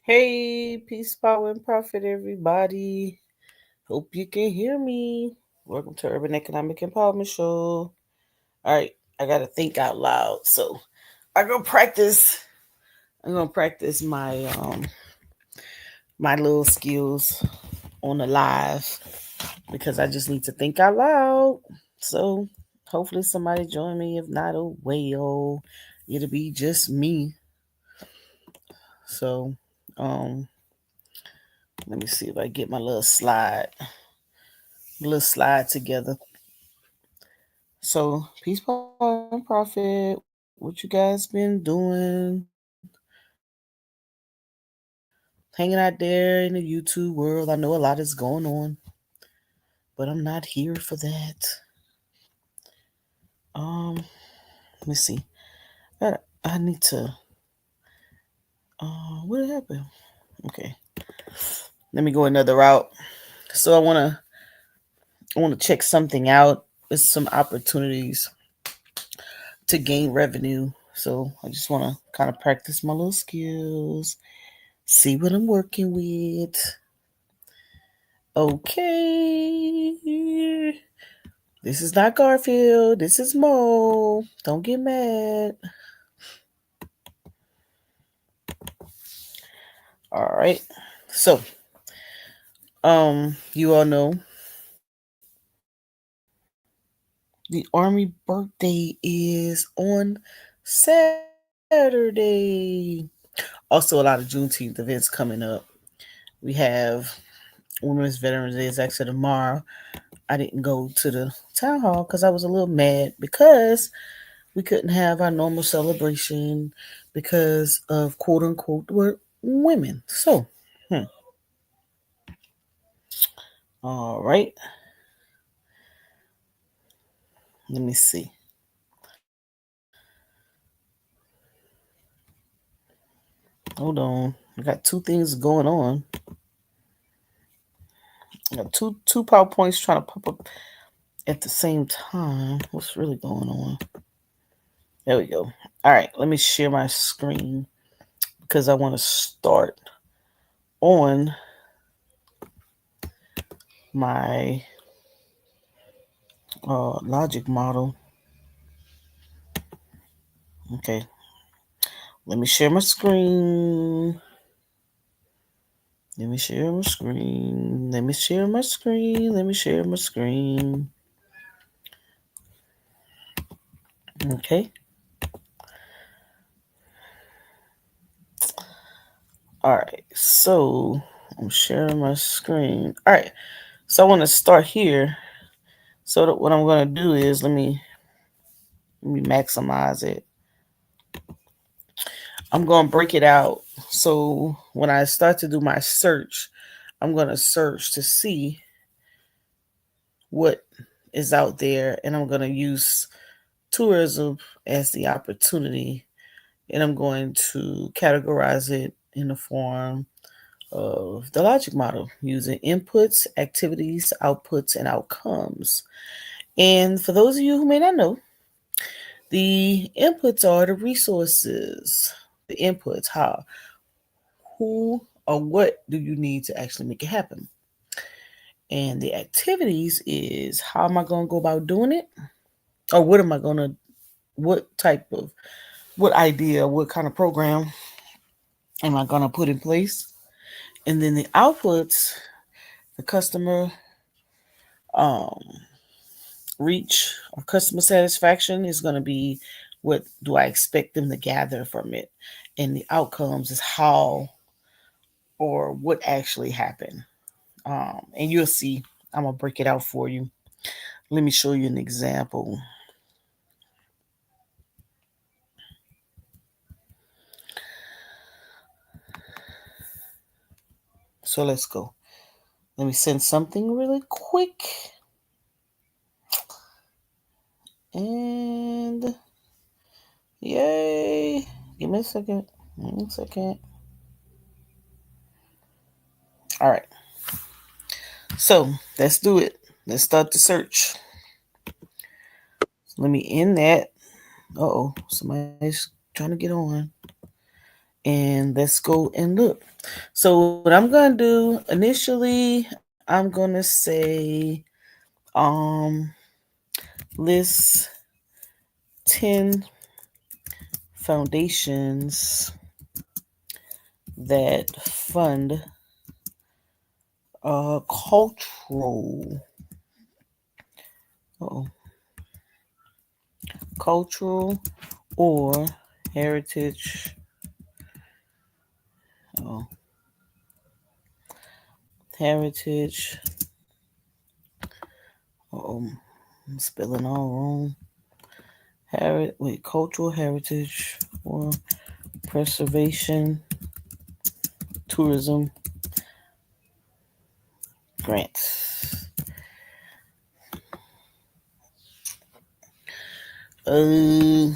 Hey, peace, power, and profit, everybody. Hope you can hear me. Welcome to Urban Economic Empowerment Show. All right, I gotta think out loud, so I go practice. I'm gonna practice my little skills on the live because I just need to think out loud. So hopefully somebody join me. If not, oh well, it'll be just me. So um, let me see if I get my little slide together. So, peace, power, and profit. What you guys been doing? Hanging out there in the YouTube world. I know a lot is going on, but I'm not here for that. Um, let me see. I need to. What happened? Okay, let me go another route. So I wanna check something out. With some opportunities to gain revenue. So I just wanna kind of practice my little skills, see what I'm working with. Okay. This is not Garfield. This is Mo. Don't get mad. All right. So, you all know the Army birthday is on Saturday. Also, a lot of Juneteenth events coming up. We have Women's Veterans Day is actually tomorrow. I didn't go to the town hall because I was a little mad because we couldn't have our normal celebration because of quote unquote we're women. So, all right, let me see. Hold on, I got two things going on. I got two PowerPoints trying to pop up at the same time. What's really going on? There we go. All right, let me share my screen because I want to start on my logic model. Okay, let me share my screen. Let me share my screen. Let me share my screen. Let me share my screen. Okay. All right. So I'm sharing my screen. All right. So I want to start here. So that what I'm going to do is let me maximize it. I'm going to break it out. So when I start to do my search, I'm going to search to see what is out there, and I'm going to use tourism as the opportunity, and I'm going to categorize it in the form of the logic model using inputs, activities, outputs, and outcomes. And for those of you who may not know, the inputs are the resources, the inputs, how, who, or what do you need to actually make it happen? And the activities is how am I going to go about doing it? Or what am I going to, what type of, what idea, what kind of program am I going to put in place? And then the outputs, the customer um, reach or customer satisfaction is going to be what do I expect them to gather from it? And the outcomes is how or what actually happened. And you'll see, I'm going to break it out for you. Let me show you an example. So let's go. Let me send something really quick. And yay. Give me a second. Give me a second. All right. So let's do it. Let's start the search. Let me end that. Uh oh, somebody's trying to get on. And let's go and look. So what I'm gonna do initially, I'm gonna say um list 10 foundations that fund cultural oh, cultural or heritage oh, heritage I'm spelling all wrong. Cultural heritage or preservation tourism grants. Uh,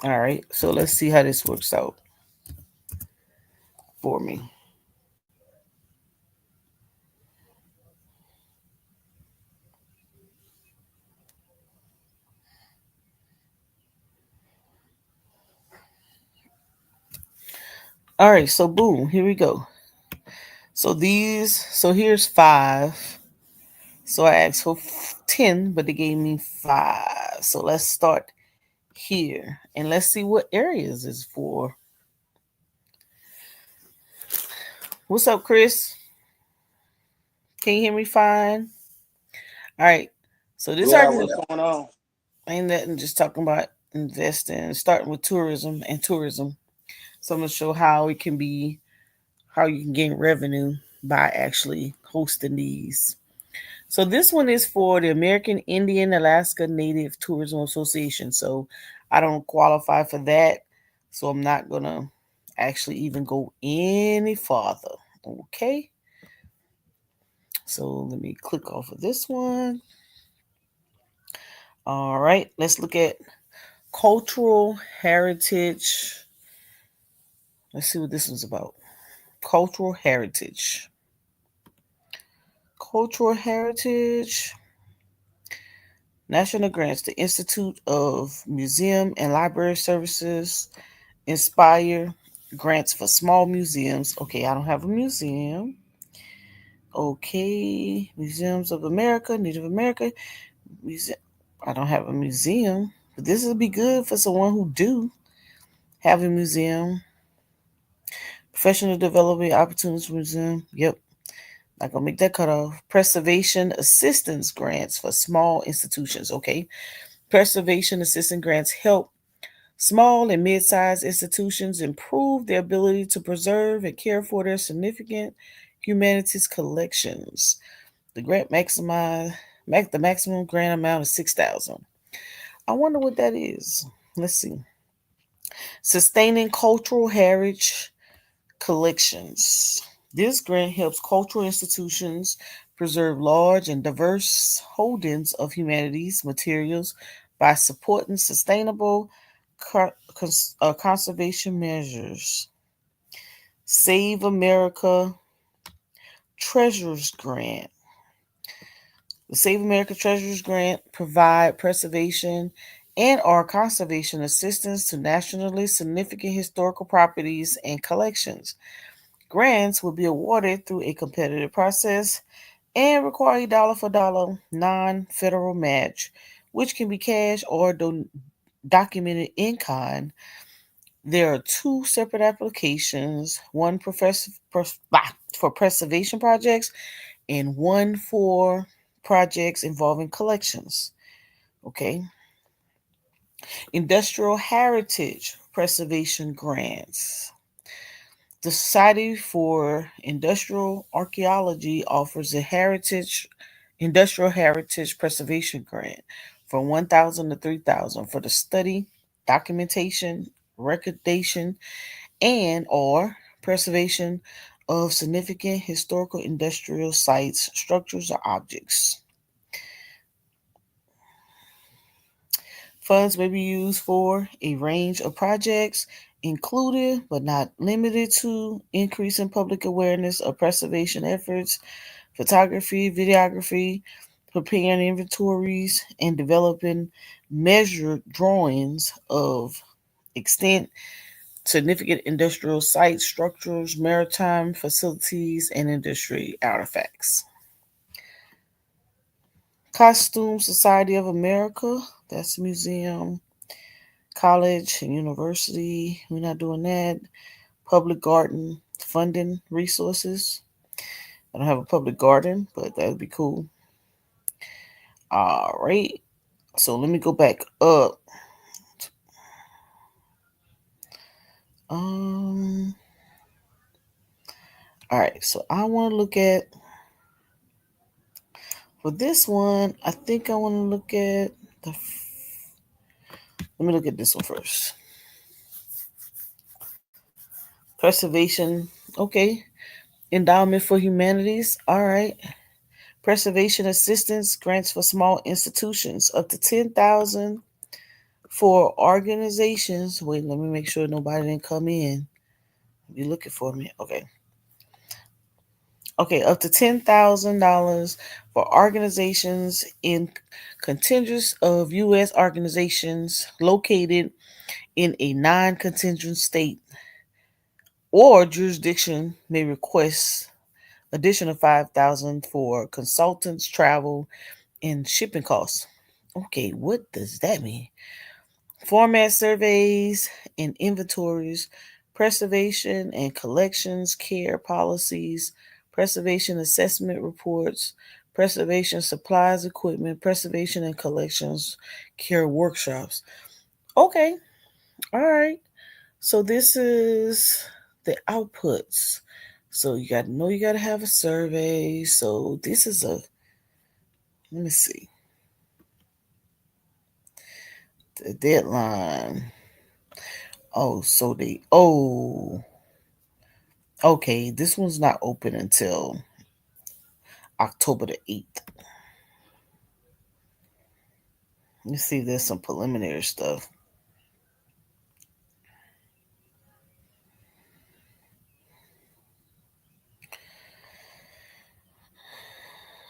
all right. So let's see how this works out for me. All right. So boom, here we go. So here's five. So I asked for 10, but they gave me five. So let's start here and let's see what areas is for. What's up, Chris? Can you hear me fine? All right. So this Yeah, argument what's going on? ain't nothing, just talking about investing, starting with tourism and tourism. So I'm gonna show how it can be, how you can gain revenue by actually hosting these. So this one is for the American Indian Alaska Native Tourism Association. So I don't qualify for that. So I'm not gonna actually even go any farther. Okay. So let me click off of this one. All right, let's look at cultural heritage. Let's see what this one's about. Cultural heritage. Cultural heritage. National grants. The Institute of Museum and Library Services. Inspire grants for small museums. Okay, I don't have a museum. Okay, Museums of America, Native America. Museum. I don't have a museum, but this would be good for someone who do have a museum. Professional development opportunities museum. Yep, not gonna make that cut off. Preservation assistance grants for small institutions. Okay, preservation assistance grants help small and mid-sized institutions improve their ability to preserve and care for their significant humanities collections. The grant the maximum grant amount is 6,000. I wonder what that is. Let's see. Sustaining cultural heritage collections. This grant helps cultural institutions preserve large and diverse holdings of humanities materials by supporting sustainable conservation measures. Save America Treasures Grant. The Save America Treasures Grant provide preservation and or conservation assistance to nationally significant historical properties and collections. Grants will be awarded through a competitive process and require a dollar for dollar non federal match, which can be cash or documented in kind. There are two separate applications, one for preservation projects and one for projects involving collections. Okay. Industrial Heritage Preservation Grants. The Society for Industrial Archaeology offers a industrial heritage preservation grant from 1,000 to 3,000 for the study, documentation, recordation, and or preservation of significant historical industrial sites, structures, or objects. Funds may be used for a range of projects, including but not limited to increasing public awareness of preservation efforts, photography, videography, preparing inventories, and developing measured drawings of extent, significant industrial sites, structures, maritime facilities, and industry artifacts. Costume Society of America, that's a museum. College and university, we're not doing that. Public garden funding resources. I don't have a public garden, but that would be cool. All right. So let me go back up. Um. All right. So I want to look at for this one. I think I want to look at the. Let me look at this one first. Preservation. Okay. Endowment for Humanities. All right. Preservation assistance grants for small institutions up to 10,000 for organizations. Wait, let me make sure nobody didn't come in. You looking for me? Okay. Okay, up to $10,000 for organizations in contingents of U.S. organizations located in a non-contingent state or jurisdiction may request additional 5,000 for consultants, travel, and shipping costs. Okay, what does that mean? Format surveys and inventories, preservation and collections care policies, preservation assessment reports, preservation supplies equipment, preservation and collections care workshops. Okay, all right. So this is the outputs. So you got to know you got to have a survey. So this is a, let me see, the deadline. Okay, this one's not open until October the 8th. Let's see, there's some preliminary stuff.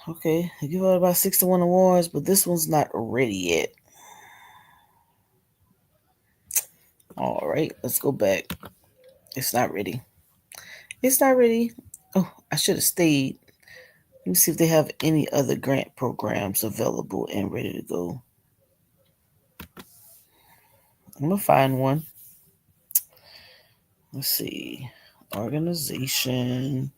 Okay, they give out about 61 awards, but this one's not ready yet. All right, let's go back. It's not ready. It's not ready. Oh, I should have stayed. Let me see if they have any other grant programs available and ready to go. I'm gonna find one. Let's see. Organization.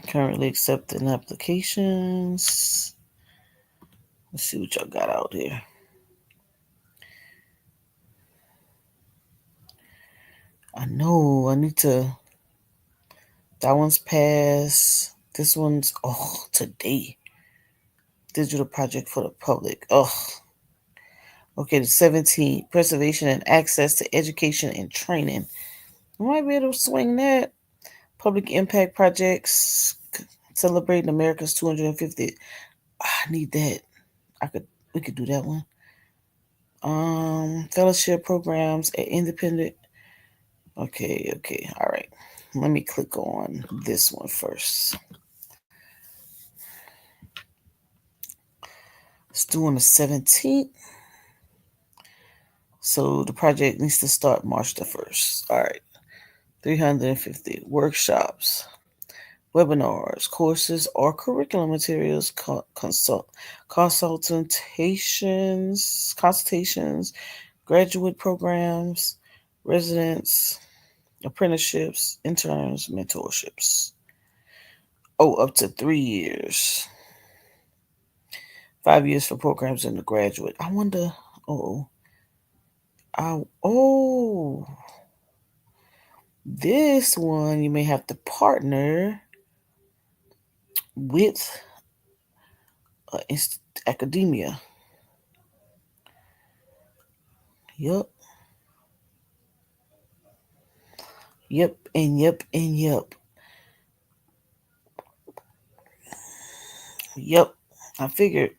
Currently accepting applications. Let's see what y'all got out here. I know I need to. That one's passed. This one's today. Digital project for the public. Okay, the 17th. Preservation and access to education and training. I might be able to swing that. Public impact projects celebrating America's 250. I need that. We could do that one. Fellowship programs at independent. Okay, all right. Let me click on this one first. It's due on the 17th. So the project needs to start March the 1st. All right. 350 workshops, webinars, courses, or curriculum materials, consultations, graduate programs, residents, apprenticeships, interns, mentorships. Oh, up to 3 years. 5 years for programs in the graduate. I wonder. Oh, oh, this one you may have to partner with academia. Yep, yep. Yep. I figured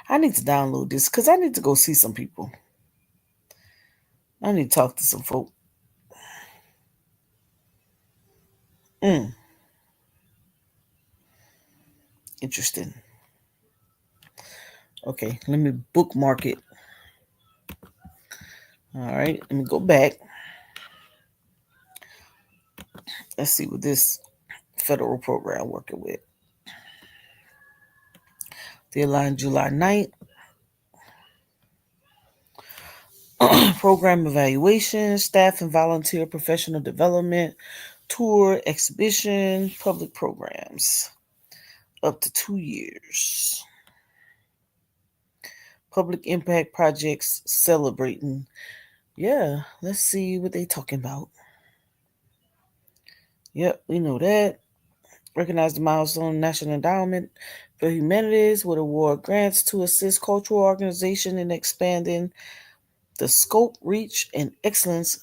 I need to download this because I need to go see some people. I need to talk to some folk. Mm, interesting. Okay, let me bookmark it. All right, let me go back. Let's see what this federal program working with. Deadline July 9th. Program evaluation, staff and volunteer professional development, tour, exhibition, public programs. Up to 2 years. Public impact projects celebrating. Yeah, let's see what they talking about. Yep, we know that. Recognize the milestone National Endowment for Humanities would award grants to assist cultural organization in expanding the scope, reach, and excellence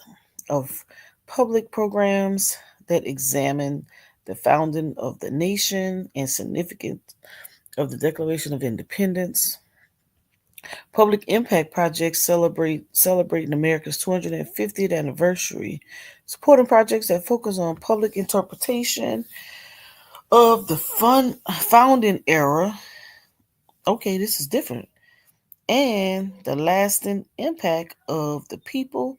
of public programs that examine the founding of the nation and significance of the Declaration of Independence. Public impact projects celebrating America's 250th anniversary, supporting projects that focus on public interpretation of the founding era. Okay, this is different. And the lasting impact of the people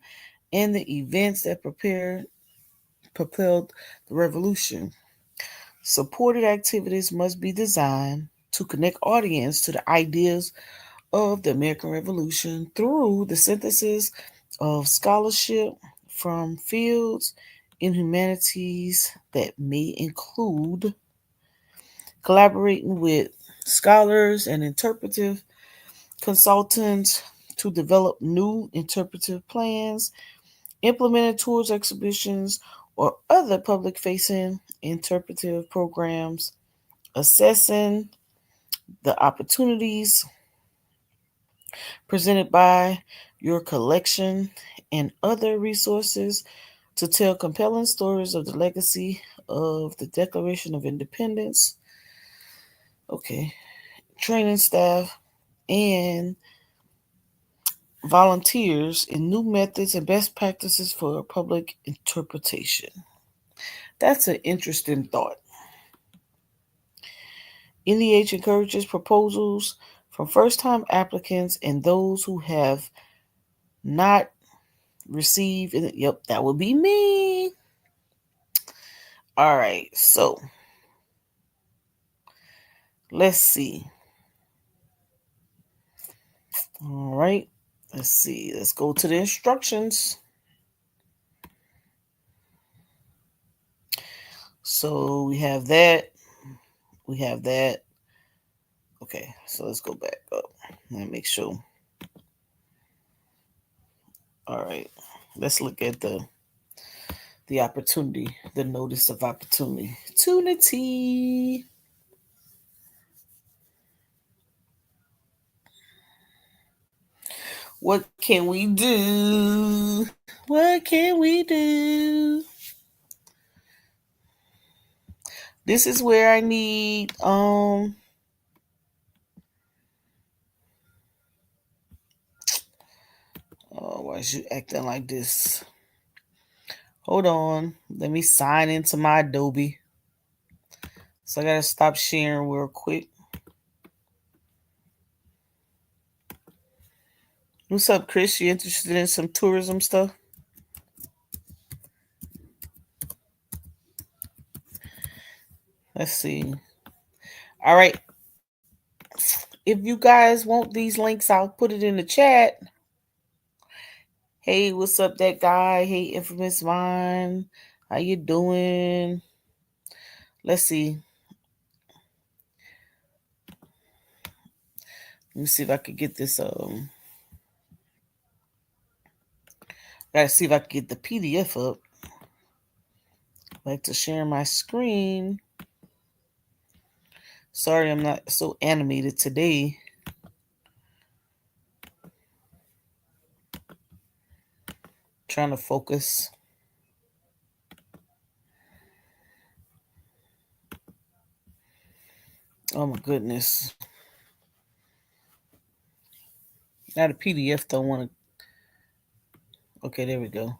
and the events that propelled the revolution. Supported activities must be designed to connect audience to the ideas of the American Revolution through the synthesis of scholarship from fields in humanities that may include collaborating with scholars and interpretive consultants to develop new interpretive plans, implementing tours, exhibitions, or other public facing interpretive programs, assessing the opportunities presented by your collection and other resources to tell compelling stories of the legacy of the Declaration of Independence. Okay, training staff and volunteers in new methods and best practices for public interpretation. That's an interesting thought. NEH encourages proposals from first time applicants and those who have not received it. Yep, that would be me. All right, so let's see. All right, let's see. Let's go to the instructions. So we have that. We have that. Okay, so let's go back up and make sure. All right, let's look at the opportunity, the notice of opportunity. Opportunity. What can we do? What can we do? This is where I need oh, why is you acting like this? Hold on. Let me sign into my Adobe. So I gotta stop sharing real quick. What's up, Chris? You interested in some tourism stuff? Let's see. All right. If you guys want these links, I'll put it in the chat. Hey, what's up, that guy? Hey, Infamous Vine. How you doing? Let's see. Let me see if I could get this. Gotta see if I can get the PDF up. I like to share my screen. Sorry, I'm not so animated today. Trying to focus. Oh my goodness. Now the PDF don't want to. Okay, there we go.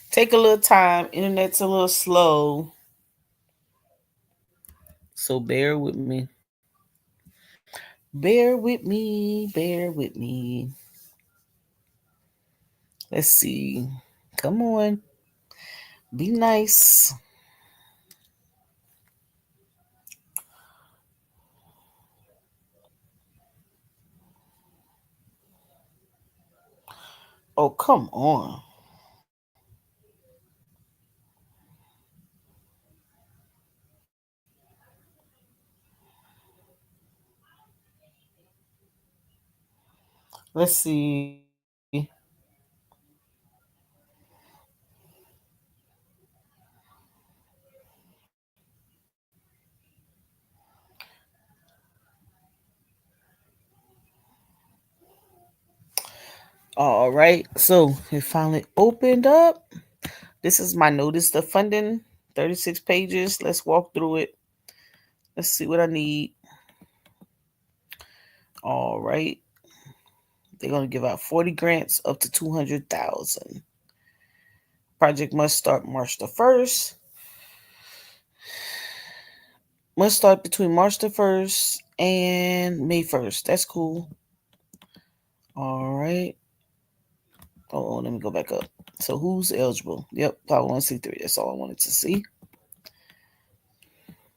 Take a little time. Internet's a little slow. So bear with me. Bear with me. Bear with me. Let's see. Come on. Be nice. Oh, come on. Let's see. All right. So it finally opened up. This is my notice of funding, 36 pages. Let's walk through it. Let's see what I need. All right. They're going to give out 40 grants up to 200,000. Project must start March the 1st. Must start between March the 1st and May 1st. That's cool. All right. Oh, let me go back up. So who's eligible? Yep, 501c3. That's all I wanted to see.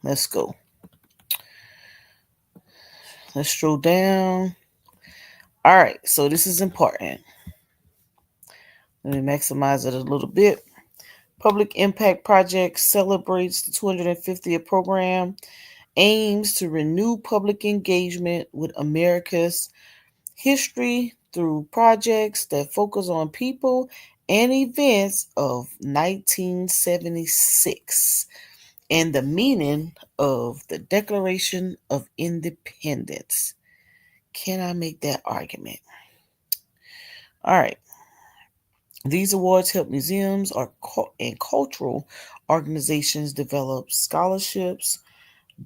Let's go. Let's scroll down. All right, so this is important. Let me maximize it a little bit. Public Impact Project celebrates the 250th program, aims to renew public engagement with America's history through projects that focus on people and events of 1976 and the meaning of the Declaration of Independence. Can I make that argument? All right. These awards help museums and cultural organizations develop scholarships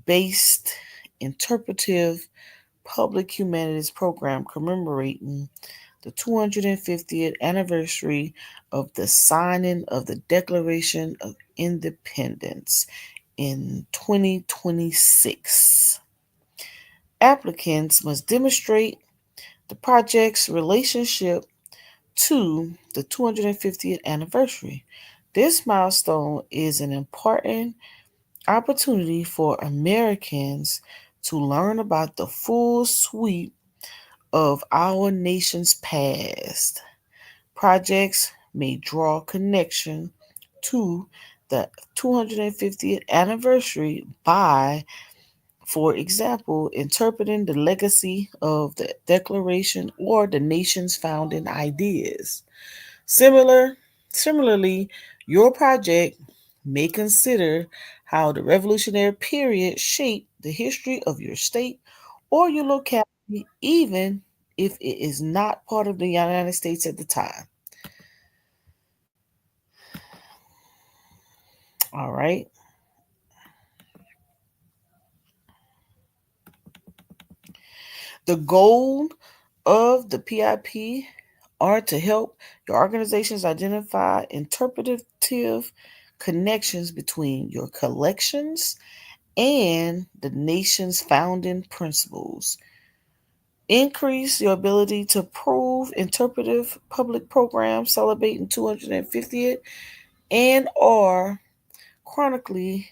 based interpretive public humanities program commemorating the 250th anniversary of the signing of the Declaration of Independence in 2026. Applicants must demonstrate the project's relationship to the 250th anniversary. This milestone is an important opportunity for Americans to learn about the full sweep of our nation's past. Projects may draw connection to the 250th anniversary by, for example, interpreting the legacy of the Declaration or the nation's founding ideas. Similar, Similarly, your project may consider how the Revolutionary period shaped the history of your state or your locality, even if it is not part of the United States at the time. All right. The goal of the PIP are to help your organizations identify interpretative connections between your collections and the nation's founding principles. Increase your ability to prove interpretive public programs celebrating 250th and or chronically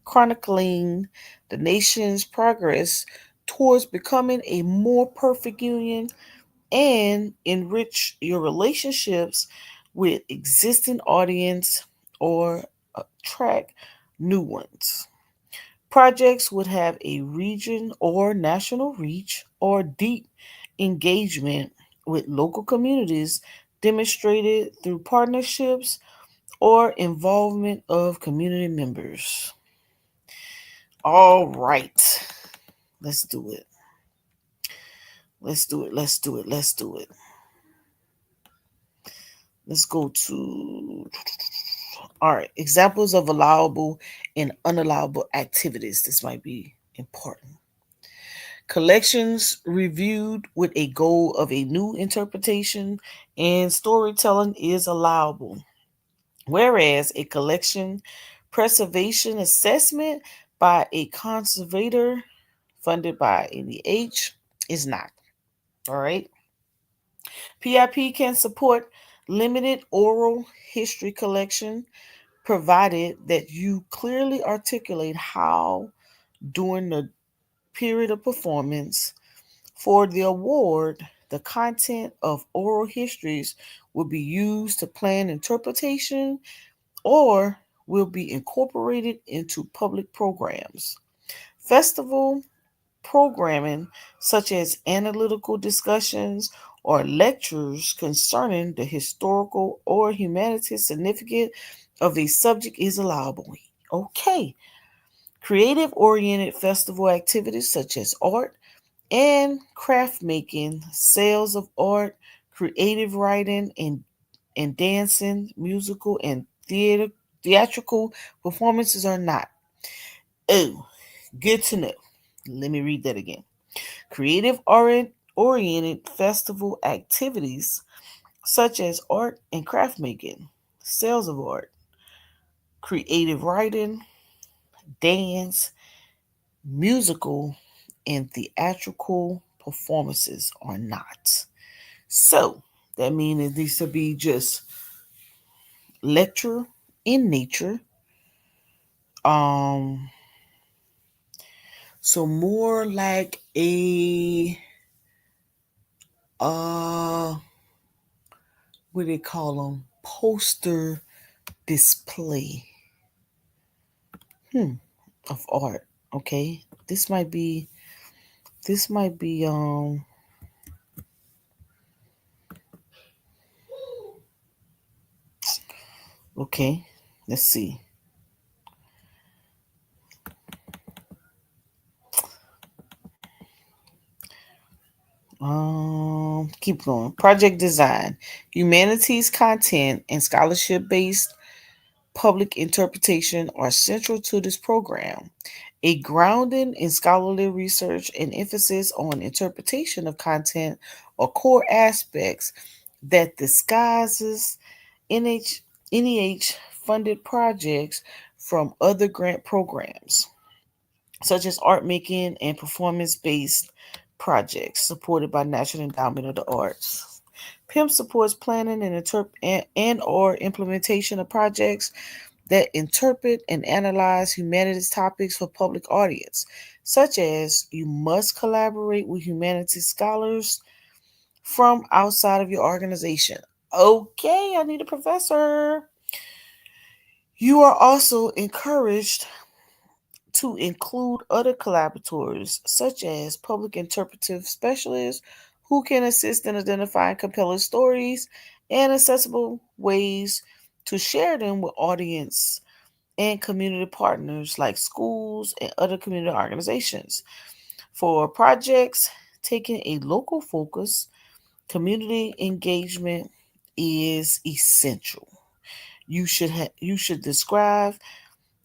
chronicling the nation's progress towards becoming a more perfect union and enrich your relationships with existing audience or attract new ones. Projects would have a region or national reach or deep engagement with local communities demonstrated through partnerships or involvement of community members. All right. Let's do it. Let's do it. Let's do it. Let's do it. Let's go to all right. Examples of allowable and unallowable activities. This might be important. Collections reviewed with a goal of a new interpretation and storytelling is allowable, whereas a collection preservation assessment by a conservator funded by NEH is not. All right. PIP can support limited oral history collection provided that you clearly articulate how during the period of performance. For the award, the content of oral histories will be used to plan interpretation or will be incorporated into public programs. Festival programming, such as analytical discussions or lectures concerning the historical or humanities significance of a subject, is allowable. Okay. Creative oriented festival activities such as art and craft making, sales of art, creative writing, and dancing, musical, and theatrical performances are not. Oh, good to know. Let me read that again. Creative oriented festival activities such as art and craft making, sales of art, creative writing, dance, musical, and theatrical performances are not. So that means it needs to be just lecture in nature. Um, so more like a what do they call them? Poster display hmm, of art. Okay, this might be this might be okay. Let's see. Keep going. Project design, humanities content, and scholarship based public interpretation are central to this program. A grounding in scholarly research and emphasis on interpretation of content are core aspects that disguises NEH funded projects from other grant programs, such as art making and performance based projects supported by National Endowment of the Arts. PIM supports planning and or implementation of projects that interpret and analyze humanities topics for public audience, such as you must collaborate with humanities scholars from outside of your organization. Okay, I need a professor. You are also encouraged to include other collaborators, such as public interpretive specialists who can assist in identifying compelling stories and accessible ways to share them with audience and community partners like schools and other community organizations. For projects taking a local focus, community engagement is essential. You should describe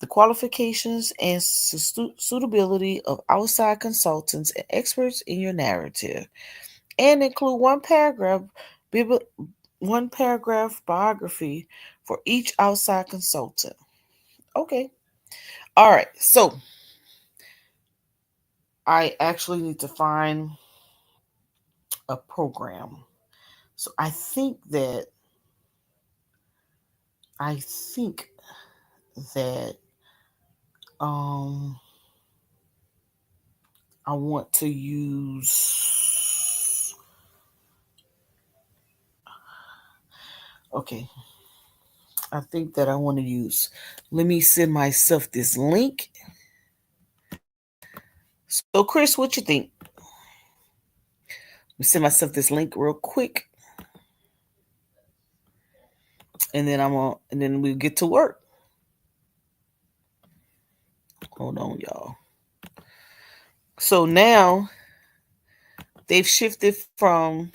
the qualifications and suitability of outside consultants and experts in your narrative, and include bibli- one paragraph biography for each outside consultant. Okay. All right. So I actually need to find a program. So I think that um I want to use okay. I think that I want to use let me send myself this link. So Chris, what you think? Let me send myself this link real quick and then we'll get to work. Hold on, y'all. So now they've shifted from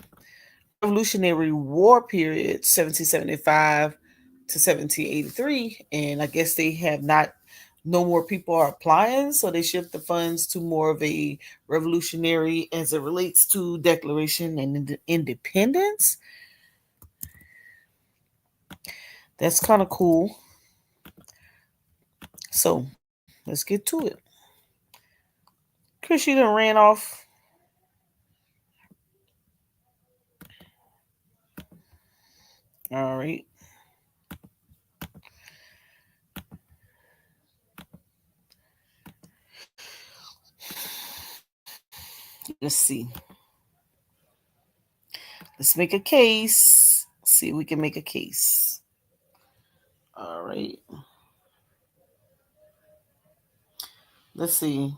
Revolutionary War period, 1775 to 1783, and I guess they have not. No more people are applying, so they shift the funds to more of a revolutionary as it relates to Declaration and Independence. That's kind of cool. So let's get to it. Cause she done ran off. All right. Let's see. Let's make a case. See if we can make a case. All right. Let's see.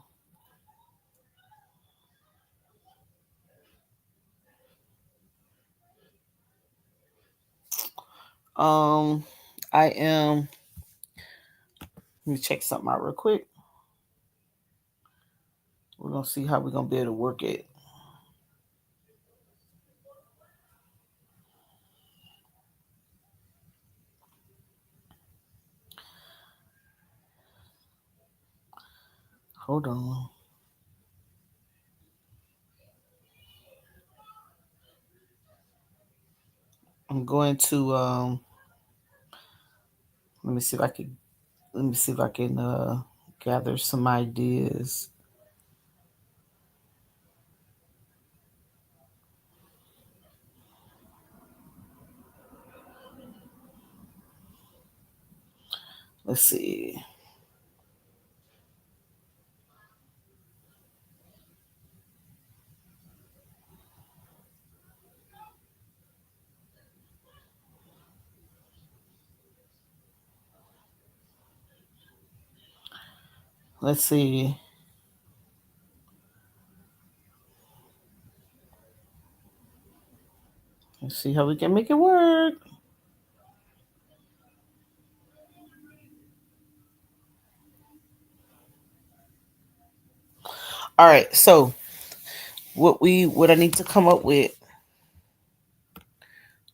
Um, I am. Let me check something out real quick. We're gonna see how we're gonna be able to work it. Hold on. I'm going to let me see if I can gather some ideas. Let's see. Let's see. Let's see how we can make it work. All right. So what I need to come up with,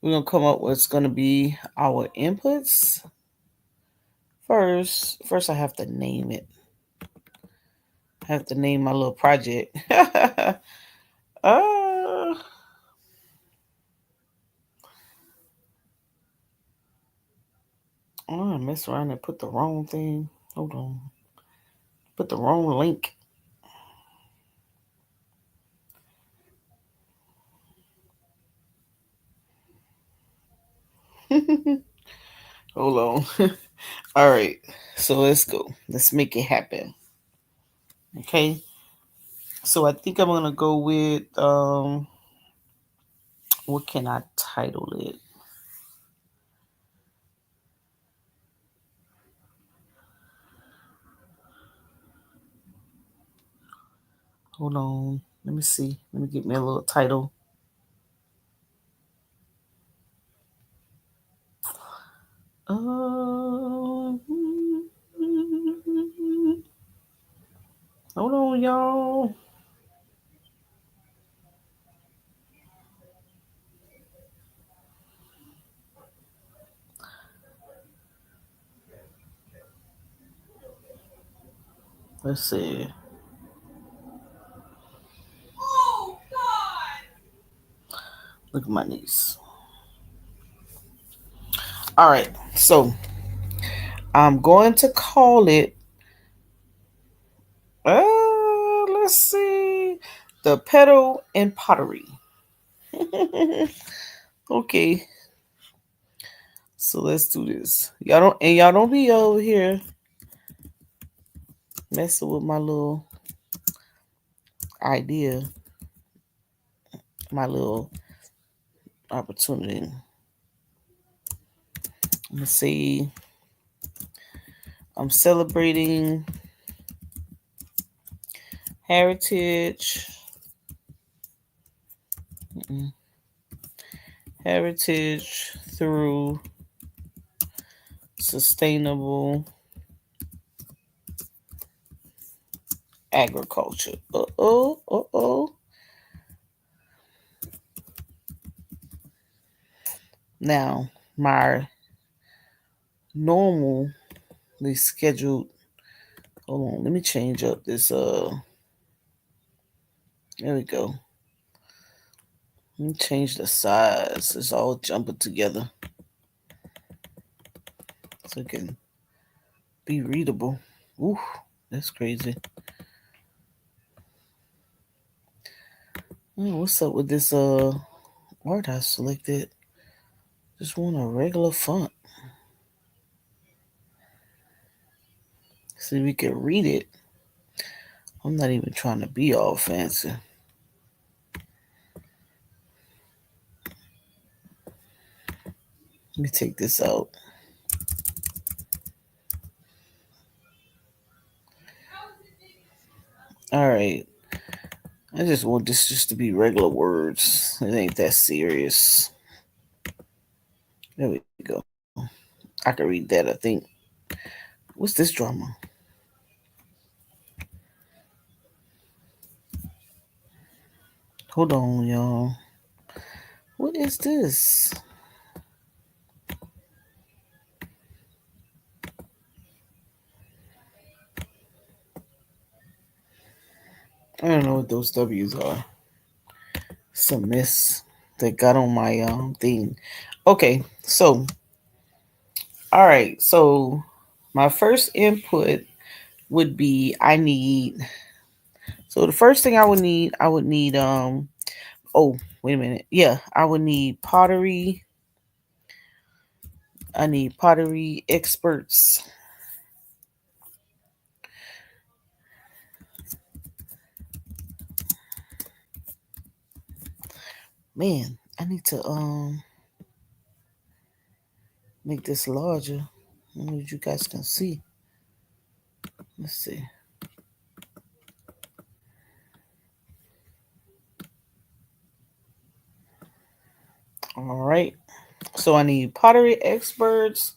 we're gonna come up with what's gonna be our inputs. First I have to name it. I have to name my little project. Oh, I messed around and put the wrong thing. Hold on. Put the wrong link. Hold on. All right. So let's go. Let's make it happen. Okay. So I think I'm gonna go with what can I title it? Hold on. Let me see. Let me get me a little title. Um, hold on, y'all. Let's see. Look at my niece. All right. So I'm going to call it. Let's see. The pedal and pottery. Okay. So let's do this. Y'all don't be over here messing with my little idea, my little opportunity. Let's see. I'm celebrating heritage. Heritage through sustainable agriculture. Uh oh. Now, my normally scheduled. Hold on, let me change up this. There we go. Let me change the size. It's all jumping together so it can be readable. Ooh, that's crazy. Oh, what's up with this art I selected? Just want a regular font. See, we can read it. I'm not even trying to be all fancy. Let me take this out. All right. I just want this just to be regular words. It ain't that serious. There we go. I can read that, I think. What's this drama? Hold on, y'all. What is this? I don't know what those W's are. Some miss that got on my thing. Okay, so all right, so my first input would be I need. So the first thing I would need oh, wait a minute. Yeah, I would need pottery. I need pottery experts. Man, I need to make this larger. I don't know if you guys can see. Let's see. All right. So I need pottery experts.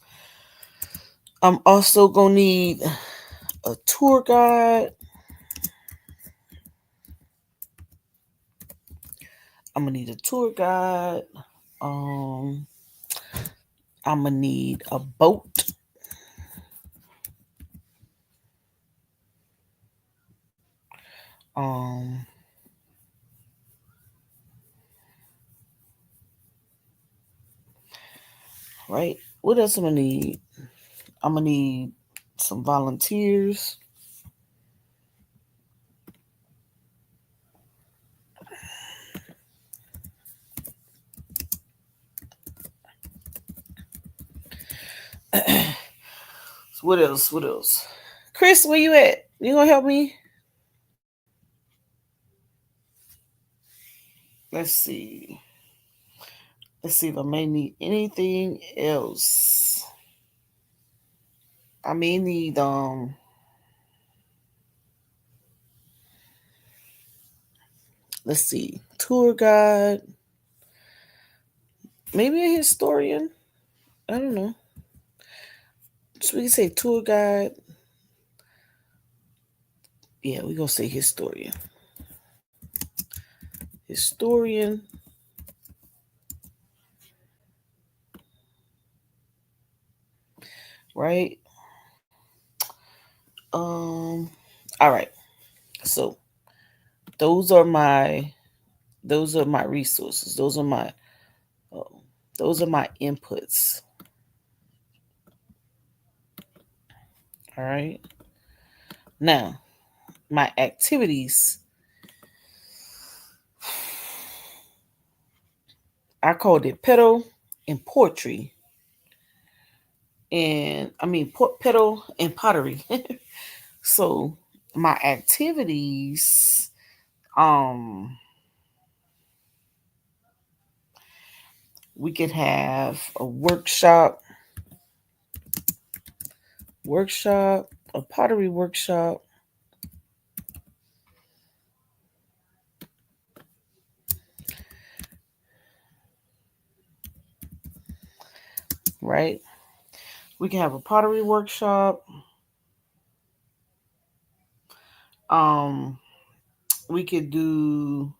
I'm also gonna need a tour guide. I'm gonna need a tour guide. Um, I'm gonna need a boat. Um, right. What else I'm gonna need? I'm gonna need some volunteers. So what else? What else? Chris, where you at? You gonna help me? Let's see. Let's see if I may need anything else. I may need let's see, tour guide, maybe a historian. I don't know. So we can say tour guide. Yeah, we gonna say historian. Historian. Right. Um. All right. So those are my resources. Uh, those are my inputs. All right. Now my activities. I called it pedal and poetry, and I mean pedal and pottery. So my activities, um, we could have a workshop, a pottery workshop, right? We can have a pottery workshop. Um, we could do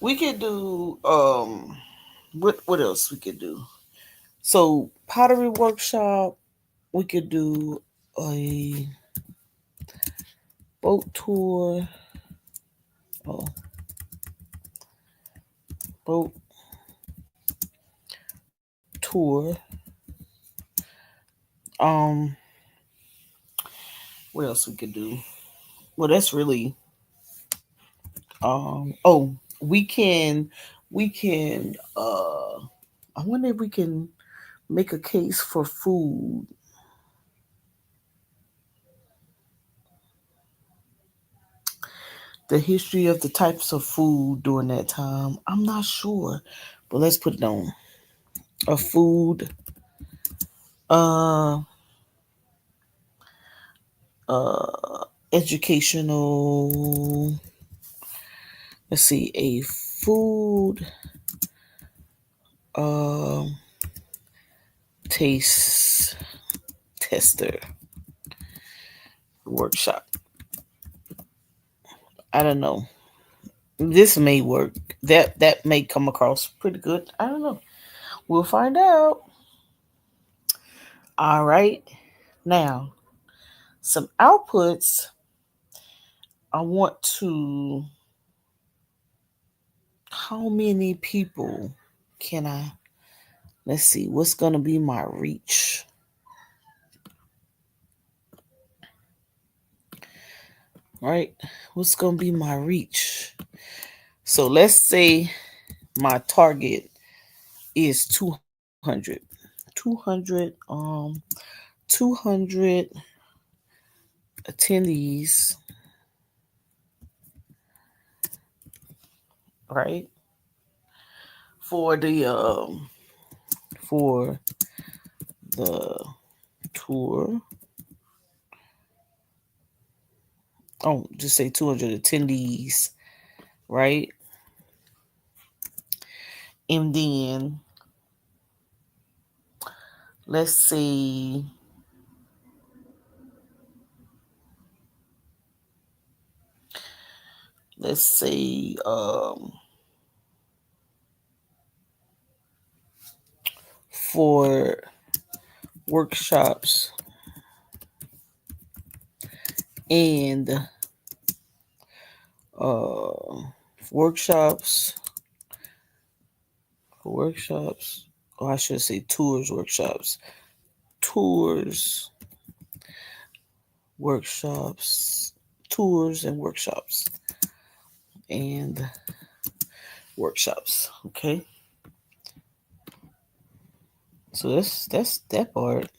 we could do what else we could do? So pottery workshop, we could do a boat tour. Oh, boat tour. Um, what else we could do? Well, that's really oh, we can I wonder if we can make a case for food. The history of the types of food during that time. I'm not sure. But let's put it on. A food uh educational, let's see, a food um taste tester workshop. I don't know. This may work. That may come across pretty good. I don't know. We'll find out. All right. Now, some outputs. I want to, how many people can I, let's see, what's going to be my reach? Right? What's going to be my reach? So let's say my target is 200. 200 200 attendees, right? For the tour. Oh, just say 200 attendees, right? And then let's say let's say for workshops and uh workshops workshops, or I should say tours, workshops, tours, workshops, tours and workshops and workshops. Okay. So that's that part.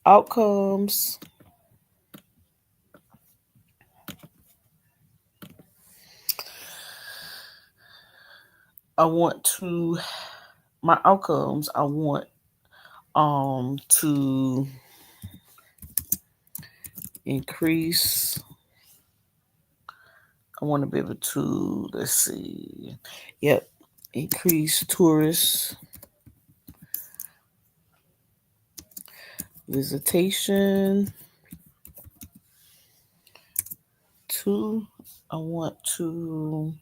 Outcomes. I want to my outcomes. I want to increase. I want to be able to, let's see. Yep. Increase tourist visitation to, I want to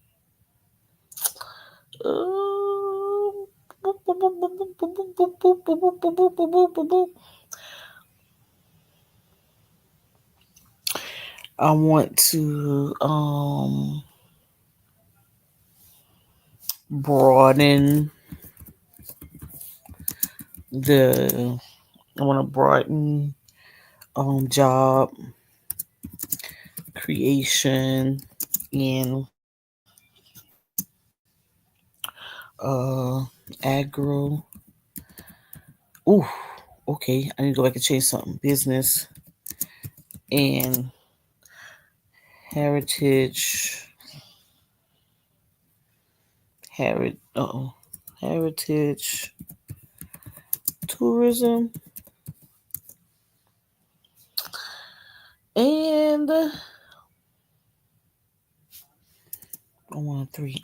I want to broaden the I want to broaden job creation in agro. Ooh, okay. I need to go back and change something. Business and heritage, heritage tourism, and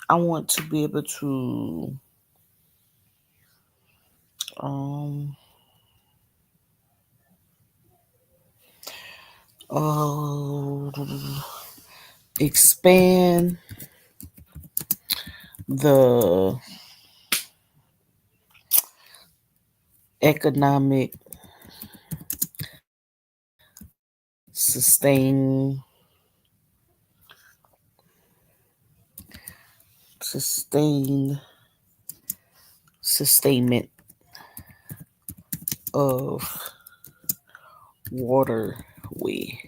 I want to be able to um uh, expand the economic sustain sustain sustainment of waterway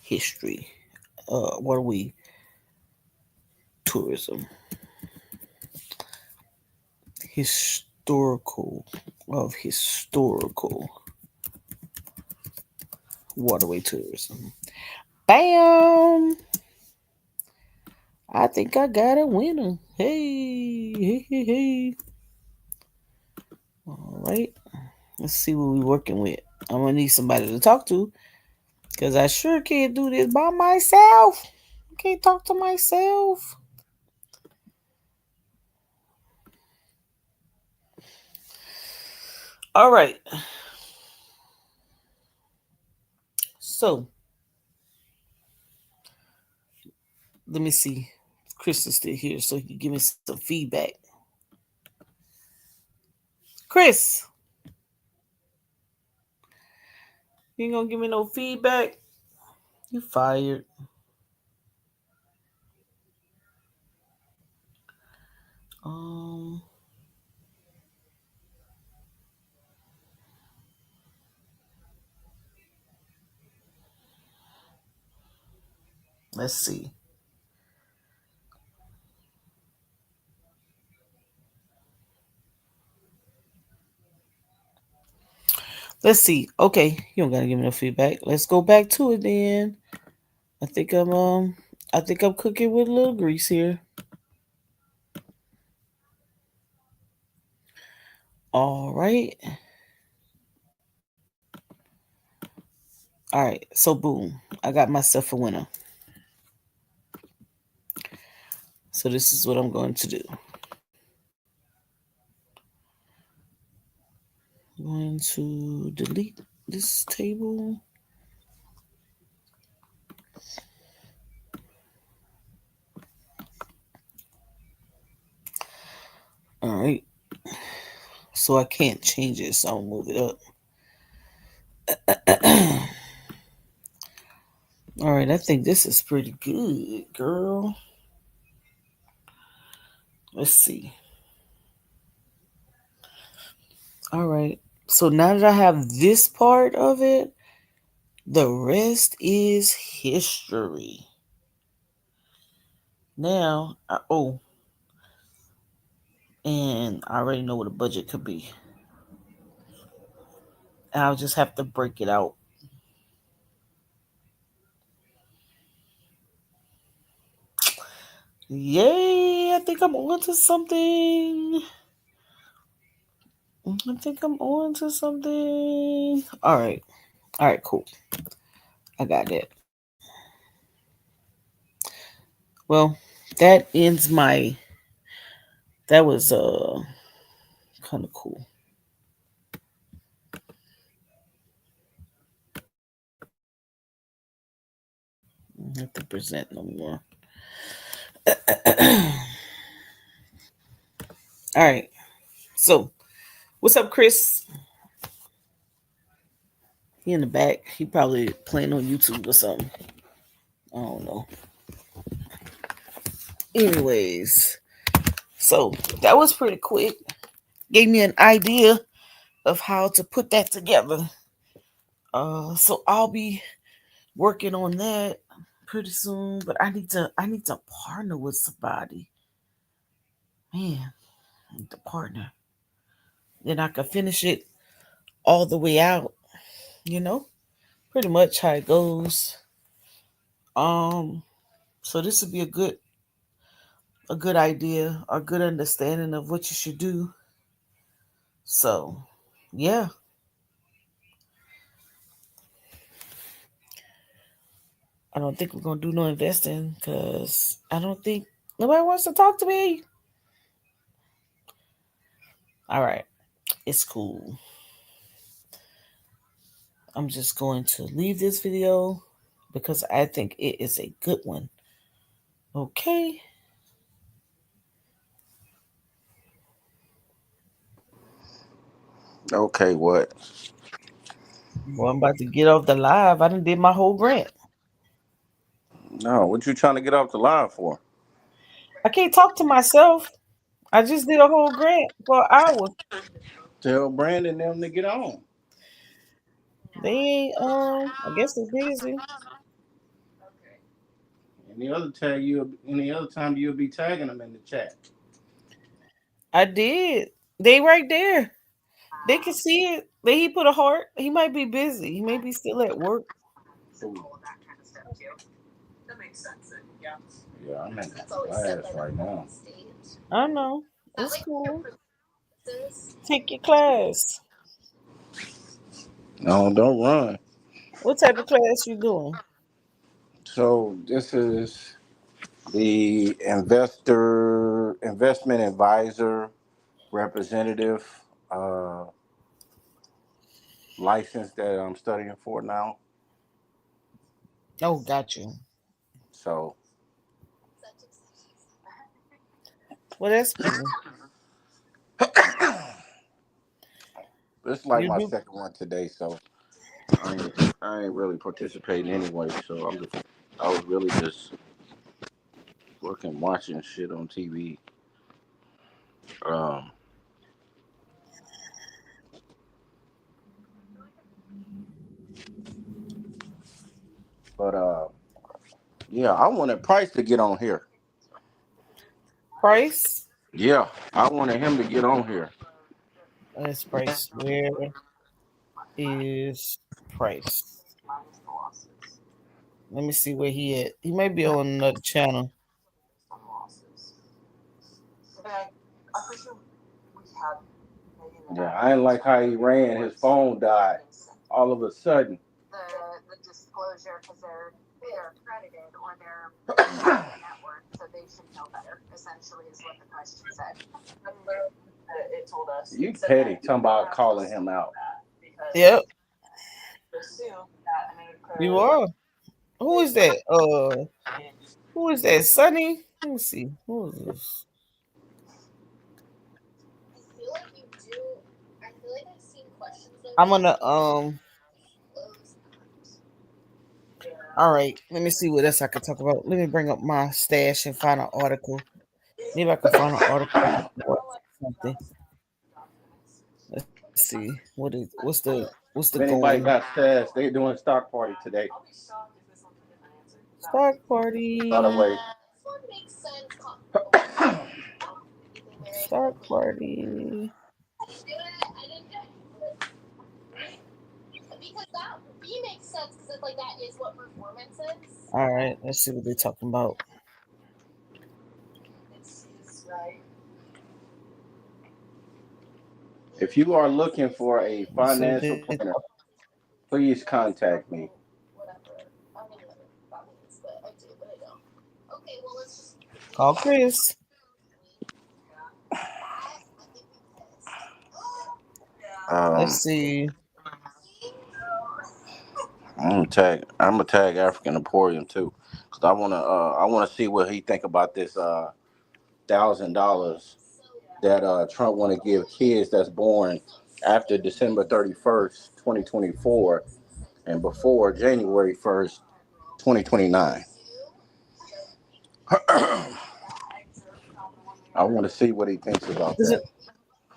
history, waterway tourism, historical waterway tourism. Bam! I think I got a winner. Hey, hey, hey, hey. All right. Let's see what we're working with. I'm gonna need somebody to talk to because I sure can't do this by myself. I can't talk to myself. All right. So let me see. Chris is still here, so he can give me some feedback. Chris, you ain't gonna give me no feedback? You fired. Um, let's see. Let's see. Okay, you don't gotta give me no feedback. Let's go back to it then. I think I'm cooking with a little grease here. All right. All right. So boom. I got myself a winner. So this is what I'm going to do. I'm going to delete this table. All right. So I can't change it, so I'll move it up. All right, I think this is pretty good, girl. Let's see. All right. So now that I have this part of it, the rest is history. Now, and I already know what a budget could be. I'll just have to break it out. Yay! I think I'm on to something. I think I'm on to something. All right. All right, cool. I got it. Well, that ends my. That was kind of cool. I don't have to present no more. All right. So, what's up, Chris? He in the back. He probably playing on YouTube or something. I don't know. Anyways, so that was pretty quick. Gave me an idea of how to put that together. So I'll be working on that pretty soon. But I need to partner with somebody. Man, I need to partner. Then I can finish it all the way out. You know, pretty much how it goes. Um, so this would be a good idea, a good understanding of what you should do. So, yeah, I don't think we're gonna do no investing because I don't think nobody wants to talk to me. All right, it's cool. I'm just going to leave this video because I think it is a good one. Okay. Okay, what? Well, I'm about to get off the live. I done did my whole grant. No, what you trying to get off the line for? I can't talk to myself. I just did a whole grant for an hour. Tell Brandon them to get on. They ain't I guess they're busy. Any other time you'll be tagging them in the chat. I did. They right there. They can see it. He put a heart. He might be busy. He may be still at work. Ooh, yeah, I'm in class right now. I know. It's cool. Take your class. No, don't run. What type of class you doing? So this is the investment advisor representative uh, license that I'm studying for now. Oh, got you. So Well, that's cool. it's like You my do. second one today. So I ain't really participating anyway. So I was really just working, watching shit on TV. Um, but yeah, I wanted Price to get on here. Price? Yeah, I wanted him to get on here. That's Price. Where is Price? Let me see where he at. He might be on another channel. Yeah, I didn't like how he ran. His phone died all of a sudden. You petty, talking about calling him out. Yep, you are. Who is that? Who is that? Sunny? Let me see. Who is this? I'm gonna all right, let me see what else I can talk about. Let me bring up my stash and find an article. Maybe I can find an article or something. Let's see. What's the If going? anybody got stats, they doing stock party today. Stock By the party. way, Stock party. All right, let's see what they're talking about. if you are looking for a Let's see what financial they planner, please contact me. call Chris. Let's Um, see. I'm gonna tag African Emporium too, cause I wanna see what he think about this $1,000 that Trump want to give kids that's born after December 31st, 2024, and before January 1st, 2029. I want to see what he thinks about Isn't that.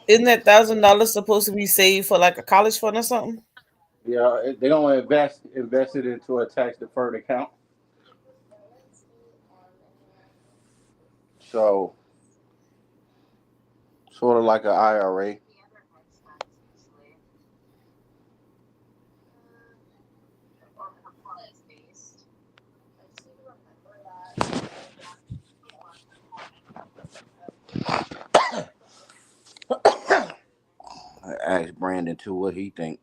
isn't that $1,000 supposed to be saved for like a college fund or something? Yeah, they don't invest it into a tax deferred account. So sort of like an IRA. I asked Brandon too what he think.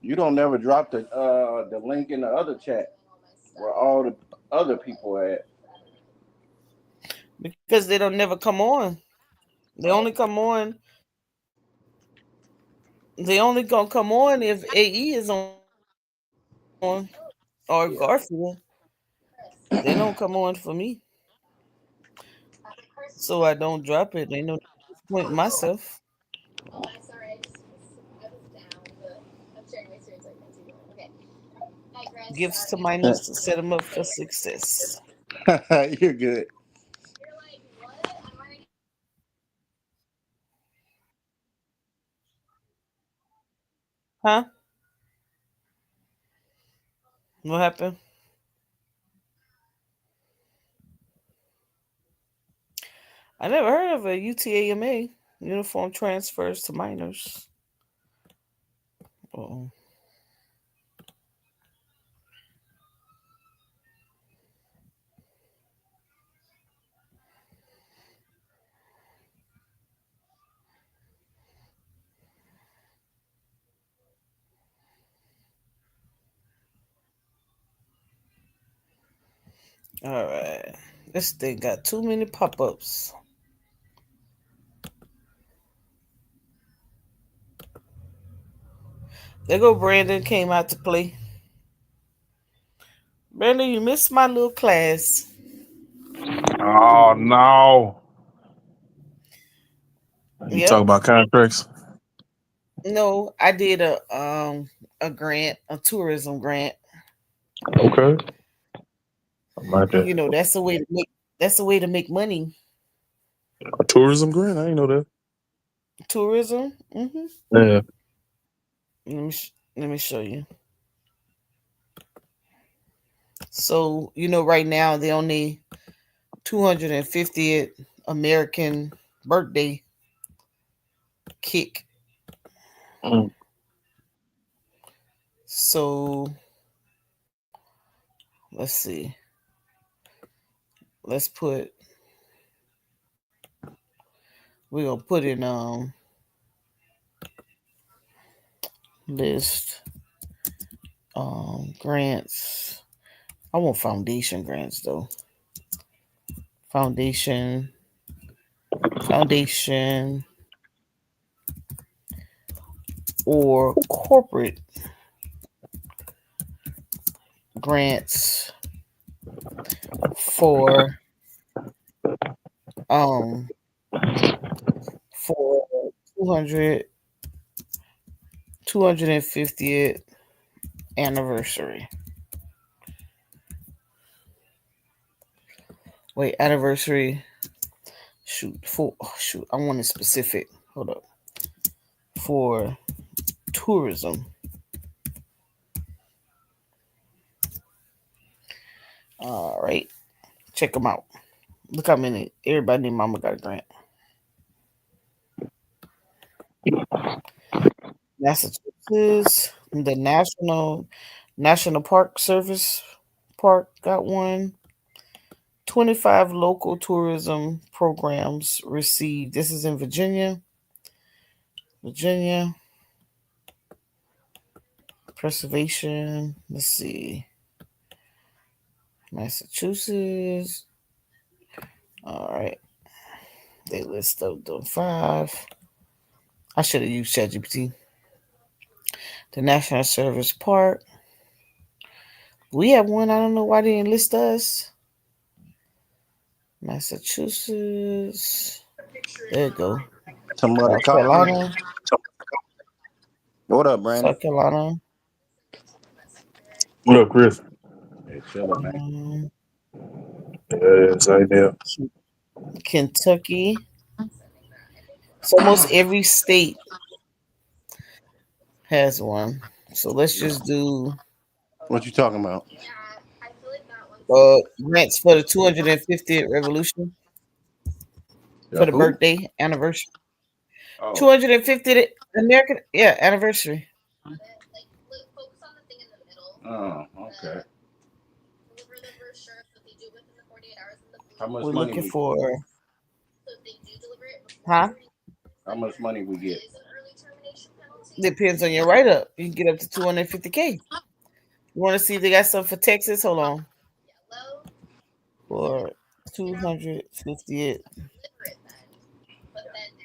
You don't never drop the link in the other chat where all the other people are at. Because they don't never come on. They only Oh, come on. They only gonna come on if AE is on or Garfield. yeah. They don't come on for me, so I don't drop it. Ain't no point myself. Gifts to minors to set them up for success. You're good. Huh? What happened? I never heard of a UTAMA, uniform transfers to minors. Oh, all right. This thing got too many pop-ups. There go Brandon came out to play. Brandon, you missed my little class. Oh no! You talk Yep. about contracts. No, I did a grant, a tourism grant. Okay, I like that. That's the way to make money. A tourism grant. I didn't know that. Tourism. Hmm. Yeah. Let me show you. So right now the only 250th American birthday kick. Mm. So let's see. Let's put. We're gonna put in list grants. I want foundation grants though. Foundation or corporate grants for um for 200 250th anniversary. Wait, anniversary. Shoot, I want it specific. Hold up. For tourism. All right. Check them out. Look how many. Everybody named Mama got a grant. Massachusetts, the National Park Service Park got one. 25 local tourism programs received. This is in Virginia. Virginia. Preservation. Let's see. Massachusetts. All right. They list up the 5. I should have used ChatGPT. The National Service Park. We have one. I don't know why they didn't list us. Massachusetts. There you go. Some other South copy. Carolina. What up, Brandon? South Carolina. What up, Chris? Hey, chilling, man. Yeah, same there. Kentucky. So almost every state has one. So let's just do What you talking about? grants for the 250th revolution for the Who? birthday anniversary. Oh, 250th American anniversary. oh, okay. How much We're money looking we? for huh? How much money we get? Depends on your write up. You can get up to 250K. You want to see if they got something for Texas? Hold on. For 250th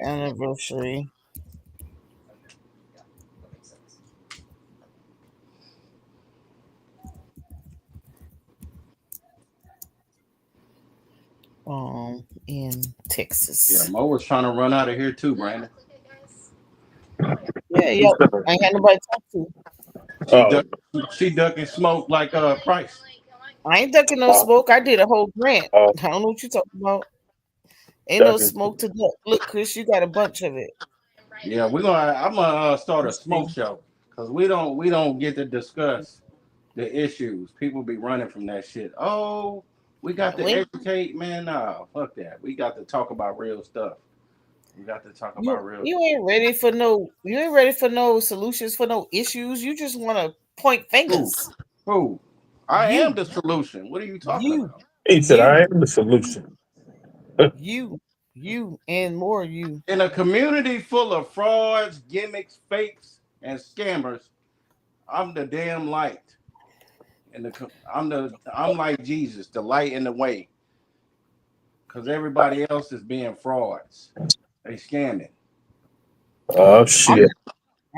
anniversary. In Texas. Yeah, Mo was trying to run out of here too, Brandon. Yeah, yep. I ain't got nobody to talk to. She ducking smoke like Price. I ain't ducking no smoke. I did a whole grant. I don't know what you talking about. Ain't no smoke to duck. Look, Chris, you got a bunch of it. Yeah, I'm gonna start a smoke show. Because we don't get to discuss the issues. People be running from that shit. Oh, we got to Wait, educate, man. Nah, fuck that. We got to talk about real stuff. We got to talk about real. you ain't ready for no solutions for no issues. You just want to point Who? fingers. Who? I am You, the solution. What are you talking you, about? He said, "I you, am the solution." you, and more you. In a community full of frauds, gimmicks, fakes, and scammers, I'm the damn light. I'm like Jesus, the light in the way. Because everybody else is being frauds. They scamming. Oh I'm shit!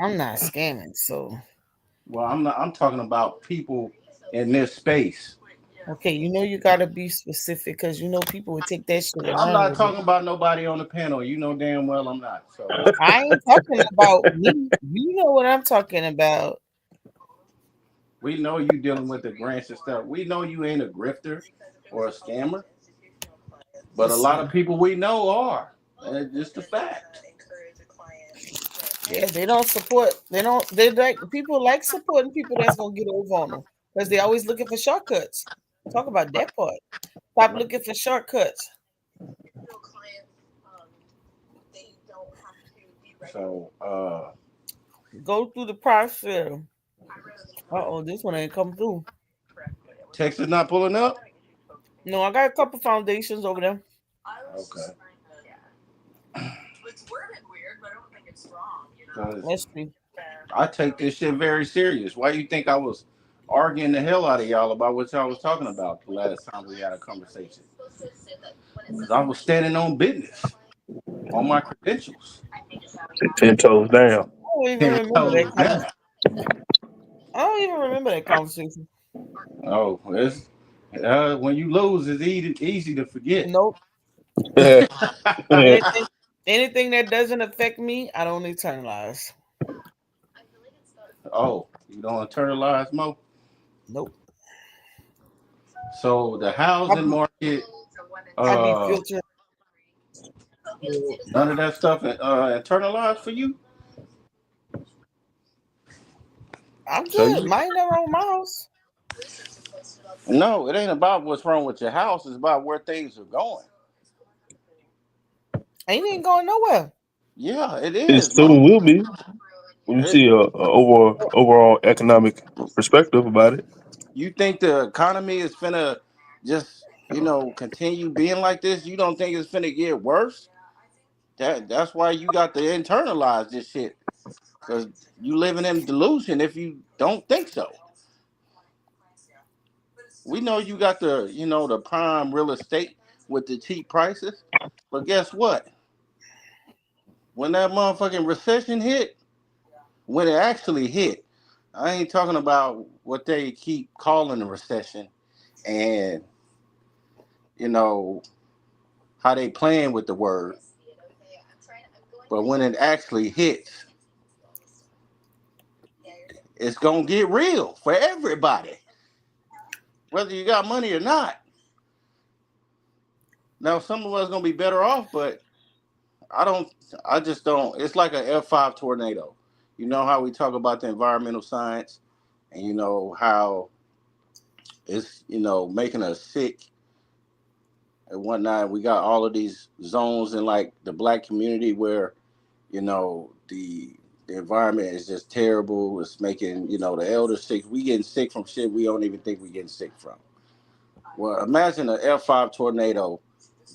I'm not scamming, so Well, I'm not. I'm talking about people in this space. okay. You gotta be specific because people would take that shit and I'm run not with it. talking about nobody on the panel. You know damn well I'm not. So I ain't talking about me. You know what I'm talking about. we know you dealing with the grants and stuff. We know you ain't a grifter or a scammer, but a lot of Listen, people we know are. And it's just a fact. yeah, they don't support. They don't. They like people like supporting people that's gonna get over on them because they always looking for shortcuts. Talk about that part. Stop Right. looking for shortcuts. So Go through the process. This one ain't come through. Texas not pulling up? No, I got a couple foundations over there. Okay. 'Cause Let's see. I take this shit very serious. Why you think I was arguing the hell out of y'all about what y'all was talking about the last time we had a conversation? Because I was standing on business, on my credentials. 10 toes down. I don't even 10 remember that toes conversation. down. I don't even remember that conversation. Oh, it's when you lose, it's easy to forget. Nope. Yeah. Anything, anything that doesn't affect me, I don't internalize. Oh, you don't internalize more. Nope. So the I housing be, market, I be uh, filtering. none of that stuff internalized for you. I'm So good. you Mine never on my house. no, it ain't about what's wrong with your house. It's about where things are going. Ain't going nowhere. Yeah, it It is, Mo. soon will be. When you It, see a overall economic perspective about it. you think the economy is finna just continue being like this? You don't think it's finna get worse? That's why you got to internalize this shit because you living in delusion if you don't think so. We know you got the prime real estate with the cheap prices, but guess what? When that motherfucking recession hit, when it actually hit, I ain't talking about what they keep calling a recession and you know how they playing with the word, but when it actually hits, it's gonna get real for everybody, whether you got money or not. Now, some of us gonna be better off, but I don't. I just don't. It's like an F5 tornado. You know how we talk about the environmental science, and you know how it's making us sick and whatnot. We got all of these zones in like the black community where the environment is just terrible. It's making the elders sick. We getting sick from shit we don't even think we getting sick from. Well, imagine an F5 tornado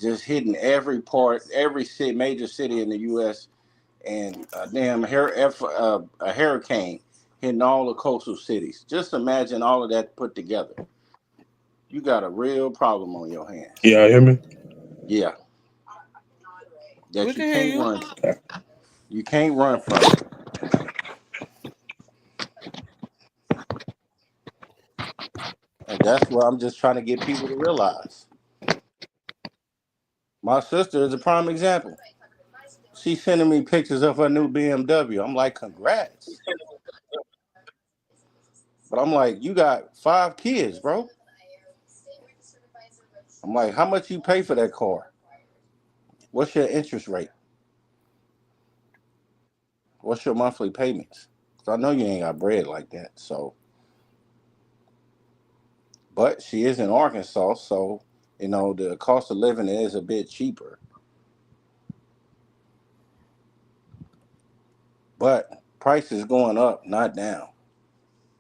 just hitting every part, every city, major city in the U.S. and a hurricane hitting all the coastal cities. Just imagine all of that put together. You got a real problem on your hands. Yeah, hear me? Yeah, We that you can hear can't you. run. You can't run from it. And that's what I'm just trying to get people to realize. My sister is a prime example. She's sending me pictures of her new BMW. I'm like, congrats. But I'm like, you got 5 kids, bro. I'm like, how much you pay for that car? What's your interest rate? What's your monthly payments? So I know you ain't got bread like that. So, but she is in Arkansas, so the cost of living is a bit cheaper. But price is going up, not down.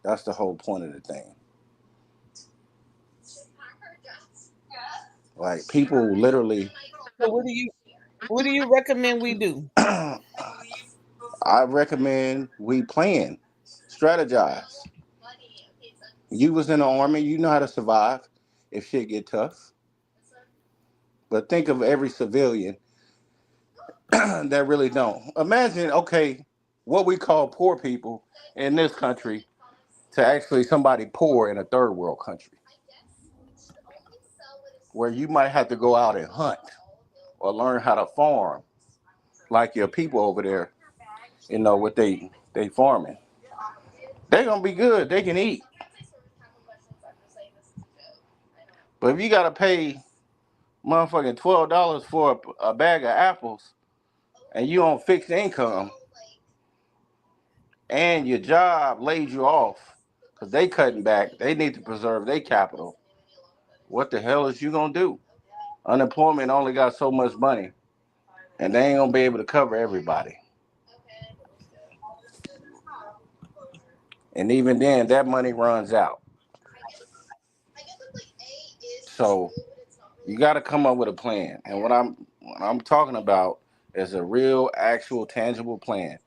That's the whole point of the thing. Like people literally. So what do you recommend we do? I recommend we plan, strategize. You was in the army, you know how to survive if shit get tough. But think of every civilian that really don't. Imagine, okay, what we call poor people in this country to actually somebody poor in a third world country where you might have to go out and hunt or learn how to farm like your people over there, what they farming. They gonna be good. They can eat. But if you gotta pay motherfucking $12 for a bag of apples and you on fixed income and your job laid you off because they cutting back, they need to preserve their capital. What the hell is you gonna do? Unemployment only got so much money, and they ain't gonna be able to cover everybody. And even then, that money runs out. So you got to come up with a plan. And what I'm talking about is a real, actual, tangible plan.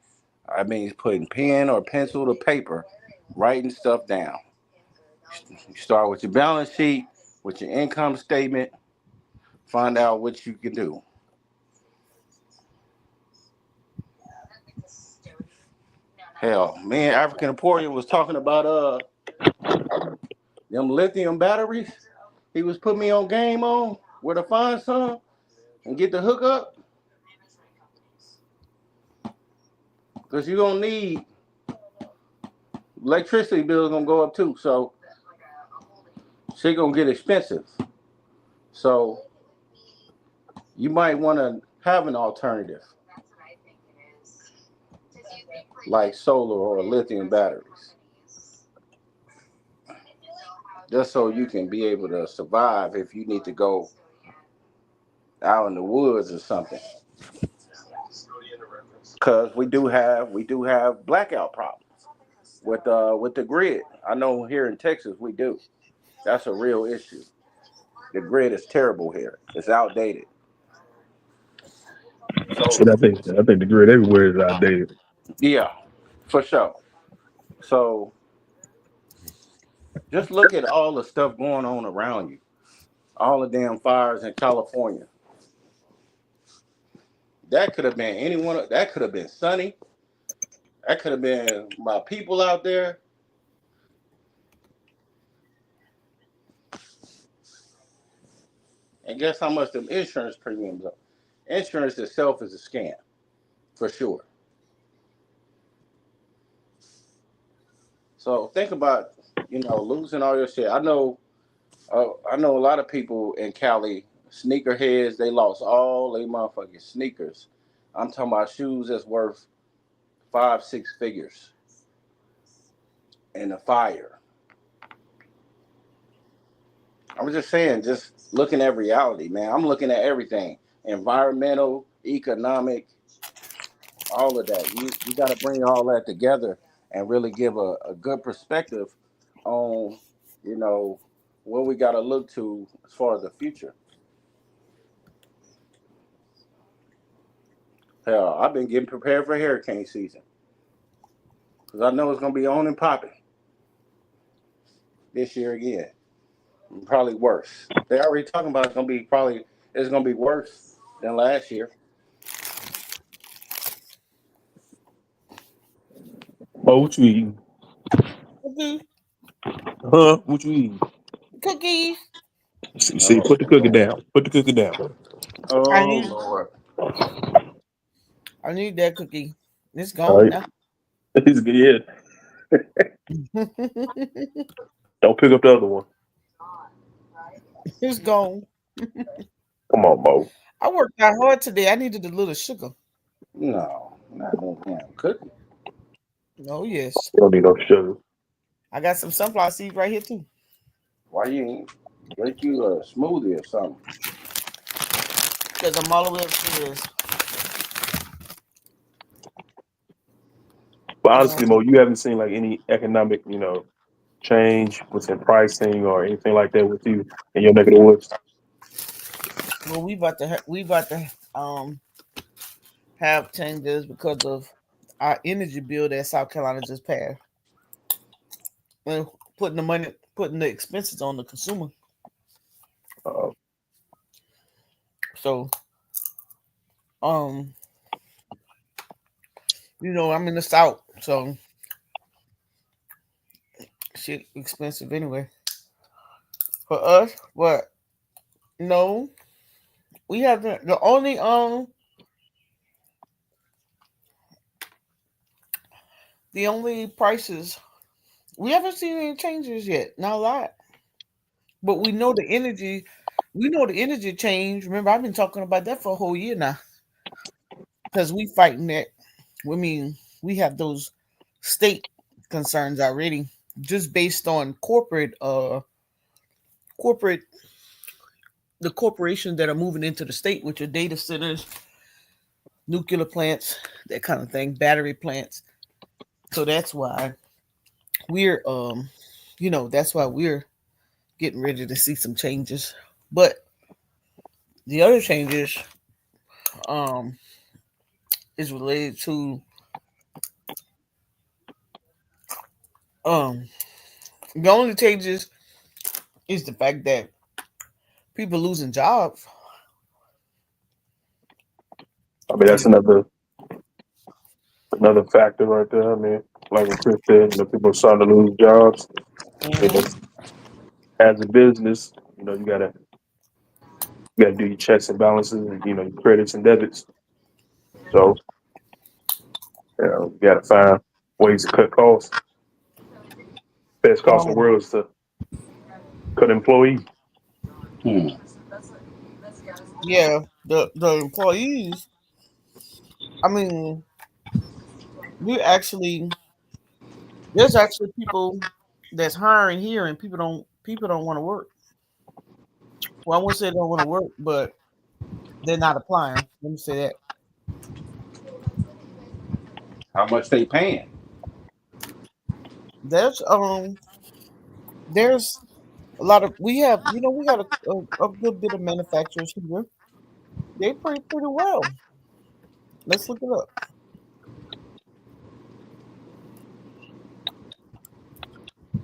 I mean, putting pen or pencil to paper, writing stuff down. You start with your balance sheet, with your income statement, find out what you can do. Hell, me and African Emporium was talking about them lithium batteries. He was putting me on game on where to find some and get the hookup. Because you're going to need electricity bills going to go up too. So shit going to get expensive. So you might want to have an alternative like solar or lithium batteries. Just so you can be able to survive if you need to go out in the woods or something. Because we do have blackout problems with the grid. I know here in Texas we do. That's a real issue. The grid is terrible here. It's outdated. Shit, So I think the grid everywhere is outdated. yeah, for sure. So just look at all the stuff going on around you. All the damn fires in California. That could have been anyone. That could have been Sunny. That could have been my people out there. And guess how much the insurance premiums are? Insurance itself is a scam, for sure. So think about, losing all your shit. I know a lot of people in Cali, sneakerheads. They lost all their motherfucking sneakers. I'm talking about shoes that's worth 5, 6 figures in a fire. I was just saying, just looking at reality, man. I'm looking at everything, environmental, economic, all of that. You got to bring all that together and really give a good perspective on, you know, what we got to look to as far as the future. Hell, I've been getting prepared for hurricane season because I know it's gonna be on and popping this year again. And probably worse. They already talking about it's gonna be worse than last year. Oh, what you eating? Cookie, Huh? What you eating? cookie. See, Oh put the cookie Lord. down. Put the cookie down. I Oh need, Lord. I need that cookie. It's All gone right. now. It's good. Yeah. Don't pick up the other one. It's gone. Come on, Mo. I worked out hard today. I needed a little sugar. No, not no damn cookie. Oh yes, You don't need no sugar. I got some sunflower seeds right here too. Why you ain't drink you a smoothie or something? Because I'm all the way upstairs. But No. honestly, Mo, you haven't seen like any economic, change within pricing or anything like that with you in your neck of the woods. Well, we about to have changes because of our energy bill that South Carolina just passed. And putting the expenses on the consumer. Uh, So, um, I'm in the South, so shit expensive anyway for us. But no, we haven't. The only prices we haven't seen any changes yet. Not a lot, but we know the energy. We know the energy change. Remember, I've been talking about that for a whole year now because we fighting that. I mean, we have those state concerns already, just based on corporate the corporations that are moving into the state, which are data centers, nuclear plants, that kind of thing, battery plants. So we're um that's why we're getting ready to see some changes. But the other changes um is related to um the only changes is the fact that people losing jobs. I mean, that's another factor right there. I mean, like what Chris said, people are starting to lose jobs. You know, Mhm. as a business, you gotta do your checks and balances and your credits and debits. So you gotta find ways to cut costs. Best cost in the um world is to cut employees. Hmm. yeah, the employees, I mean, we actually there's actually people that's hiring here, and people don't want to work. Well, I wouldn't say they don't want to work, but they're not applying. Let me say that. How much they paying? There's there's a lot of we got a good bit of manufacturers here. They pay pretty well. Let's look it up.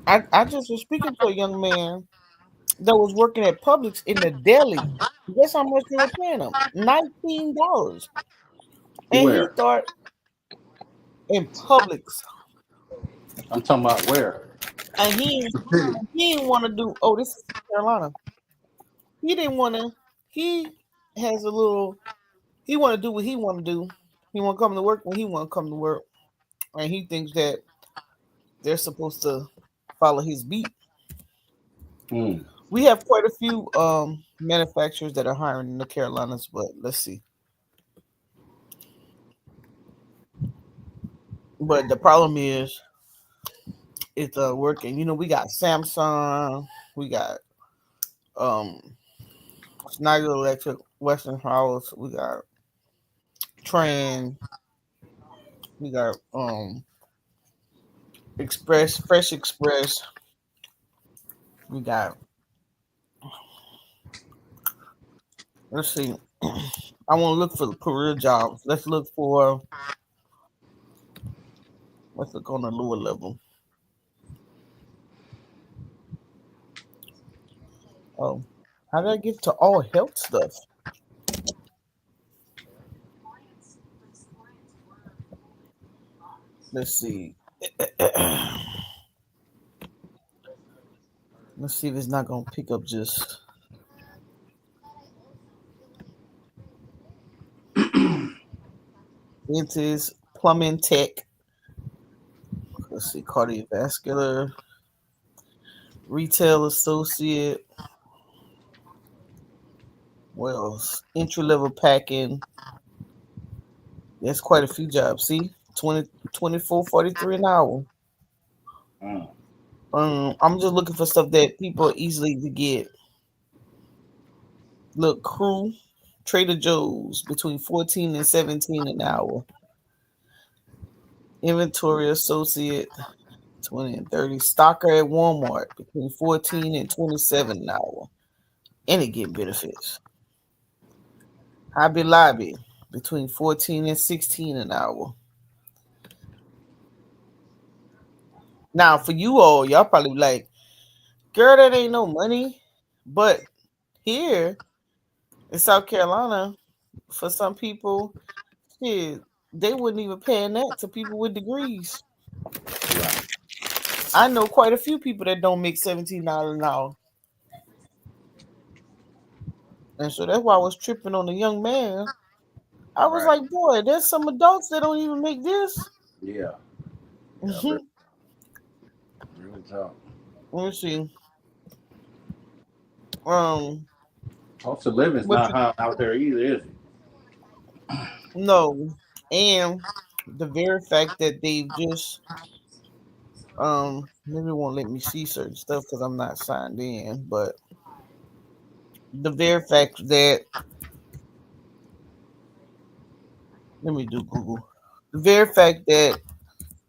I just was speaking to a young man that was working at Publix in the deli. Guess how much they were paying him? $19. And he Where? thought in Publix, I'm talking about where? and he didn't want to do. Oh, this is Carolina. He didn't want to. He has a little. He want to do what he want to do. He want to come to work when he want to come to work, and he thinks that they're supposed to follow his beat. Hmm. We have quite a few manufacturers that are hiring in the Carolinas, but let's see. But the problem is it's working. We got Samsung, we got um Schneider Electric, Westinghouse, we got Trend, we got Fresh Express, we got let's see. I want to look for the career jobs. Let's look on the lower level. Oh, how did I get to all health stuff? Let's see. Let's see if it's not gonna pick up just dentist, plumbing tech. Let's see, cardiovascular, retail associate. Well, entry level packing. There's quite a few jobs. See, 20 $24.43 an hour. Mm. I'm just looking for stuff that people are easily to get. Look, Crew, Trader Joe's between 14 and 17 an hour. Inventory Associate 20 and 30. Stocker at Walmart between 14 and 27 an hour. And it get benefits. Hobby Lobby between 14 and 16 an hour. Now for you all, y'all probably be like, girl, that ain't no money. But here in South Carolina, for some people, shit, they wouldn't even paying that to people with degrees. Right. I know quite a few people that don't make $17 an hour. And so that's why I was tripping on the young man. I was Right. like, boy, there's some adults that don't even make this. Yeah. Yeah. Let Real talk. me see. Um, Cost of living's what not you high out there either, is it? know, and the very fact that they've just maybe it won't let me see certain stuff because I'm not signed in, but the very fact that let me do Google. The very fact that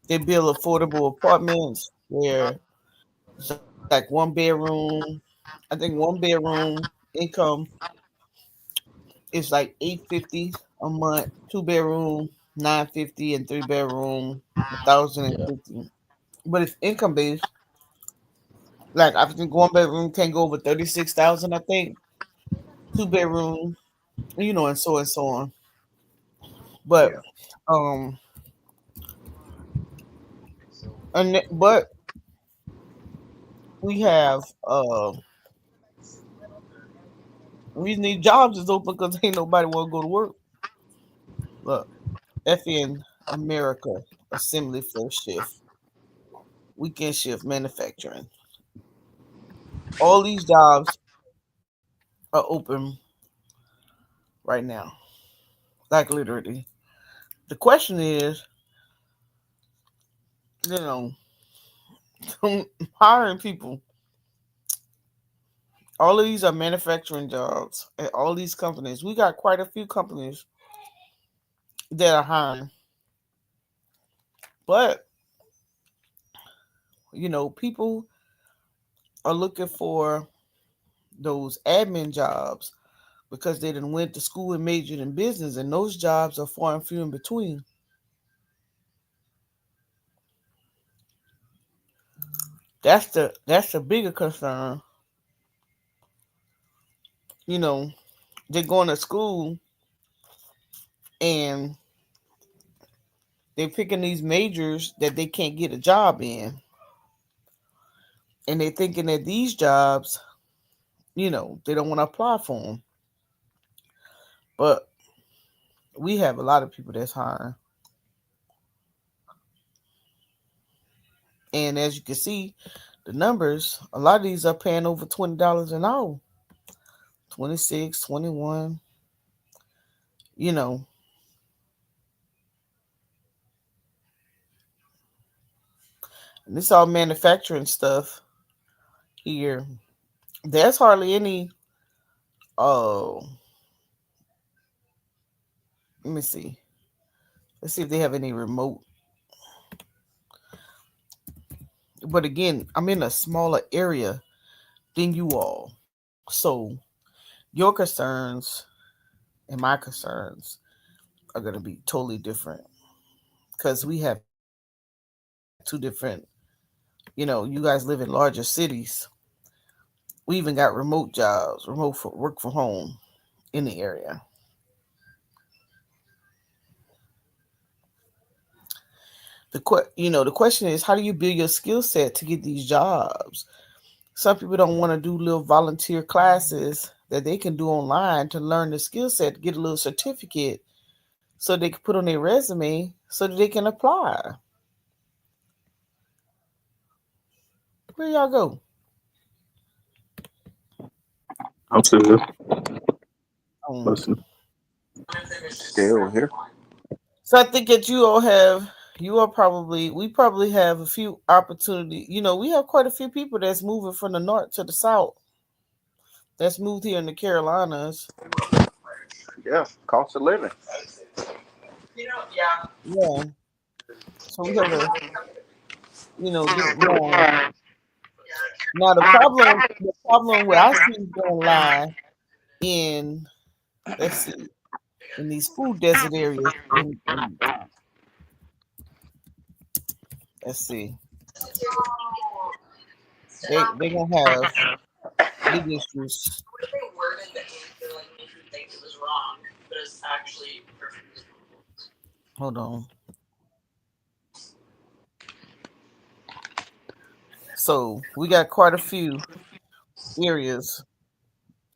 they build affordable apartments where it's like one bedroom. I think one bedroom income is like 850 a month. Two bedroom 950 and three bedroom 1,050. But it's income based. Like I think one bedroom can't go over 36,000. I think two bedroom, and so on. But Yeah. um, but we have we need jobs is open because ain't nobody want to go to work. Look, FN America Assembly first shift, weekend shift manufacturing. All these jobs are open right now, like literally. The question is, you know, hiring people. All of these are manufacturing jobs at all these companies. We got quite a few companies that are hiring, but people are looking for those admin jobs because they didn't went to school and majored in business, and those jobs are far and few in between. That's the bigger concern. You know, they're going to school and they're picking these majors that they can't get a job in, and they're thinking that these jobs, they don't want to apply for them. But we have a lot of people that's hiring, and as you can see, the numbers, a lot of these are paying over $20 an hour, 26, 21. You know, and this all manufacturing stuff here. There's hardly any. Oh, let me see. Let's see if they have any remote. But again, I'm in a smaller area than you all, so your concerns and my concerns are going to be totally different because we have two different. You guys live in larger cities. We even got remote jobs, remote for work from home in the area. The question is, how do you build your skill set to get these jobs? Some people don't want to do little volunteer classes that they can do online to learn the skill set, to get a little certificate so they can put on their resume so that they can apply. Where y'all go? I'm still here. Um, Listen. Still here. so I think that you all have we probably have a few opportunity. We have quite a few people that's moving from the north to the south. That's moved here in the Carolinas. Yeah, cost of living. Yeah. So we have to, get more. Now the problem where I see is going to lie in, let's see, in these food desert areas. Let's see, they're gonna have big issues. Hold on. So we got quite a few areas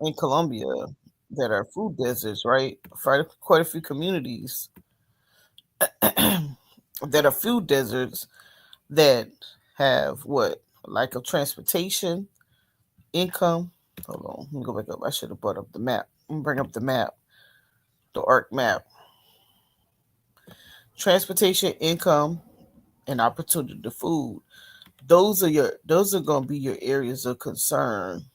in Colombia that are food deserts, right? Quite a few communities that are food deserts that have what, like a transportation, income. Hold on, let me go back up. I should have brought up the map. Let me bring up the map, the ARC map. Transportation, income, and opportunity to food. Those are gonna be your areas of concern.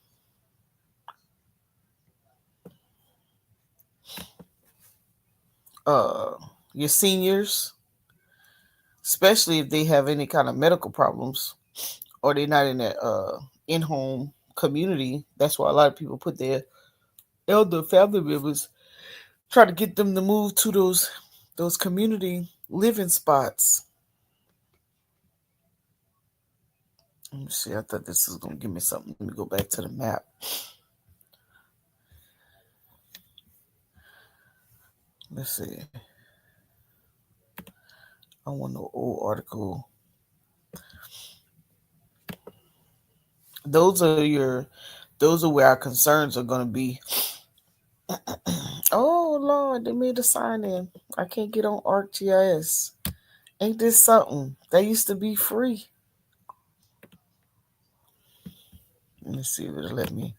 Uh your seniors, especially if they have any kind of medical problems or they're not in that in-home community. That's why a lot of people put their elder family members, try to get them to move to those community living spots. Let me see. I thought this was gonna give me something. Let me go back to the map. Let's see. I want the old article. Those are your. Those are where our concerns are gonna be. Oh Lord, they made a sign in. I can't get on ArcGIS. Ain't this something? That used to be free. Let me see if it'll let me.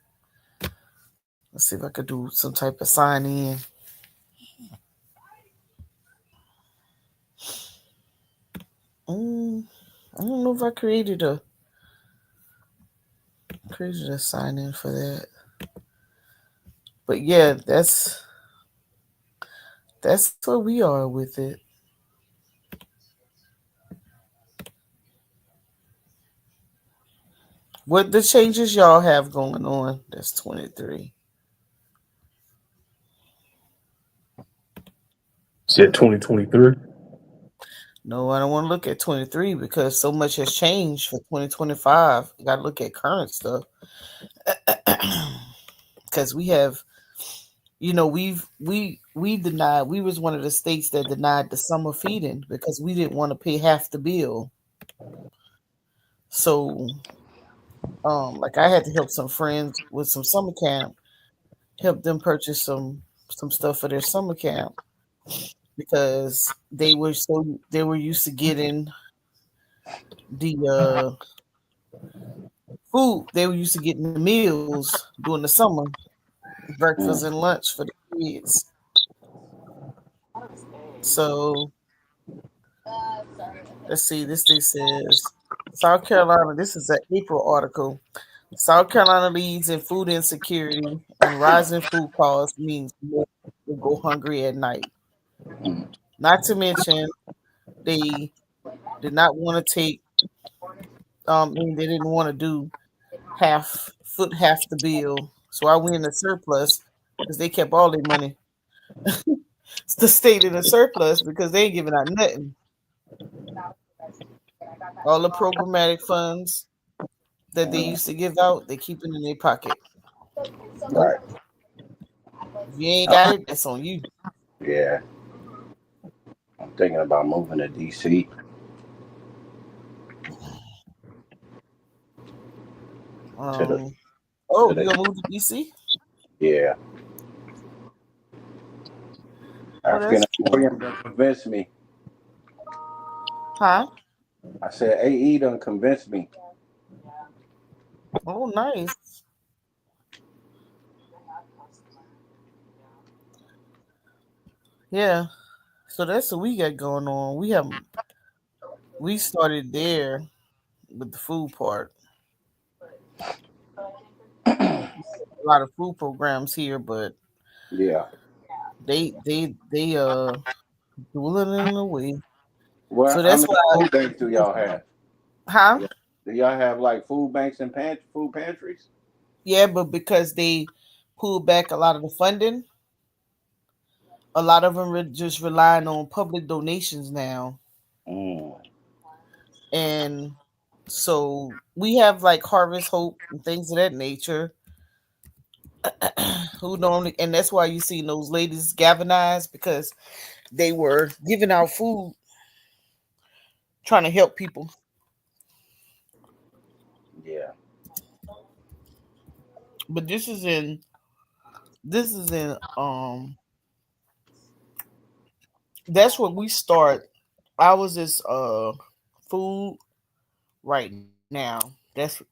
Let's see if I could do some type of sign in. Mm, I don't know if I created a sign in for that. But yeah, that's where we are with it. What the changes y'all have going on? That's 23. Said 2023. No, I don't want to look at 23 because so much has changed for 2025. You got to look at current stuff. Because we have, we denied. We was one of the states that denied the summer feeding because we didn't want to pay half the bill. So, like I had to help some friends with some summer camp, help them purchase some stuff for their summer camp because they were used to getting the food. They were used to getting the meals during the summer, breakfast and lunch for the kids. So let's see. This thing says South Carolina. This is an April article. South Carolina leads in food insecurity and rising food costs means more will go hungry at night. Not to mention they did not want to take. And they didn't want to do half the bill. So I went in a surplus because they kept all their money. The state in a surplus because they ain't giving out nothing. All the programmatic funds that they used to give out, they keep it in their pocket. Right. If you ain't got it, that's on you. Yeah. I'm thinking about moving to DC. To the Oh, to you gonna the move to DC? yeah. Oh, African that's cool. American done convinced me. Huh? I said AE done convinced me. Oh, nice. Yeah. So that's what we got going on. we started there with the food part. A lot of food programs here, but Yeah. they dwindling away. Well, So how that's many why, food banks do y'all have? huh? Do y'all have like food banks and food pantries? Yeah, but because they pulled back a lot of the funding, a lot of them are just relying on public donations now, Mm. and so we have like Harvest Hope and things of that nature. Who normally, and that's why you see those ladies galvanized because they were giving out food, trying to help people. Yeah. But this is in that's what we start. Ours is food right now. That's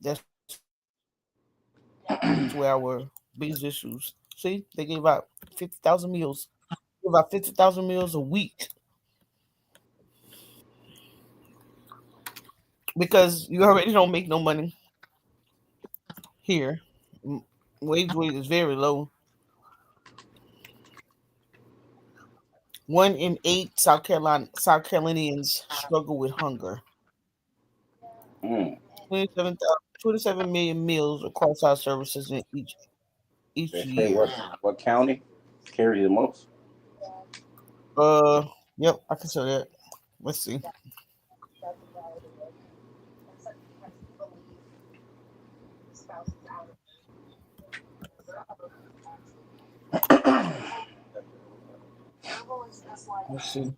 where our biggest issues. See, they gave out 50,000 meals. Give out 50,000 meals a week because you already don't make no money here. M- Wage rate is very low. 1 in 8 South Carolinians struggle with hunger. Mm. 27 million meals across our services in each They say year. what county carries the most? Uh, yep, I can show that. Let's see. Let's see.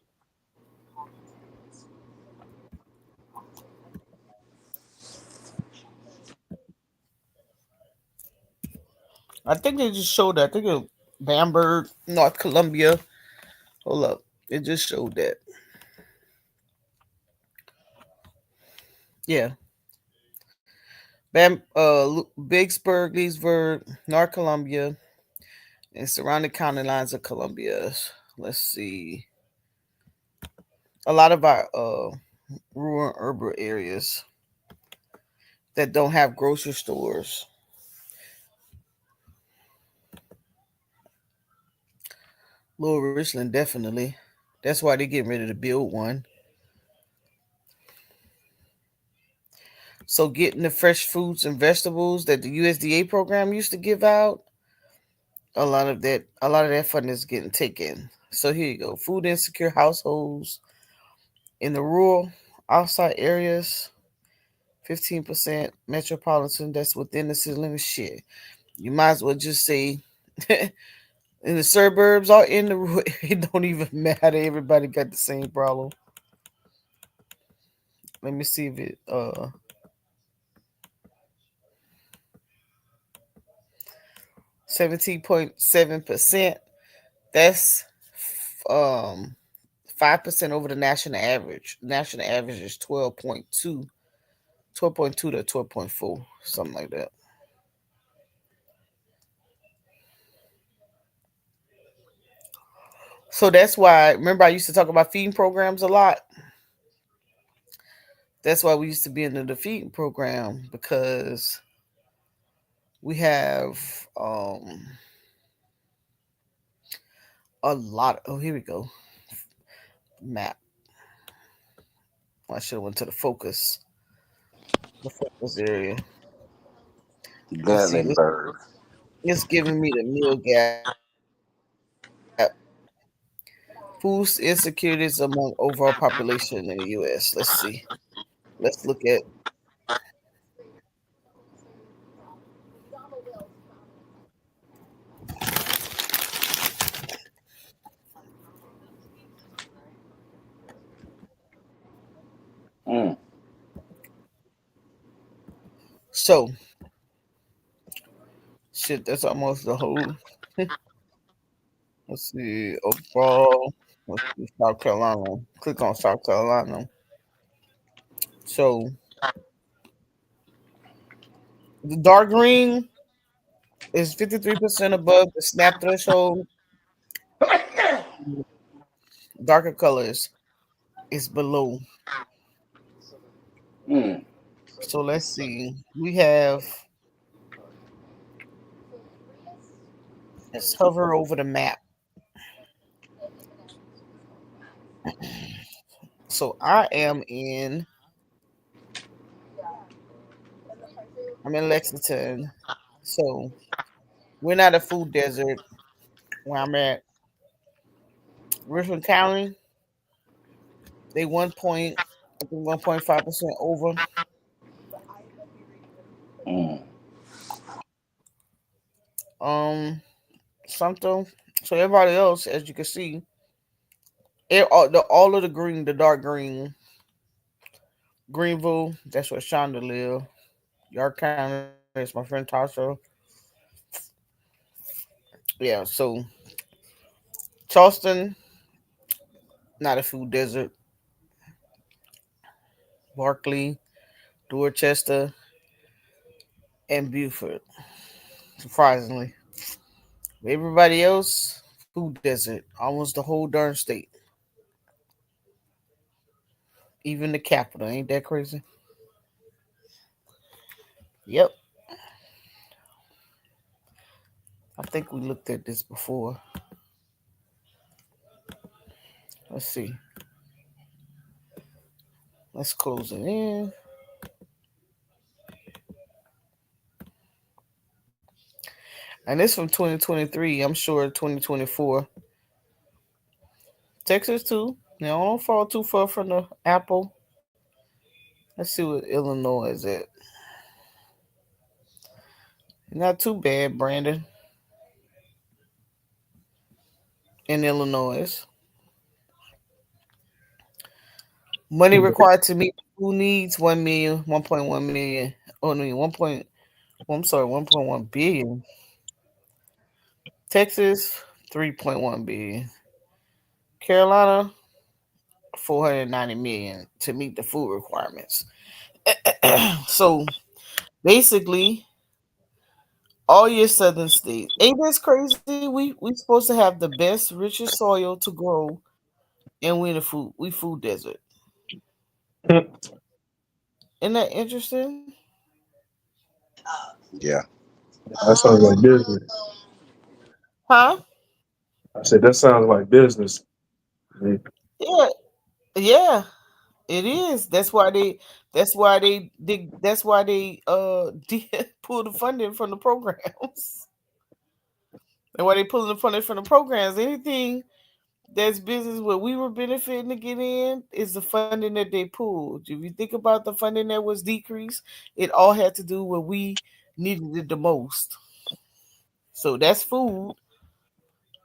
I think they just showed that. I think it Bamberg, North Columbia. Hold up, it just showed that. Yeah, Vicksburg, Leesburg, North Columbia, and surrounding county lines of Columbia. Let's see. A lot of our rural urban areas that don't have grocery stores. Little Richland, definitely. That's why they're getting ready to build one. So getting the fresh fruits and vegetables that the USDA program used to give out, a lot of that funding is getting taken. So here you go. Food insecure households in the rural outside areas, 15% metropolitan that's within the city limits. Shit. You might as well just say in the suburbs or in the rural, it don't even matter. Everybody got the same problem. Let me see if it 17.7%. That's um 5% over the national average. National average is 12.2, 12.2 to 12.4, something like that. So that's why, remember, I used to talk about feeding programs a lot. That's why we used to be in the feeding program because we have a lot. Oh, here we go. Map. I should have went to the focus area. Let's see. Gatlinburg. It's giving me the meal gap. Food insecurities among overall population in the U.S. Let's see. Let's look at. Mm. So shit. That's almost the whole. Let's see. Overall. Let's see, South Carolina. Click on South Carolina. So the dark green is 53% above the SNAP threshold. Darker colors is below. Mm. So let's see. We have, let's hover over the map. So I'm in Lexington. So we're not a food desert where I'm at. Richland County, they 1.5% over. Mm. Um, something. So everybody else, as you can see, all of the green, the dark green, Greenville. That's where Shonda live. York County. That's my friend Tasha. Yeah. So Charleston, not a food desert. Barkley, Dorchester, and Buford. Surprisingly, everybody else, food desert. Almost the whole darn state. Even the capital. Ain't that crazy? Yep. I think we looked at this before. Let's see. Let's close it in. And this from 2023. I'm sure 2024. Texas too. Now don't fall too far from the apple. Let's see what Illinois is at. Not too bad, Brandon. In Illinois. Money required to meet food needs 1 million, 1.1 million. Oh no, 1. I'm sorry, 1.1 billion. Texas 3.1 billion. Carolina 490 million to meet the food requirements. So basically, all your southern states. Ain't this crazy? We supposed to have the best, richest soil to grow, and we food desert. Isn't that interesting? Yeah. That sounds like business. Huh? I said that sounds like business. Yeah. Yeah, yeah. It is. That's why they pull the funding from the programs. And why they pulling the funding from the programs. Anything that's business where we were benefiting to get in is the funding that they pulled. If you think about the funding that was decreased, it all had to do with we needed it the most. So that's food.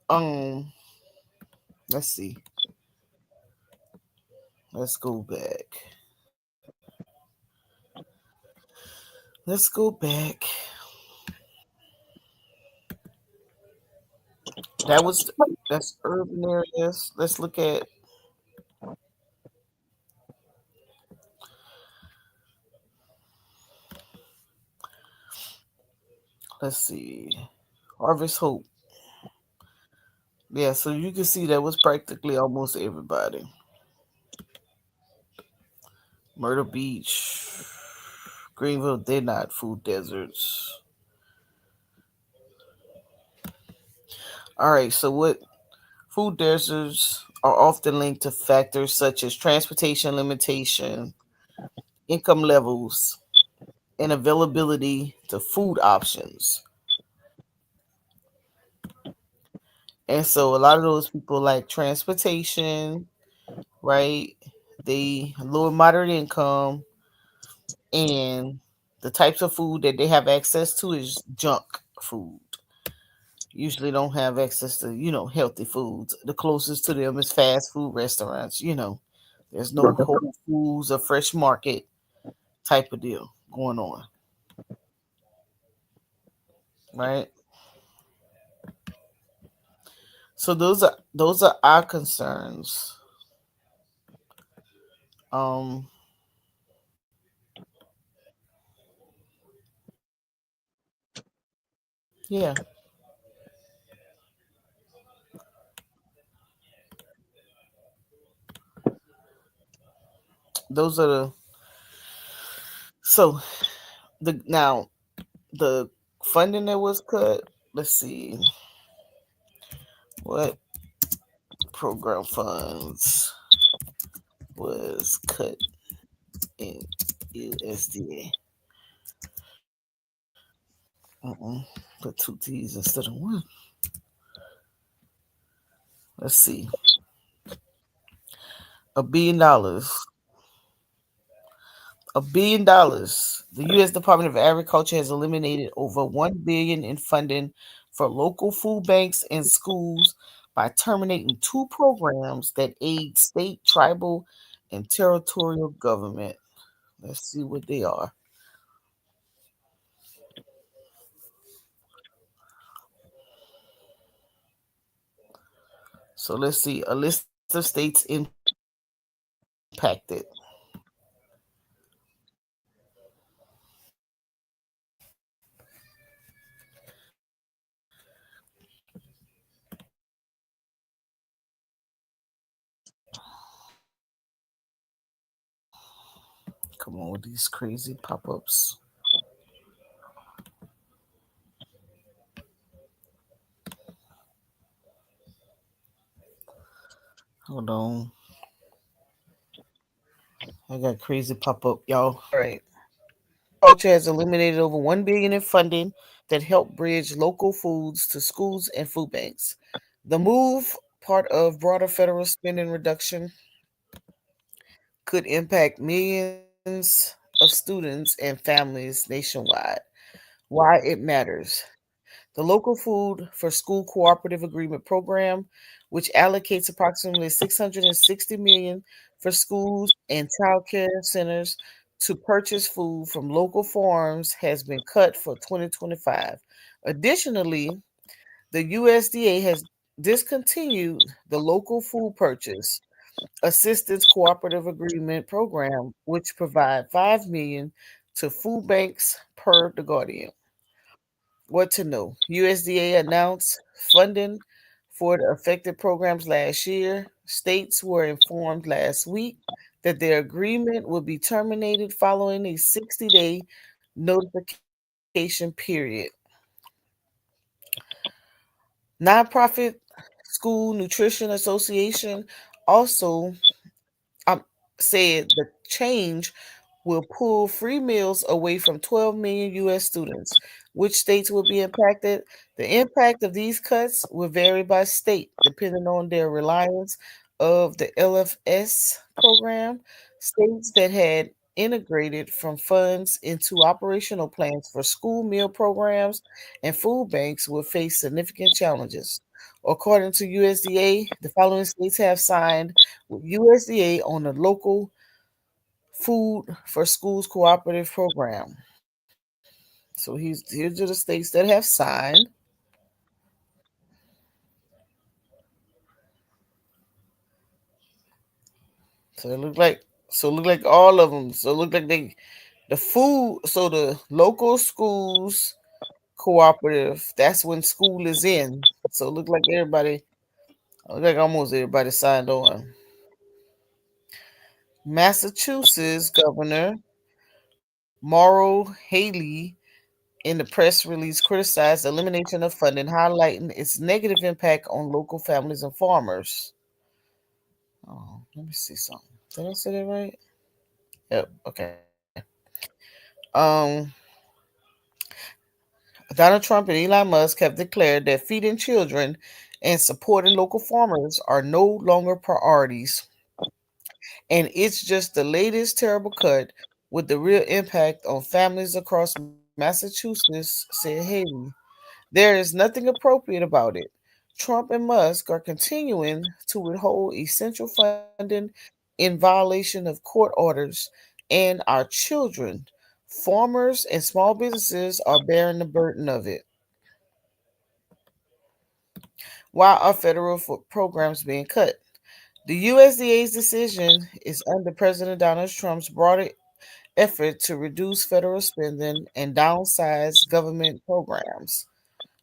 Um, let's see. Let's go back. Let's go back. That was that's urban areas. Let's look at. Let's see. Harvest Hope. Yeah, so you can see that was practically almost everybody. Myrtle Beach, Greenville, they're not food deserts. All right, so what food deserts are often linked to factors such as transportation limitation, income levels, and availability to food options. And so a lot of those people like transportation, right? They low and moderate income, and the types of food that they have access to is junk food. Usually don't have access to, healthy foods. The closest to them is fast food restaurants. There's no Whole Foods or Fresh Market type of deal going on, right? So those are our concerns. Um, yeah, those are So the funding that was cut. Let's see what program funds was cut in USDA. Put two T's instead of one. Let's see. $1 billion. $1 billion. The U.S. Department of Agriculture has eliminated over $1 billion in funding for local food banks and schools by terminating two programs that aid state, tribal, and territorial government. Let's see what they are. So let's see a list of states impacted. Come on with these crazy pop ups. Hold on. I got crazy pop up, y'all. All right. Agriculture has eliminated over $1 billion in funding that help bridge local foods to schools and food banks. The move, part of broader federal spending reduction, could impact millions of students and families nationwide. Why it matters. The Local Food for School Cooperative Agreement Program, which allocates approximately 660 million for schools and child care centers to purchase food from local farms, has been cut for 2025. Additionally, the USDA has discontinued the Local Food Purchase Assistance Cooperative Agreement Program, which provide 5 million to food banks per the Guardian. What to know? USDA announced funding for the affected programs last year. States were informed last week that their agreement will be terminated following a 60-day notification period. Nonprofit School Nutrition Association also said the change will pull free meals away from 12 million U.S. students. Which states will be impacted? The impact of these cuts will vary by state, depending on their reliance of the LFS program. States that had integrated from funds into operational plans for school meal programs and food banks will face significant challenges. According to USDA, the following states have signed with USDA on the local Food for Schools Cooperative Program. So here's are the states that have signed. So it look like all of them. So it look like the food. So the local schools cooperative. That's when school is in. So it look like everybody. Look like almost everybody signed on. Massachusetts Governor Mauro Haley in the press release criticized the elimination of funding, highlighting its negative impact on local families and farmers. Oh, let me see something. Did I say that right? Yep. Okay. Um, Donald Trump and Elon Musk have declared that feeding children and supporting local farmers are no longer priorities, and it's just the latest terrible cut with the real impact on families across Massachusetts, said Haley. There is nothing appropriate about it. Trump and Musk are continuing to withhold essential funding in violation of court orders, and our children, farmers, and small businesses are bearing the burden of it. Why are federal programs being cut? The USDA's decision is under President Donald Trump's broader effort to reduce federal spending and downsize government programs.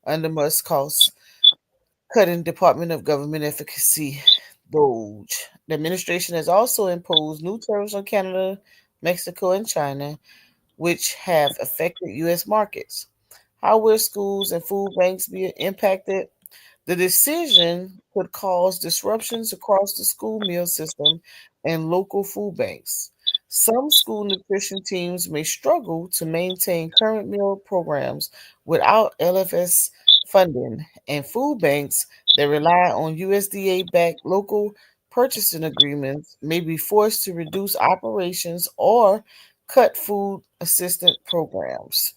Under Musk's cost cutting Department of Government Efficacy Doge. The administration has also imposed new tariffs on Canada, Mexico, and China, which have affected U.S. markets. How will schools and food banks be impacted? The decision could cause disruptions across the school meal system and local food banks. Some school nutrition teams may struggle to maintain current meal programs without LFS funding, and food banks that rely on USDA backed local purchasing agreements may be forced to reduce operations or cut food assistance programs.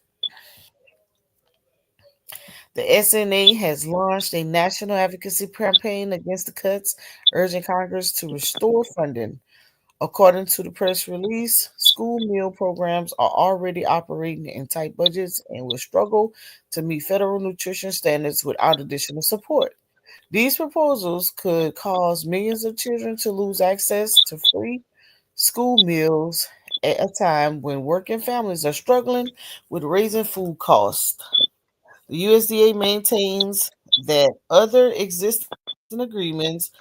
The SNA has launched a national advocacy campaign against the cuts, urging Congress to restore funding. According to the press release, school meal programs are already operating in tight budgets and will struggle to meet federal nutrition standards without additional support. These proposals could cause millions of children to lose access to free school meals at a time when working families are struggling with raising food costs. The USDA maintains that other existing agreements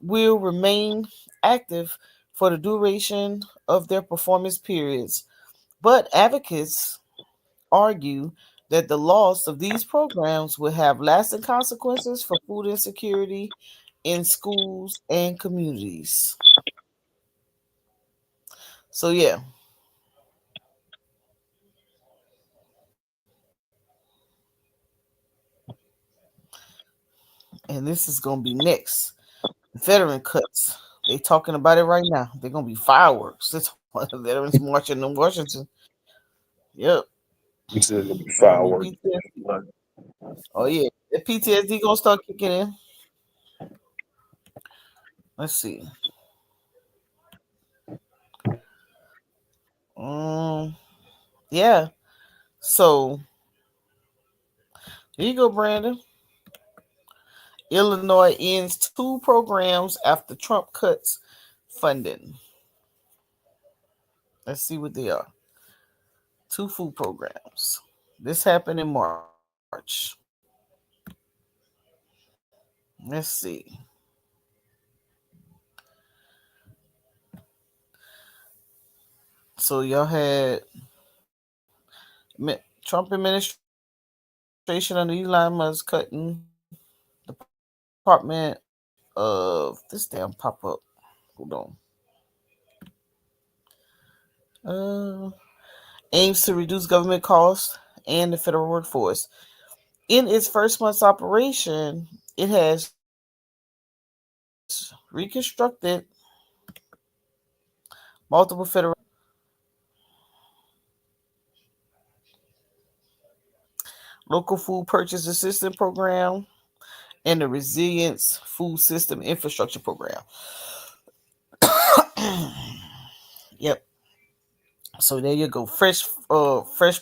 will remain active for the duration of their performance periods, but advocates argue that the loss of these programs will have lasting consequences for food insecurity in schools and communities. So, yeah, and this is going to be next. Veteran cuts. They talking about it right now. They're going to be fireworks. It's veterans marching in Washington. Yep. You said it'll be It's going to be fireworks. PTSD. Oh, yeah. The PTSD going to start kicking in. Let's see. Um, yeah. So here you go, Brandon. Illinois ends two programs after Trump cuts funding. Let's see what they are. Two food programs. This happened in March. Let's see. So y'all had Trump administration under Elon Musk cutting the Department of this damn pop up. Hold on. Uh, Aims to reduce government costs and the federal workforce. In its first month's operation, it has reconstructed multiple federal local food purchase assistance program and the resilience food system infrastructure program. Yep. So there you go. Fresh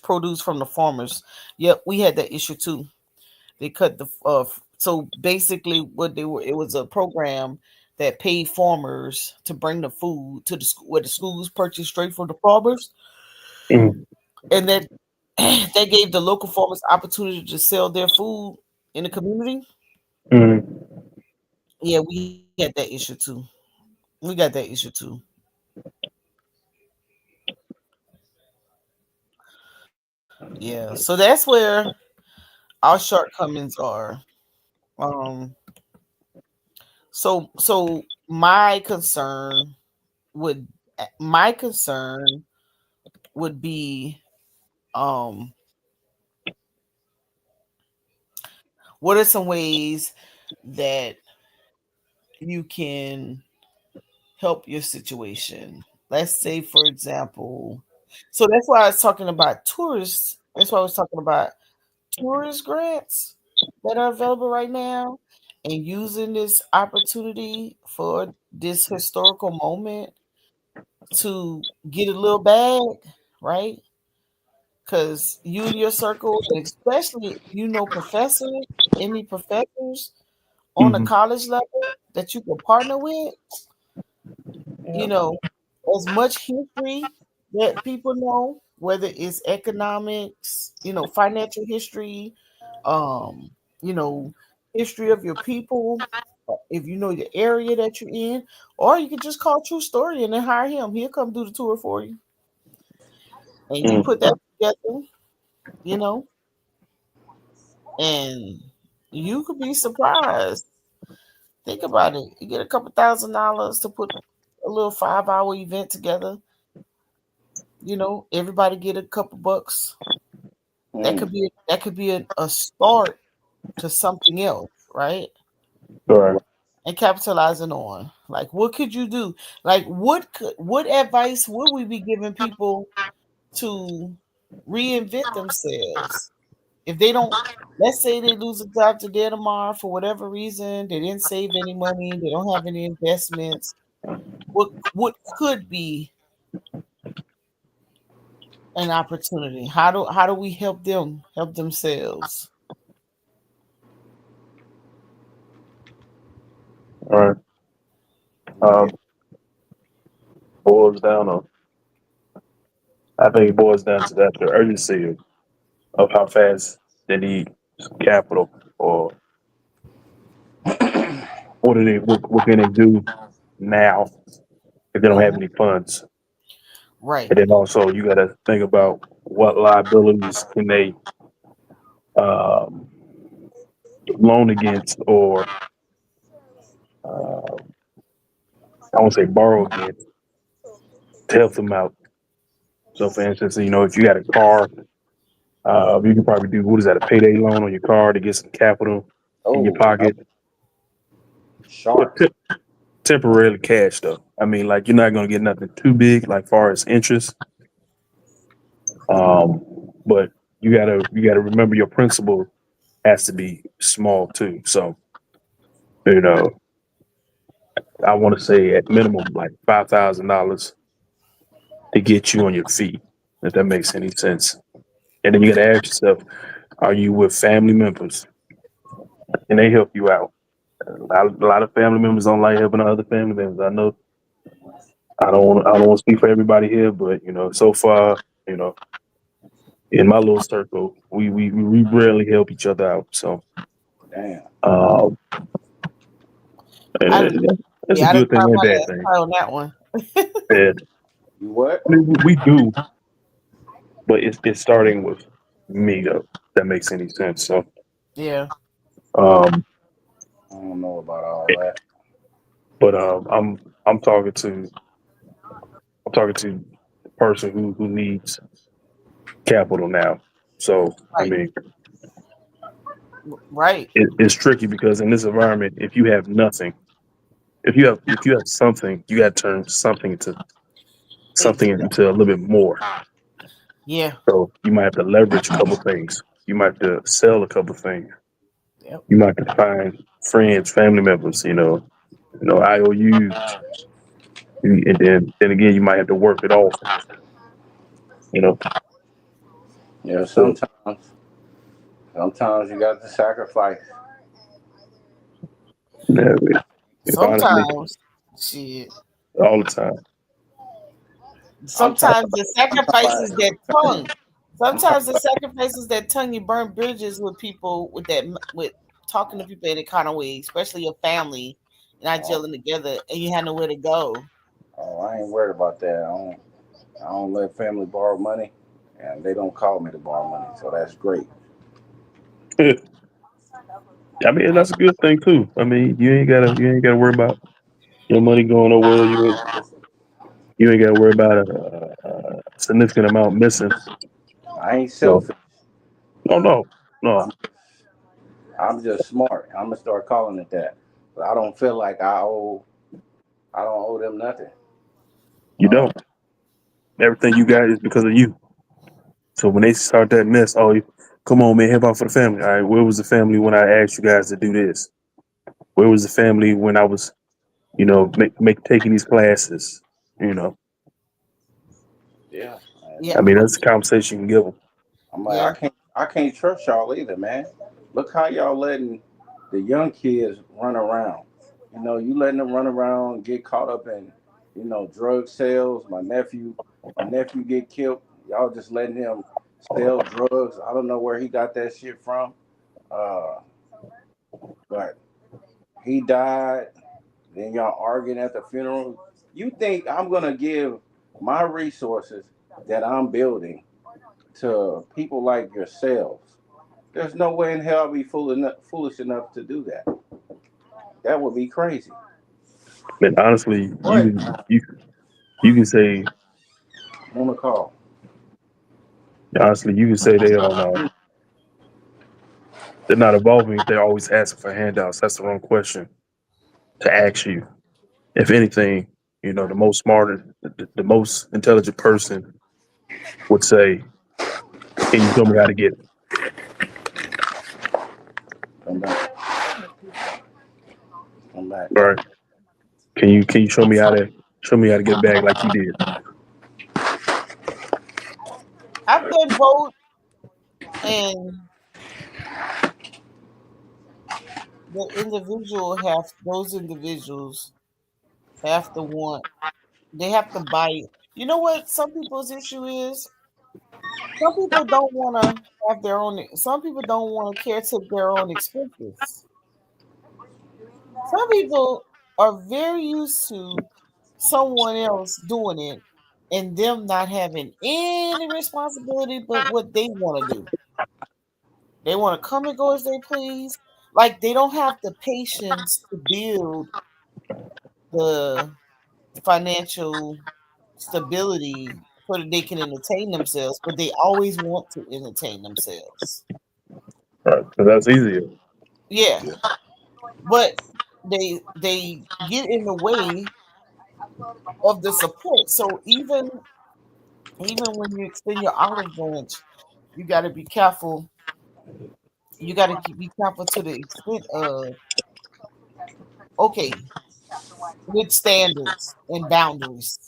produce from the farmers. Yep, we had that issue too. They cut the so basically what they were, it was a program that paid farmers to bring the food to the school where the schools purchased straight from the farmers, Mm, and that they gave the local farmers opportunity to sell their food in the community. mm. Yeah, we had that issue too. We got that issue too. Yeah, so that's where our shortcomings are. Um, so would my concern would be um what are some ways that you can help your situation? Let's say, for example, so that's why I was talking about tourists. That's why I was talking about tourist grants that are available right now and using this opportunity for this historical moment to get a little bag, right? Because you and your circle, and especially professors, any professors on a Mhm. college level that you can partner with, you Yeah. know, as much history that people know, whether it's economics, financial history, um, you know, history of your people, if you know the area that you're in, or you could just call True Story and then hire him. He'll come do the tour for you. and you Mm. put that together, you know, and you could be surprised. Think about it. You get a couple $1,000s to put a little 5 hour event together. Everybody get a couple bucks. Mm. That could be a start to something else, right? Right. And capitalizing on. Like, what could you do? Like, what advice would we be giving people to reinvent themselves if they don't? Let's say they lose a job today or tomorrow for whatever reason. They didn't save any money. They don't have any investments. What could be an opportunity? How do we help them help themselves? All right. Yeah. Boils down on. I think it boils down to that the urgency of how fast they need capital, or what do they what can they do now if they don't have Hmm. any funds. Right. And then also you got to think about what liabilities can they um, loan against, or uh, I won't say borrow against, to help them out. So, for instance, if you got a car, you can probably do, what is that, a payday loan on your car to get some capital in your Oh, yep. pocket. Well, Sharp. temporarily cash though. I mean, like, you're not going to get nothing too big, like far as interest. But you gotta remember your principal has to be small too. So, you know, I want to say at minimum like $5,000 to get you on your feet, if that makes any sense. And then you got to ask yourself, are you with family members? Can they help you out? A lot of family members don't like helping other family members. I know. I don't want to speak for everybody here, but so far, you know, in my little circle, we rarely help each other out. So, Damn. um, I and that's a Yeah, I done good thing cried and a my bad last thing. cry on that one. And You what? I mean, we do, but it's starting with me though. If that makes any sense. So, Yeah. um, I don't know about all that. but I'm talking to the person who needs capital now. So, I Right. mean, Right. it's tricky because in this environment, if you have something, you got to turn something Exactly. into a little bit more. Yeah. So you might have to leverage a couple things. You might have to sell a couple things. Yep. You might have to find friends, family members, IOUs, and then again, you might have to work it off. You know, Yeah, so sometimes you got to sacrifice. yeah, if honestly, Sometimes, shit. all the time. I'm talking Sometimes the I'm talking sacrifices about that tongue. I'm talking Sometimes the about sacrifices that tongue. You burn bridges with people with talking to people in a kind of way, especially your family, not oh, gelling together, and you had nowhere to go. I ain't worried about that. I don't let family borrow money, and they don't call me to borrow money, so that's great. I mean, that's a good thing too. I mean, you ain't gotta worry about your money going nowhere. You ain't gotta worry about a significant amount missing. I ain't So, selfish. no, no, no, I'm I'm just smart. I'm gonna start calling it that. But I don't feel like I don't owe them nothing. you don't. Everything you got is because of you. So when they start that mess, oh, come on, man, help out for the family. All right, where was the family when I asked you guys to do this? Where was the family when I was, make taking these classes? You know, Yeah. Yeah. I mean, that's the conversation you can give them. I'm like, Yeah. I can't trust y'all either, man. Look how y'all letting the young kids run around. You letting them run around, get caught up in, drug sales. My nephew get killed. Y'all just letting him sell drugs. I don't know where he got that shit from. Uh, but he died. Then y'all arguing at the funeral. You think I'm gonna give my resources that I'm building to people like yourselves, there's no way in hell I'll be foolish enough to do that. That would be crazy. And honestly, But you can say on the call, honestly you can say they don't know they're not evolving. They're always asking for handouts. That's the wrong question to ask you. If anything, the most smarter, the most intelligent person would say, "Can you show me how to get it?" come back, come back. Right? Can you show me how to get a bag like you did? I've done both, and those individuals have to want, they have to buy it. You know what some people's issue is? Some people don't want to have their own. Some people don't want to care to their own expenses. Some people are very used to someone else doing it and them not having any responsibility but what they want to do. They want to come and go as they please. Like they don't have the patience to build the financial stability so that they can entertain themselves, but they always want to entertain themselves. Right? Because that's easier. Yeah, but they get in the way of the support. So even when you extend your olive branch, you got to be careful. You got to be careful to the extent of, okay, with standards and boundaries,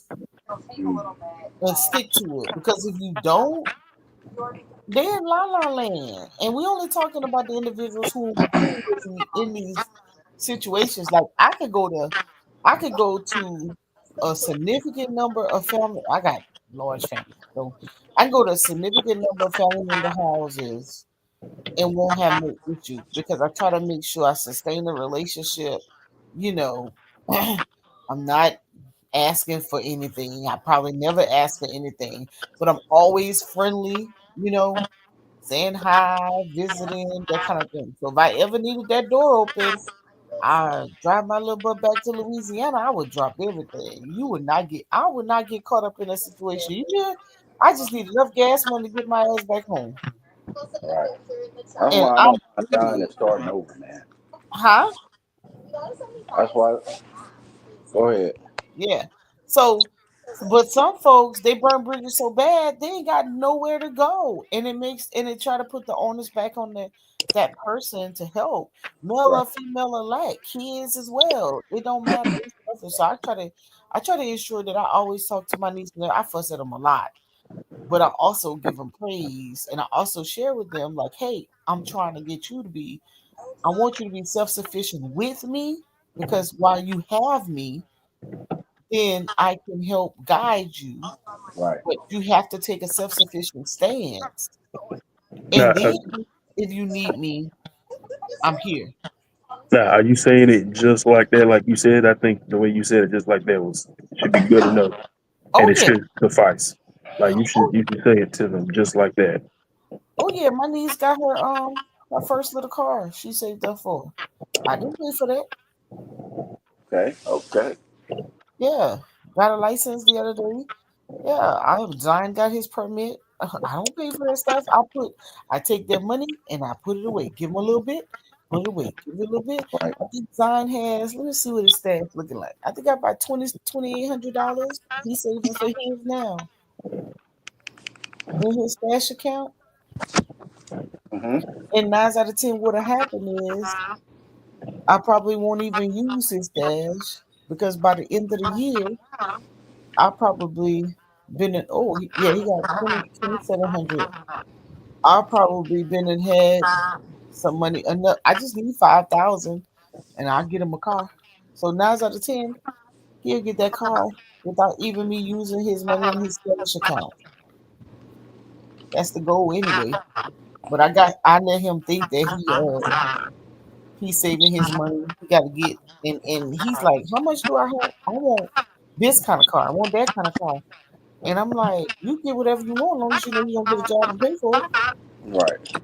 and stick to it. Because if you don't, they're in la la land, and we only talking about the individuals who in these situations. Like I could go to a significant number of family. I got large family, so I can go to a significant number of family member houses and won't have no issue because I try to make sure I sustain the relationship. You know, I'm not asking for anything. I probably never ask for anything, but I'm always friendly. You know, saying hi, visiting, that kind of thing. So if I ever needed that door open, I drive my little butt back to Louisiana, I would drop everything. I would not get caught up in a situation. You did. I just need enough gas money to get my ass back home. Right. That's And why I I'm don't mind dying good. and starting over, man. Huh? That's why. Go ahead. Yeah. So, but some folks they burn bridges so bad they ain't got nowhere to go, and it try to put the onus back on that person to help, male Right. or female alike, kids as well. It don't matter. It's nothing. So I try to ensure that I always talk to my niece. I fuss at them a lot, but I also give them praise, and I also share with them like, hey, I'm trying to get you to be. I want you to be self sufficient with me because while you have me then I can help guide you. Right. But you have to take a self sufficient stance. Now, And then if you need me, I'm here. now, are you saying it just like that? Like you said, I think the way you said it, just like that, was should be good enough, and Oh it yeah. should suffice. Like Oh, you should say it to them just like that. oh yeah. My niece got her first little car she saved up for. I didn't pay for that. Okay. Okay. Yeah. Got a license the other day. Yeah, Zion got his permit. I don't pay for that stuff. I take their money and I put it away. Give him a little bit, put it away. Give it a little bit. Right. I think Zion has. Let me see what his stash looking like. I think I about $2,800. He's saving for his now in his stash account. Mm-hmm. And 9 out of 10, what'll happen is I probably won't even use his stash because by the end of the year, I probably been in. Oh yeah, he got 2,700. I'll probably been and had some money enough. I just need 5,000, and I'll get him a car. So 9 out of 10, he'll get that car without even me using his money in his stash account. That's the goal anyway. But I let him think that he's saving his money. He got to get and he's like, how much do I have? I want this kind of car. I want that kind of car. And I'm like, you get whatever you want, as long as you know you're gonna get a job and pay for it. Right.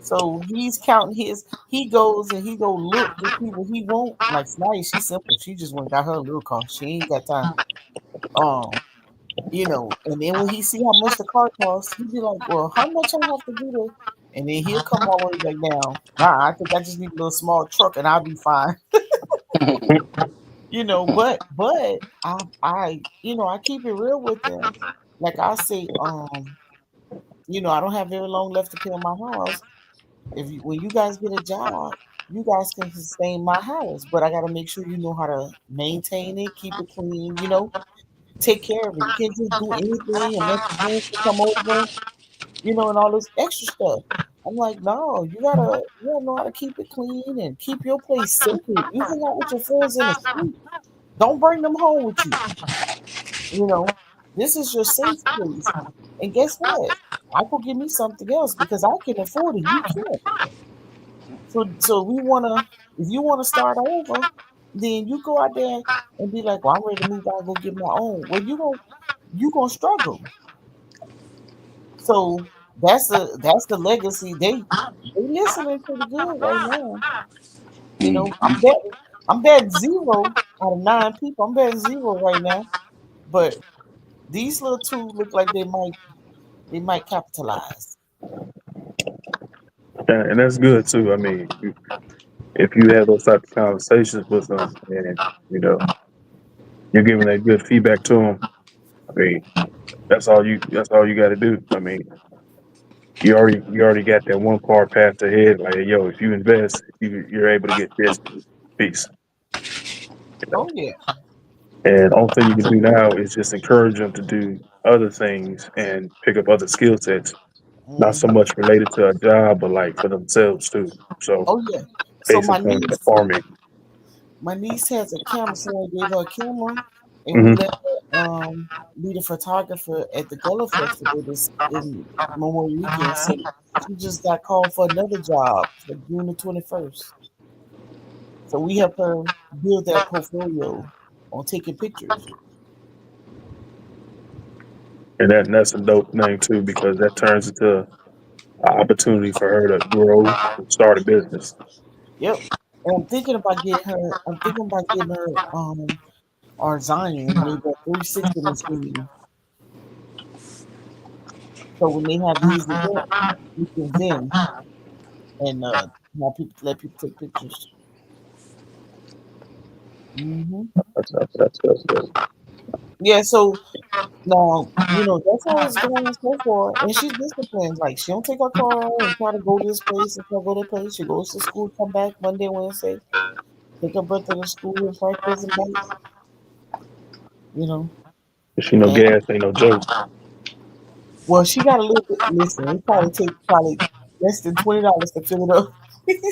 So he's counting his. He goes and he go look to see what he want. Like Snaya, she's simple. She just went and got her a little car. She ain't got time. Um, and then when he see how much the car costs, he be like, "Well, how much I have to do to?" And then he'll come all the way back down. Nah, I think I just need a little small truck and I'll be fine. But I keep it real with them. Like I say, I don't have very long left to pay on my house. When you guys get a job, you guys can sustain my house, but I got to make sure you know how to maintain it, keep it clean, take care of it. You can't just do anything and let the goons come over, and all this extra stuff. I'm like, no, you gotta know how to keep it clean and keep your place sacred. You hang out with your friends in the street. Don't bring them home with you. You know, this is your safe place. And guess what? I could give me something else because I can afford it. You can't. So if you wanna start over, then you go out there and be like, well, I'm ready to move out and go get my own. Well, you gonna struggle. So that's the legacy. They listening pretty good right now. I'm betting 0 out of 9 people. I'm betting 0 right now. But these little two look like they might capitalize. And that's good too. I mean, if you have those type of conversations with them, and you know you're giving that good feedback to them, I mean, that's all you got to do. I mean, you already got that one part past ahead. Like, yo, if you invest, you're able to get this piece. You know, Oh yeah. and all thing you can do now is just encourage them to do other things and pick up other skill sets. Not so Hmm. much related to a job, but like for themselves too. So, Oh yeah. So case in my point, the niece farming. my niece has a camera. Someone gave her a camera, and we Hmm. let her be the photographer at the Gullah Festival this in Memorial Weekend. So she just got called for another job for June the 21st. So we help her build that portfolio on taking pictures. And that's a dope thing too, because that turns into an opportunity for her to grow and start a business. Yep. And I'm thinking about getting her our Zion, maybe a 360 machine. So when they have these events, we can Zen and let people take pictures. That's good. Yeah, so now that's how it's going so far, and she's disciplined. Like she don't take her car and try to go this place and try to go that place. She goes to school, come back Monday, Wednesday, take her brother to school and practice and back. You know, She know and gas ain't no joke. well, she got a little bit. Listen, it probably less than $20 to fill it up.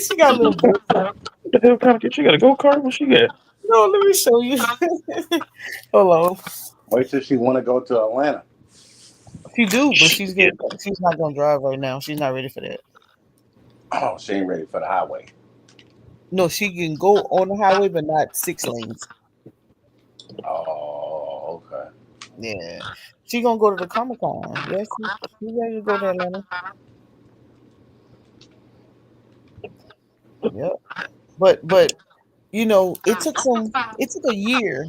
She got a little budget. What the hell kind of kid? She got a go kart? What she got? No, let me show you. Hold on. Wait till she want to go to Atlanta. She do, but Shit. she's not gonna drive right now. She's not ready for that. Oh, she ain't ready for the highway. No, she can go on the highway, but not 6 lanes. Oh, okay. Yeah, she gonna go to the Comic Con. Yeah, she ready to go to Atlanta. Yep. But it took a year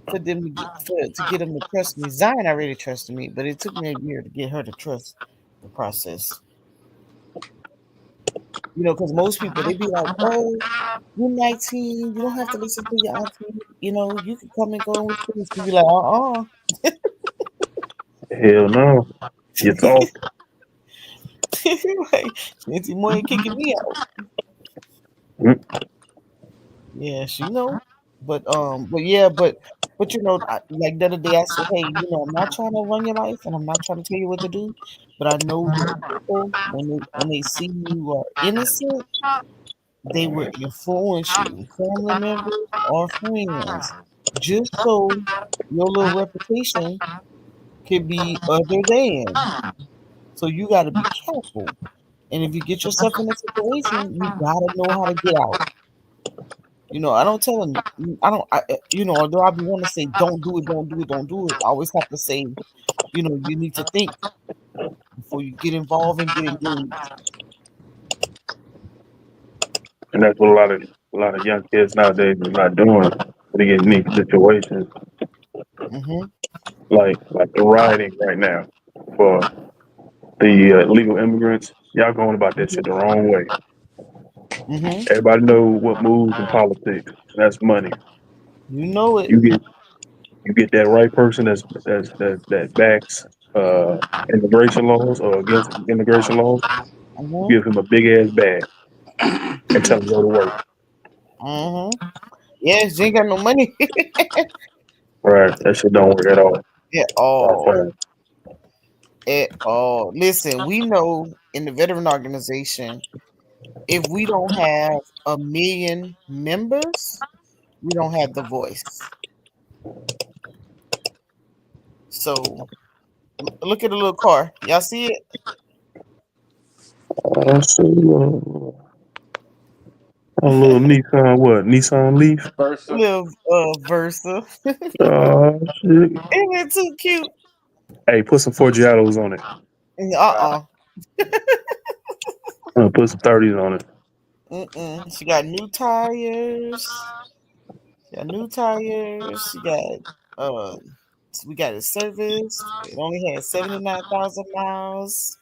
for them to get them to trust me. Zion already trusted me, but it took me a year to get her to trust the process. Because most people they be like, "Oh, you're 19, you don't have to listen to your auntie. You can come and go in with your She be like, Hell no. You thought. like, Auntie Moy ain't kicking me out. Mm. Yeah, she know. But yeah, but like the other day I said, hey, I'm not trying to run your life and I'm not trying to tell you what to do, but I know that people when they see you are innocent, they will influence you, family members or friends, just so your little reputation can be other than. So you got to be careful. And if you get yourself in a situation, you got to know how to get out. I don't tell them. Although I be want to say, don't do it, don't do it, don't do it. I always have to say, you need to think before you get involved and get engaged. And that's what a lot of young kids nowadays are not doing. They get in these situations Mm-hmm. like the rioting right now for the illegal immigrants. Y'all going about that shit the wrong way. Mm-hmm. Everybody know what moves in politics. That's money. You know it. You get that right person that backs uh, immigration laws or against immigration laws. Mm-hmm. You give him a big ass bag and tell him to go to work. Mm-hmm. Yes, you ain't got no money Right? That shit don't work at all. at All all. time. At all. Listen, we know in the veteran organization, if we don't have 1 million members, we don't have the voice. So look at the little car. Y'all see it? So, a little Nissan, what? Nissan Leaf? Versa. Little Versa. Shit. Isn't it too cute? Hey, put some Forgiatos on it. Uh-uh. Put some 30s on it. Mm-mm. She got new tires. She got new tires. She got we got it serviced. It only had 79,000 miles.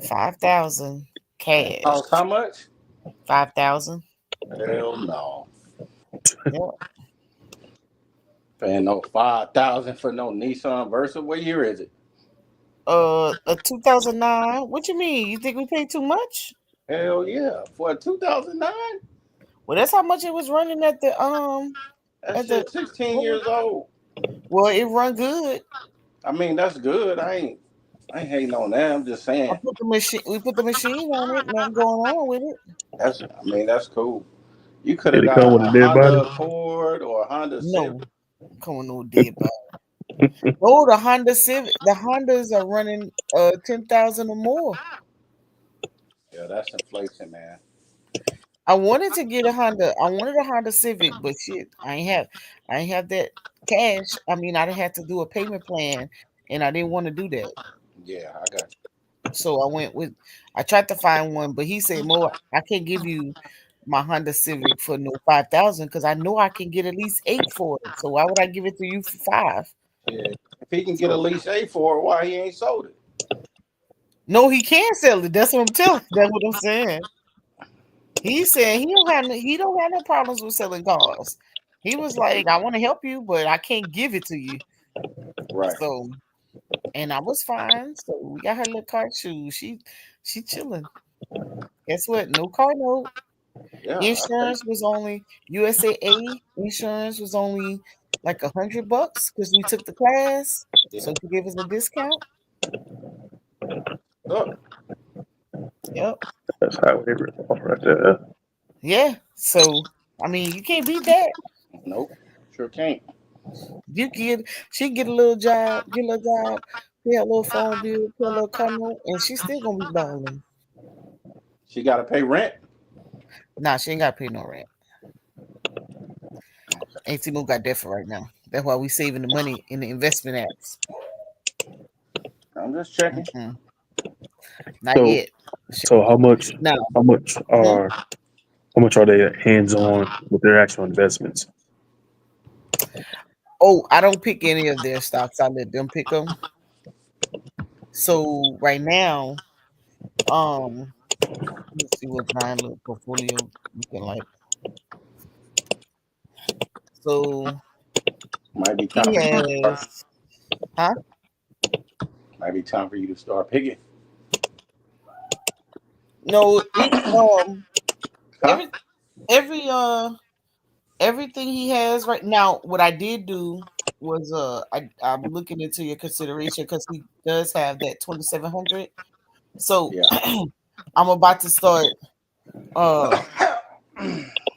5,000 cash. Cost how much? 5,000. Hell no. Yeah. Paying no 5,000 for no Nissan Versa. What year is it? A 2009. What you mean? You think we paid too much? Hell yeah. For a 2009? Well, that's how much it was running at the That at the. shit 16 years old. Well, it run good. I mean, that's good. I ain't hating on that. I'm just I saying. put the machine. We put the machine on it. Nothing going on with it. That's cool. You could Did have it come got with a a dead body? Honda Accord or a Honda No, Civic. come on, no dead body. No, the Honda Civic. The Hondas are running 10,000 or more. Yeah, that's inflation, man. I wanted to get a Honda. I wanted a Honda Civic, but shit, I ain't have that cash. I mean, I had to do a payment plan, and I didn't want to do that. Yeah, I got So I tried to find one, but he said, Mo, I can't give you my Honda Civic for no 5,000 because I know I can get at least 8 for it. So why would I give it to you for 5? you. Yeah. If he can get a So lease A for it, why he ain't sold it? no, he can't sell it. That's what I'm telling. That's what I'm saying. He said he don't have no problems with selling cars. He was like, I want to help you, but I can't give it to you. Right. So, and I was fine. So we got her little car shoes. She chilling. Guess what? No car note. Yeah, I Insurance was only USAA insurance was only like $100 because we took the class. yeah. So she gave us a discount. Look, Yep. That's how they rip off right there. Yeah. So I mean, you can't beat that. nope. Sure can't. She get a little job, pay a little phone bill, pay a little car note, and she's still gonna be balling. She got to pay rent. Nah, she ain't gotta pay no rent. Auntie Mo got that for right now. That's why we saving the money in the investment apps. I'm just checking. Mm-mm. Not So yet. so how much Now, how much mhm. are how much are they hands on with their actual investments? Oh, I don't pick any of their stocks. I let them pick them. So right now, let's see what Brian little portfolio looking like. So Might be time he for you to start. has, huh? Might be time for you to start picking. No, it's Huh? every every everything he has right now. What I did do was I'm looking into your consideration because he does have that 2,700. So Yeah. I'm about to uh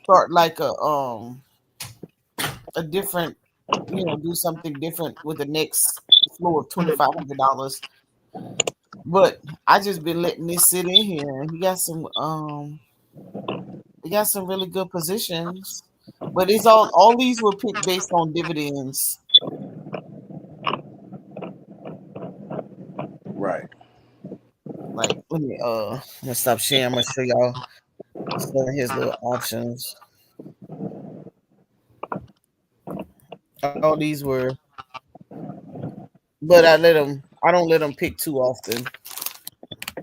start like a different, do something different with the next flow of $2,500. But I just been letting this sit in here. He got some He got some really good positions, but it's all these were picked based on dividends. Right. Like, let me stop sharing. I'm gonna show y'all some of his little options. All these were, but I don't let him pick too often.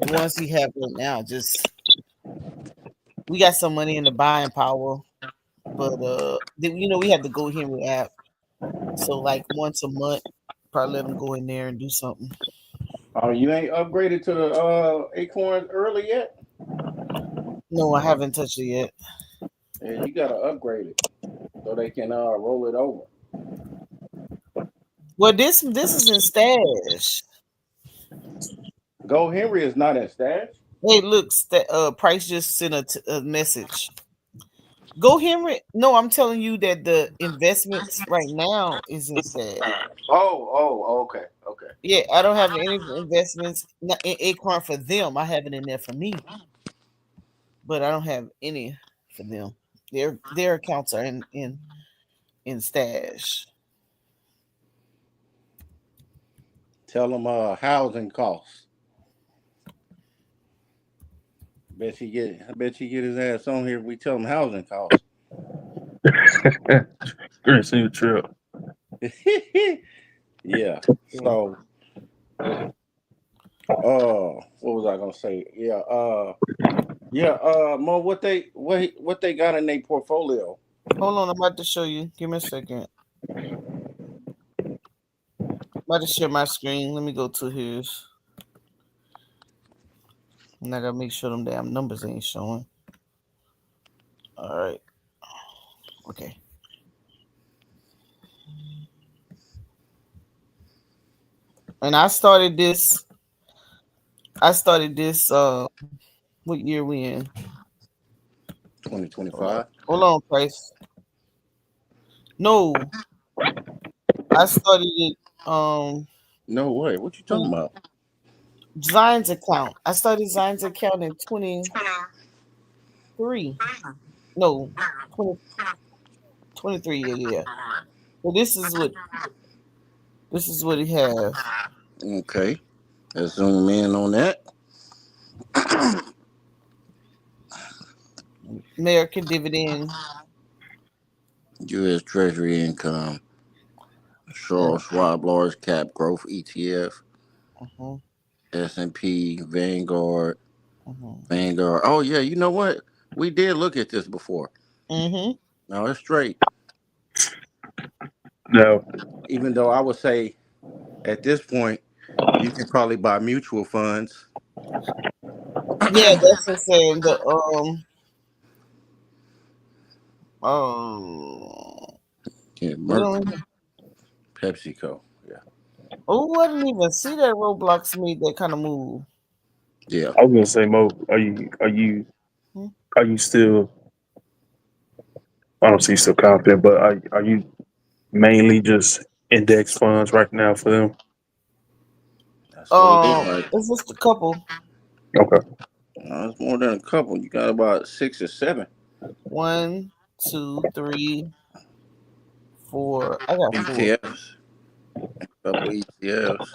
The ones he have right now, just we got some money in the buying power, but we have the Go Henry app, so like once a month, probably let him go in there and do something. Oh, you ain't upgraded to the Acorns early yet? No, I haven't touched it yet. Yeah, you gotta upgrade it so they can roll it over. Well, this is in stash. Go Henry is not in stash. Hey, look, Price just sent a message. Go Henry. No, I'm telling you that the investments right now is in stash. Okay, okay. Yeah, I don't have any investments in Acorn for them. I have it in there for me, but I don't have any for them. Their accounts are in stash. Tell them housing costs. I bet you get his ass on here if we tell him housing costs. Great, see you trip. Yeah. So what was I gonna say? Mo, what they got in their portfolio? Hold on, I'm about to show you. Give me a second. I'm about to share my screen. Let me go to his. And I gotta make sure them damn numbers ain't showing. All right. Okay. And I started this. What year we in? 2025. Hold on, Price. No, I started it. No way. What you talking about? Zion's account. I started Zion's account in 23. No, 20, 23. Yeah. So this is what he has. Okay. Let's zoom in on that. American dividend. U.S. Treasury income. Charles Schwab large cap growth ETF. Uh-huh, S&P Vanguard. uh-huh. Vanguard. Oh yeah. You know what? We did look at this before. Mm-hmm. No, it's straight. No, Even though I would say at this point you can probably buy mutual funds. Yeah, that's the same. Um Yeah, we Merck, don't PepsiCo. Yeah. Oh, I didn't even see that Roblox made that kind of move. Yeah. I was gonna say, Mo, Hmm? are you still? I don't see you still confident, but are you mainly just index funds right now for them? That's what it is. Like, it's just a couple. Okay. it's more than a couple. You got about 6 or 7 1, 2, 3, 4. I got 4. ETFs. Couple ETFs.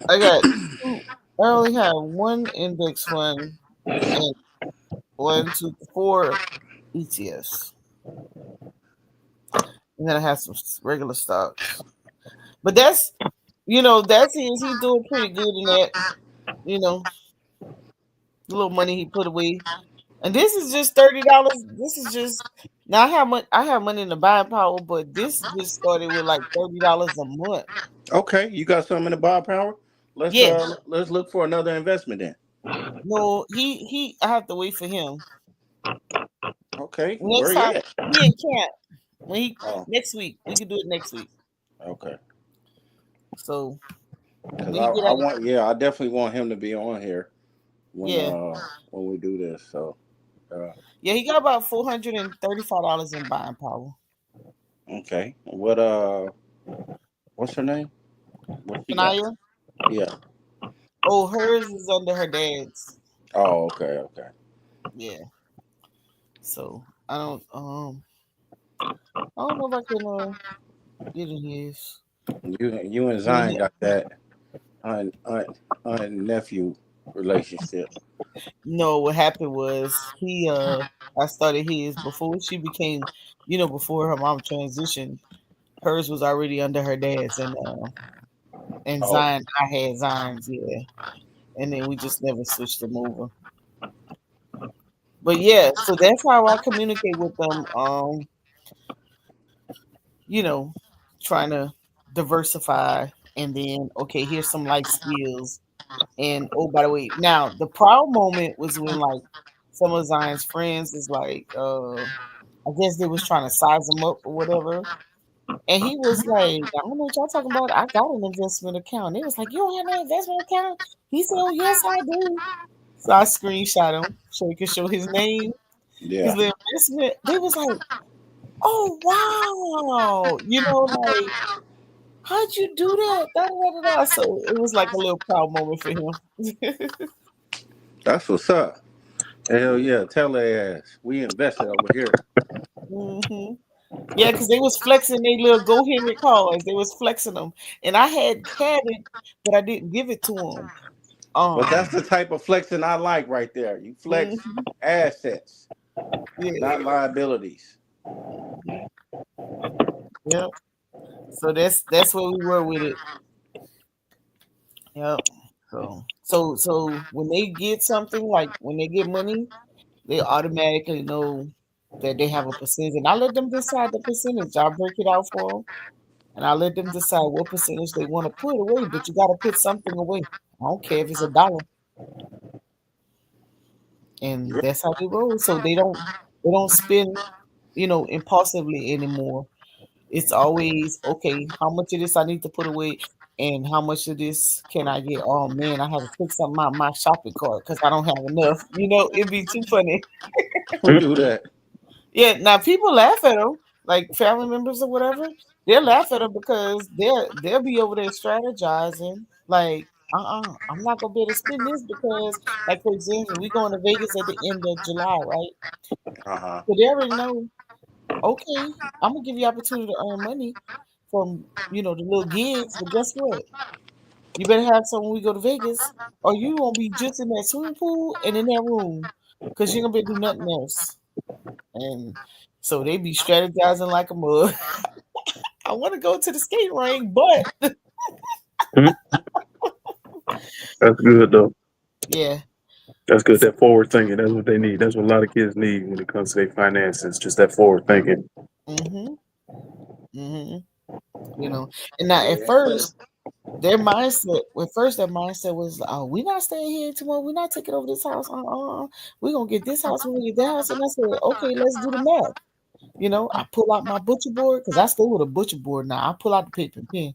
I got two. I only have one index fund and 4 ETFs. And then I have some regular stocks. But he's doing pretty good in that, you know, the little money he put away. And this is just $30. This is just now I have money in the buying power, but this just started with like $30 a month. Okay, you got something in the buy power. Yeah. Let's look for another investment then. No, he I have to wait for him. Okay, where Next you time at? he in camp. Oh, Next week. We can do it next week. okay. So Because when I, he get I out, want, yeah, I definitely want him to be on here yeah. when we do this. So, Yeah, he got about $435 in buying power. okay. What's her name? What she got? Tanaya? Yeah. Oh, hers is under her dad's. Oh, okay, okay. Yeah. So I don't know if I can get in his. You and Yeah, Zion got that aunt nephew relationship. no, what happened was he I started his before she became, before her mom transitioned. Hers was already under her dad's, and Oh, Zion, I had Zion's, yeah, and then we just never switched them over. But yeah, so that's how I communicate with them. You know, trying to diversify, and then okay, here's some life skills. And oh, by the way, now the proud moment was when like some of Zion's friends is like, I guess they was trying to size him up or whatever. And he was like, I don't know what y'all talking about. I got an investment account. It was like, you don't have no investment account? He said, oh, yes, I do. So I screenshot him so he could show his name, his yeah. little investment. They was like, oh, wow. Like, how'd you do that? Da, da, da, da, da. So it was like a little proud moment for him. That's what's up. Hell yeah. Tell their ass. We invested over here. hmm Yeah, because they was flexing their little go ahead cards. They was flexing them, and I had it, but I didn't give it to them. But that's Um, the type of flexing I like right there. You flex mhm, assets, yeah, not liabilities. mhm, yeah. So that's where we were with it. Yep. So when they get something like when they get money, they automatically know that they have a percentage, and I let them decide the percentage. I'll break it out for them, and I let them decide what percentage they want to put away. But you got to put something away. I don't care if it's $1. And Yeah. that's how they roll. So they don't spend, impulsively anymore. It's always okay. How much of this I need to put away, and how much of this can I get? Oh man, I have to take something out of my shopping cart because I don't have enough. It'd be too funny. Who do that? Yeah, now people laugh at them, like family members or whatever. They'll laugh at them because they'll be over there strategizing. Like, I'm not gonna be able to spend this because, like, for example, we going to Vegas at the end of July, right? Uh huh. So they already know. Okay, I'm gonna give you opportunity to earn money from the little gigs, but guess what? You better have some when we go to Vegas, or you gonna be just in that swimming pool and in that room because you ain't gonna be able to do nothing else. And so they be strategizing like a mug. I want to go to the skate ring, but Mhm. That's good though. yeah. That's good. So, That forward thinking. That's what they need. That's what a lot of kids need when it comes to their finances. Just that forward thinking. hmm hmm you know, and now at Yeah. first their mindset was, oh, we're not staying here tomorrow. We're not taking over this house. We're gonna get this house when we get that house. And I said, okay, let's do the math. I pull out my butcher board because I stay with a butcher board now. I pull out the paper and pen,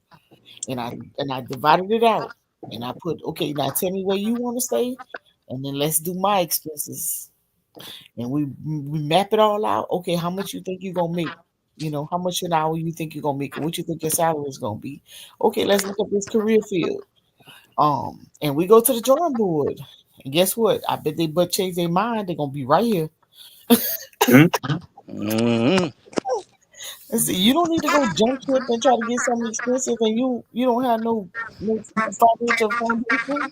and I divided it out, and I put, okay, now tell me where you want to stay, and then let's do my expenses, and we map it all out. Okay, how much you think you're gonna make? How much an hour you think you're gonna make, and what you think your salary is gonna be? Okay, let's look up this career field. And we go to the drawing board, and guess what? I bet they but change their mind. They're gonna be right here. Mhm. Hmm. And see, you don't need to go jump ship and try to get something expensive, and you don't have no financial foundation.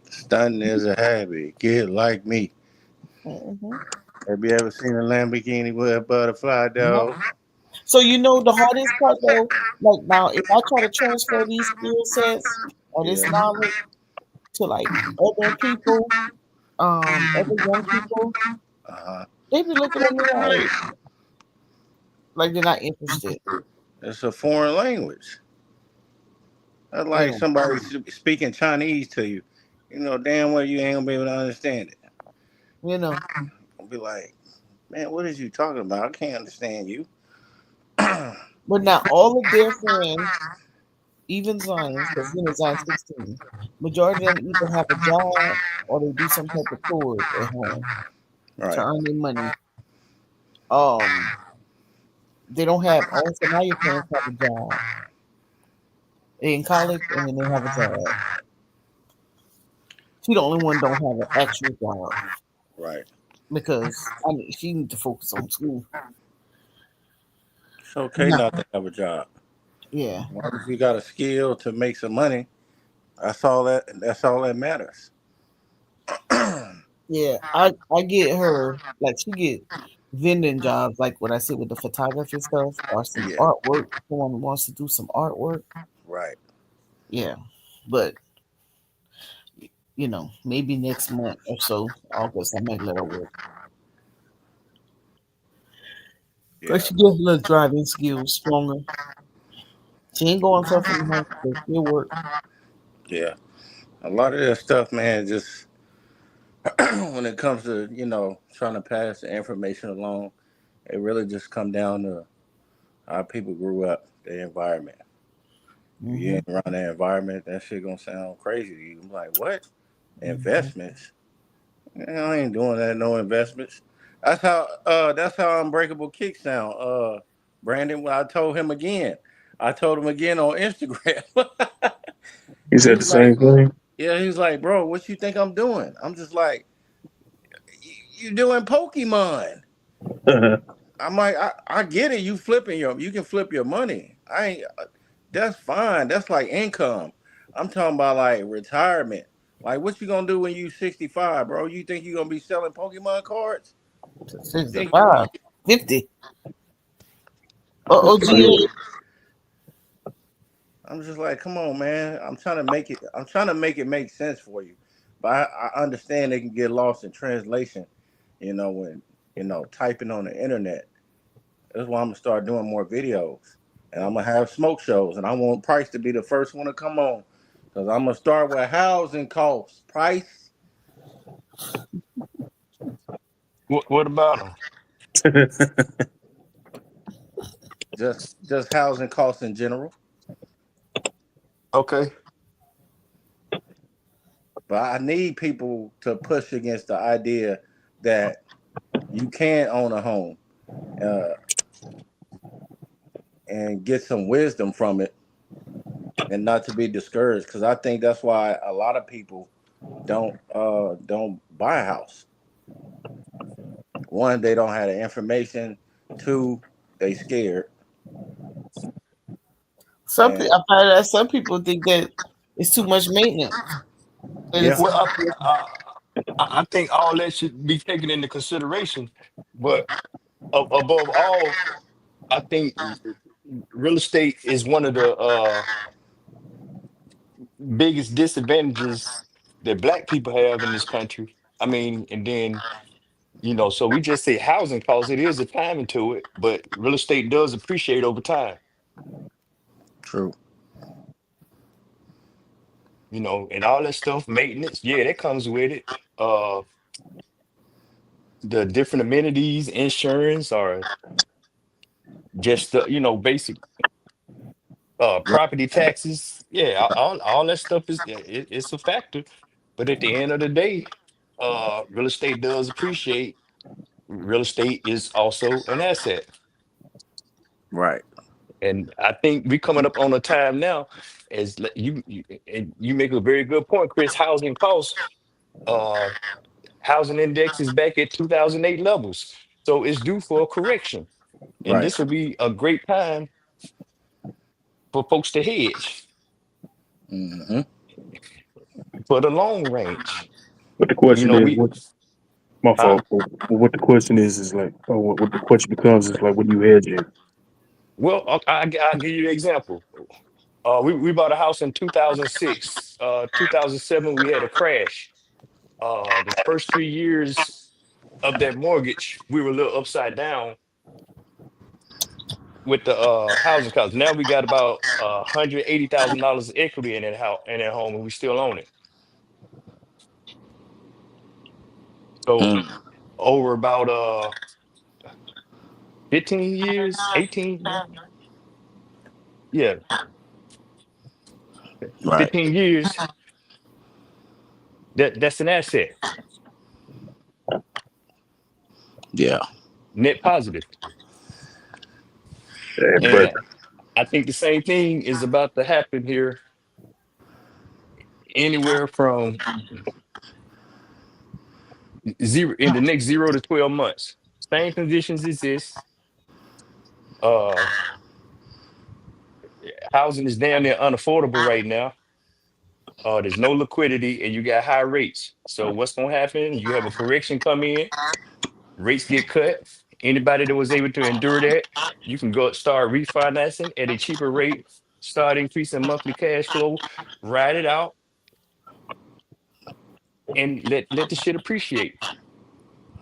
Stunting is a habit. Kid like me. hmm Have you ever seen a Lamborghini with a butterfly, No. dog? So the hardest part though, like now, if I try to transfer these skill sets or this Yeah. knowledge to like other people, other young people, Uh-huh. they be looking at me like they're not interested. It's a foreign language. That's They like don't, somebody speaking Chinese to you. You know damn well you ain't gonna be able to understand it. you know. I'll be like, man, what is you talking about? I can't understand you. Uh-huh. But now all of their friends, even Zions, because Zion's 16, majority of them either have a job or they do some type of chores at home to Right. earn their money. Um, they don't have all Sanaya friends have a job. They in college and then they have a job. She the only one don't have an actual job. Right. because she need to focus on school. It's okay No. not to have a job. Yeah, As long as you got a skill to make some money, that's all that. That's all that matters. yeah. I get her like she get vending jobs like what I said with the photography stuff or some Yeah, artwork. Someone wants to do some artwork. right. Yeah, but maybe next month or so, August, I might let her work. Cause Yeah, she get a little driving skills stronger. She ain't going far from the house, but she'll work. yeah. A lot of that stuff, man, just when it comes to trying to pass the information along, it really just come down to how people grew up, their environment. If you Hmm. ain't around that environment, that shit gonna sound crazy to you. I'm like, what? Hmm. Investments? I ain't doing that. No investments. That's how Unbreakable Kick sound. Brandon, when I told him again, I told him again on Instagram. He He said the was like, same thing. yeah, he was like, bro, what you think I'm doing? I'm just like, you doing Pokemon. I'm like, I get it. You can flip your money. I ain't. That's fine. That's like income. I'm talking about like retirement. Like, what you gonna do when you 65, bro? You think you gonna be selling Pokemon cards? You think? 65, 50. OGA. I'm just like, come on, man. I'm trying to make it. I'm trying to make it make sense for you, but I understand they can get lost in translation. When typing on the internet. That's why I'm gonna start doing more videos, and I'm gonna have smoke shows, and I want Price to be the first one to come on, because I'm gonna start with housing costs. Price, What about them? just housing costs in general. Okay. But I need people to push against the idea that you can own a home, uh, and get some wisdom from it, and not to be discouraged. Because I think that's why a lot of people don't buy a house. One, they don't have the information. Two, they scared. And I find that some people think that it's too much maintenance. And yeah, it's Well, I think all that should be taken into consideration, but above all, I think real estate is one of the biggest disadvantages that Black people have in this country. I mean, and then so we just say housing costs. It is a timing to it, but real estate does appreciate over time. true. And all that stuff, maintenance, yeah, that comes with it. Uh, the different amenities, insurance, or just the basic Right. property taxes. Yeah, all that stuff it's a factor. But at the end of the day, real estate does appreciate. Real estate is also an asset. Right. And I think we coming up on a time now, as and you make a very good point, Chris. Housing costs, uh, housing index is back at 2008 levels, so it's due for a correction. And Right. this will be a great time for folks to hedge Hmm. for the long range. But the question is, We, what my huh? fault. But what the question is like, what the question becomes is like, what do you hedge in? Well, I'll give you an example. We bought a house in 2006. 2007, we had a crash. The first 3 years of that mortgage, we were a little upside down with the housing costs. Now we got about $180,000 equity in that house in that home, and we still own it. So Mm. over about 15 years, 18, yeah, Right. 15 years, that's an asset, Yeah. net positive. But And I think the same thing is about to happen here, anywhere from zero in the next 0 to 12 months. Same conditions exist. Uh, Housing is damn near unaffordable right now. There's no liquidity and you got high rates. So what's gonna happen? You have a correction come in, rates get cut. Anybody that was able to endure that, you can go start refinancing at a cheaper rate, start increasing monthly cash flow, ride it out, and let the shit appreciate.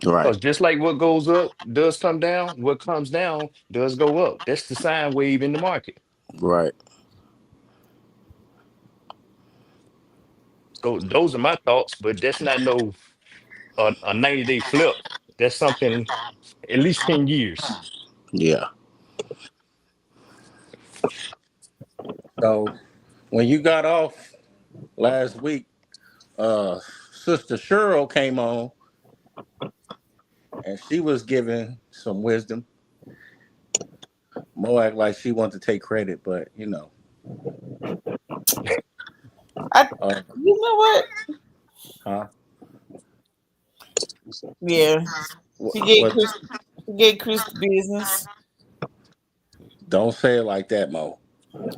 Right. Because just like what goes up does come down, what comes down does go up. That's the sine wave in the market. Right. So those are my thoughts, but that's not no a 90-day flip. That's something at least 10 years. Yeah. So when you got off last week, uh, Sister Cheryl came on and she was giving some wisdom. Mo act like she wanted to take credit, but I, uh, you know what? huh? Yeah, What, she gave what? Chris, she gave Chris the business. Don't say it like that, Mo.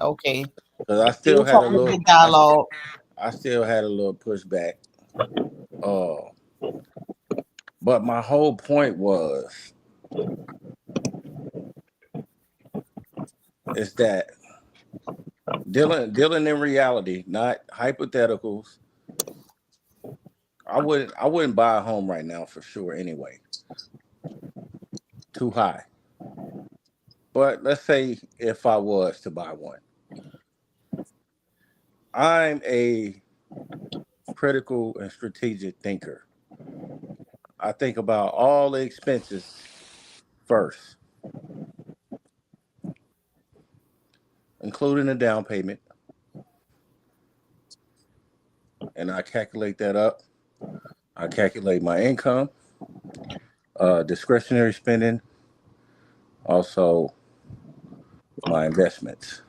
Okay, Because I they still were had a talking a little, good dialogue. I still had a little pushback. Uh, but my whole point is that dealing in reality, not hypotheticals. I wouldn't buy a home right now for sure anyway. Too high. But let's say if I was to buy one, I'm a critical and strategic thinker. I think about all the expenses first, including the down payment, and I calculate that up. I calculate my income, discretionary spending, also my investments.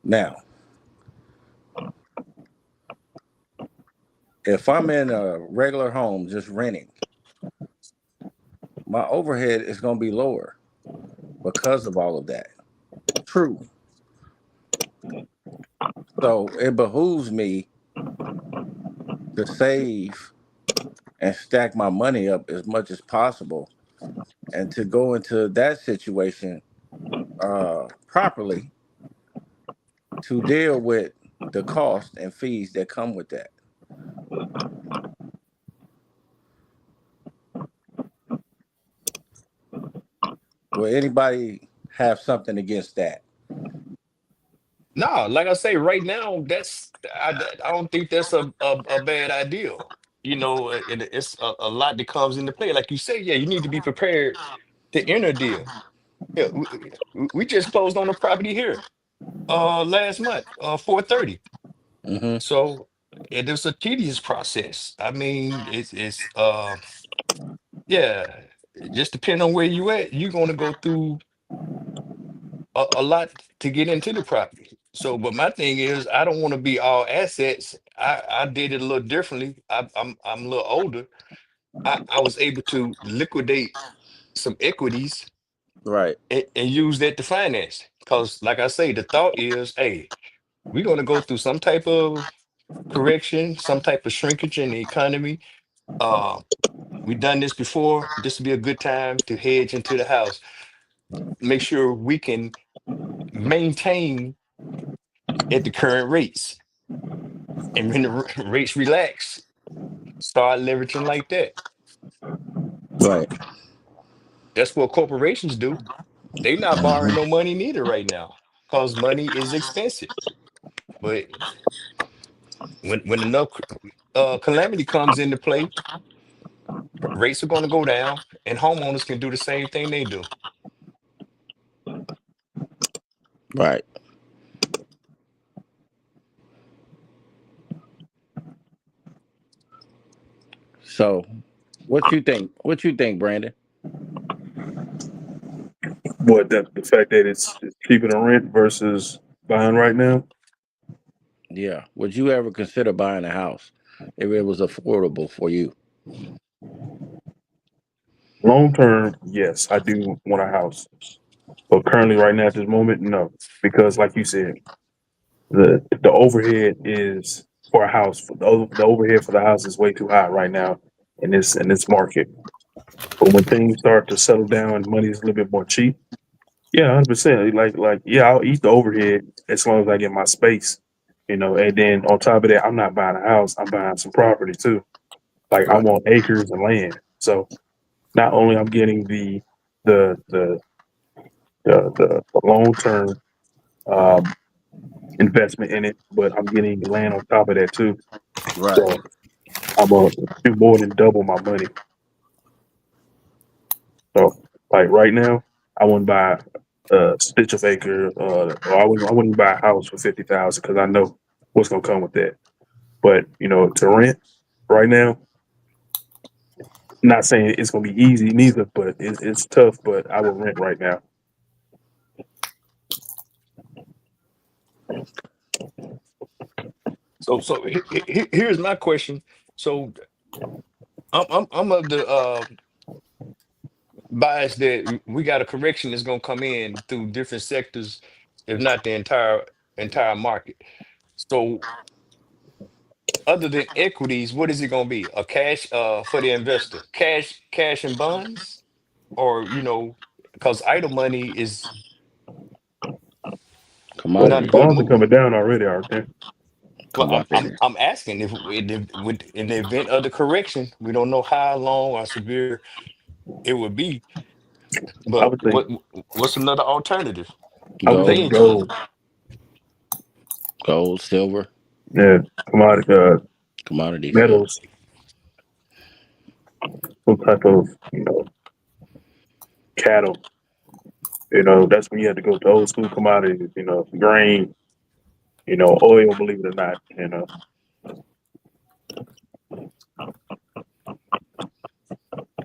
Now, if I'm in a regular home just renting, my overhead is going to be lower because of all of that. True. So it behooves me to save and stack my money up as much as possible and to go into that situation properly to deal with the cost and fees that come with that. Will anybody have something against that? No, like I say, right now, I don't think that's a bad idea. It's a lot that comes into play. Like you say, yeah, you need to be prepared to enter a deal. Yeah, we just closed on a property here last month, 430. Mm-hmm. So it is a tedious process. I mean, it's yeah, it just depending on where you at, you're gonna go through a lot to get into the property. So, but my thing is, I don't want to be all assets. I did it a little differently. I'm a little older. I was able to liquidate some equities Right. and use that to finance. Because, like I say, the thought is, hey, we're gonna go through some type of correction, some type of shrinkage in the economy. Uh, we've done this before. This would be a good time to hedge into the house. Make sure we can maintain at the current rates. And when the rates relax, start leveraging like that. Right. That's what corporations do. They not borrowing no money neither right now because money is expensive. But when enough calamity comes into play, rates are going to go down, and homeowners can do the same thing they do. Right. So, what you think? What you think, Brandon? What the fact that it's cheaper to rent versus buying right now? Yeah. Would you ever consider buying a house? if it was affordable for you. Long term, yes, I do want a house. But currently, right now, at this moment, no, because like you said, the overhead is for a house. The overhead for the house is way too high right now in this market. But when things start to settle down and money is a little bit more cheap, yeah, 100%. Yeah, I'll eat the overhead as long as I get my space, you know. And then on top of that, I'm not buying a house; I'm buying some property too. Like I Right. want acres of land. So not only I'm getting the the the long term um, investment in it, but I'm getting land on top of that too. Right. So I'm gonna do more than double my money. So like right now, I wouldn't buy a stitch of acre, or I wouldn't buy a house for 50,000 because I know what's gonna come with that. But you know, to rent right now, not saying it's gonna be easy neither, but it's tough. But I would rent right now. So here's my question. So I'm of the bias that we got a correction that's gonna come in through different sectors, if not the entire market. So other than equities, what is it gonna be? A cash for the investor, cash and bonds, or because idle money is Well, not a Commodities. good bonds are move. coming down already, aren't they? Well, I'm Commodities. I'm I'm asking if in the event of the correction, we don't know how long or severe it would be, I but would think what's another alternative? I would Gold. think Paying cheap. gold, Gold. Silver. yeah, commodity, Commodities. Yeah. metals, some type of cattle. You know, that's when you have to go to old school commodities. You know, grain. You know, oil. Believe it or not, you know,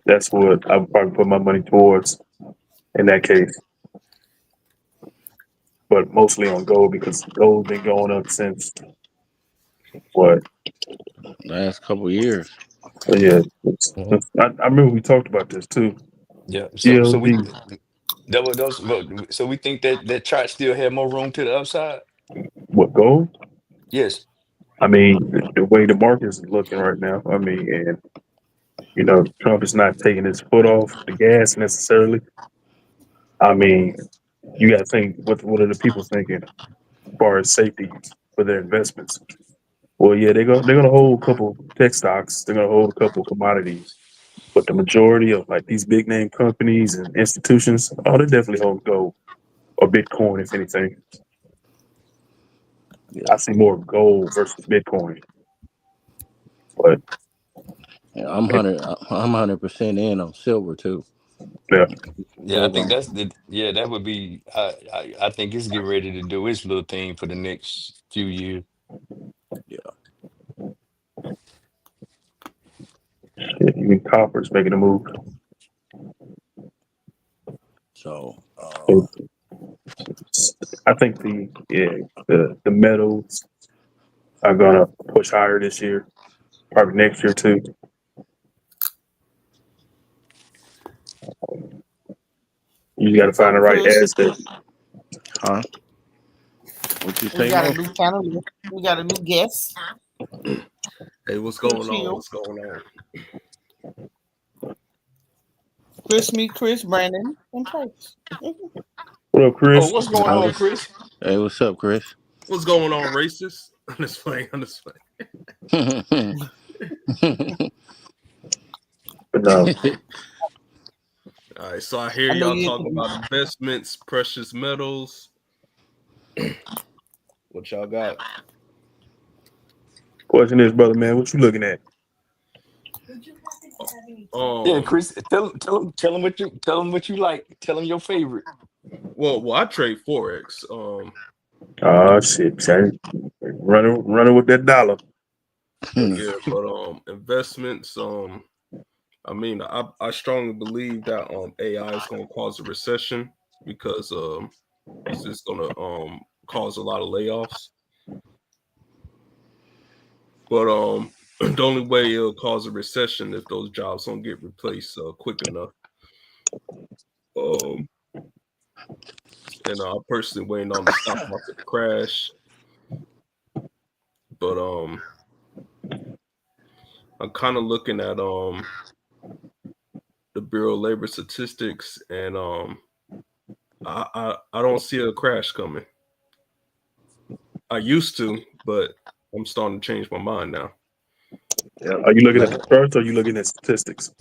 that's what I would probably put my money towards in that case. But mostly on gold because gold been going up since what? Last couple of years. Yeah, Mhm. I remember we talked about this too. Yeah. So we GLD, that was those. So we think that chart still had more room to the upside. what gold? Yes. I mean, the way the market is looking right now. I mean, and you know, Trump is not taking his foot off the gas necessarily. I mean, you got to think what are the people thinking as far as safety for their investments? Well, yeah, they're gonna hold a couple tech stocks, they're gonna hold a couple commodities, but the majority of like these big name companies and institutions, oh, they definitely hold gold or Bitcoin, if anything. Yeah. I see more gold versus Bitcoin, but Yeah, I'm 100% in on silver too. yeah, Yeah. I think Silver. that would be. I think it's getting ready to do its little thing for the next few years. Yeah. even copper's making a move. So So I think the metals are gonna push higher this year, probably next year too. You got to find So, the right Chris, asset. huh? What you we say, got a Mo? new panel. We got a new guest. Hey, what's Chris going on? Hill. What's going on? Chris, me, Chris, Brandon, and Trace. What up, Oh, Chris? what's going I on, was. Chris? Hey, what's up, Chris? What's going on, racist? I'm just playing. I'm just Yeah. But no, playing. All right, so I hear I know y'all you talking into about investments, precious metals. What y'all got? question is, brother man, what you looking at? Yeah, Um, Chris. Tell him what you like. Tell him your favorite. well, I trade forex. Oh shit, son. Running with that dollar. Yeah, but investments. I mean, I strongly believe that AI is going to cause a recession because it's just going to cause a lot of layoffs. But The only way it'll cause a recession if those jobs don't get replaced quick enough. And I'm personally waiting on the stock market to crash. But I'm kind of looking at the Bureau of Labor Statistics, and I don't see a crash coming. I used to, but I'm starting to change my mind now. Yeah. Are you looking at the charts or are you looking at statistics?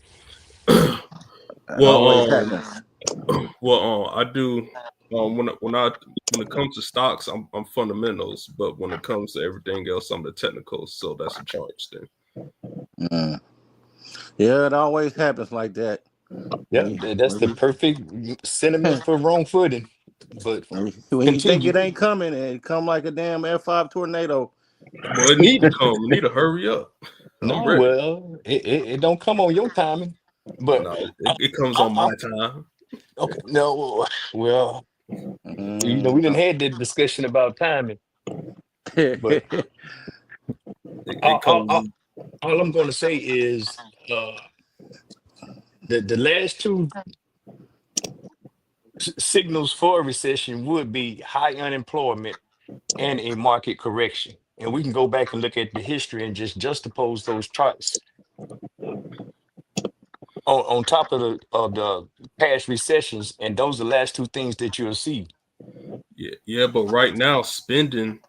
Always happens. Well, I do. When it comes to stocks, I'm fundamentals, but when it comes to everything else, I'm the technicals. So that's a charge then. Yeah, it always happens like that. Yeah, that's the perfect sentiment for wrong footing. But when you think it ain't coming, it come like a damn F5 tornado. Well, it need to come. It need to hurry up. No, well, it don't come on your timing, but no, it comes on my time. Okay, no, well, you know, we didn't had that discussion about timing, but all I'm going to say is the last two signals for a recession would be high unemployment and a market correction. And we can go back and look at the history and just juxtapose those charts on top of the past recessions, and those are the last two things that you'll see. Yeah, but right now spending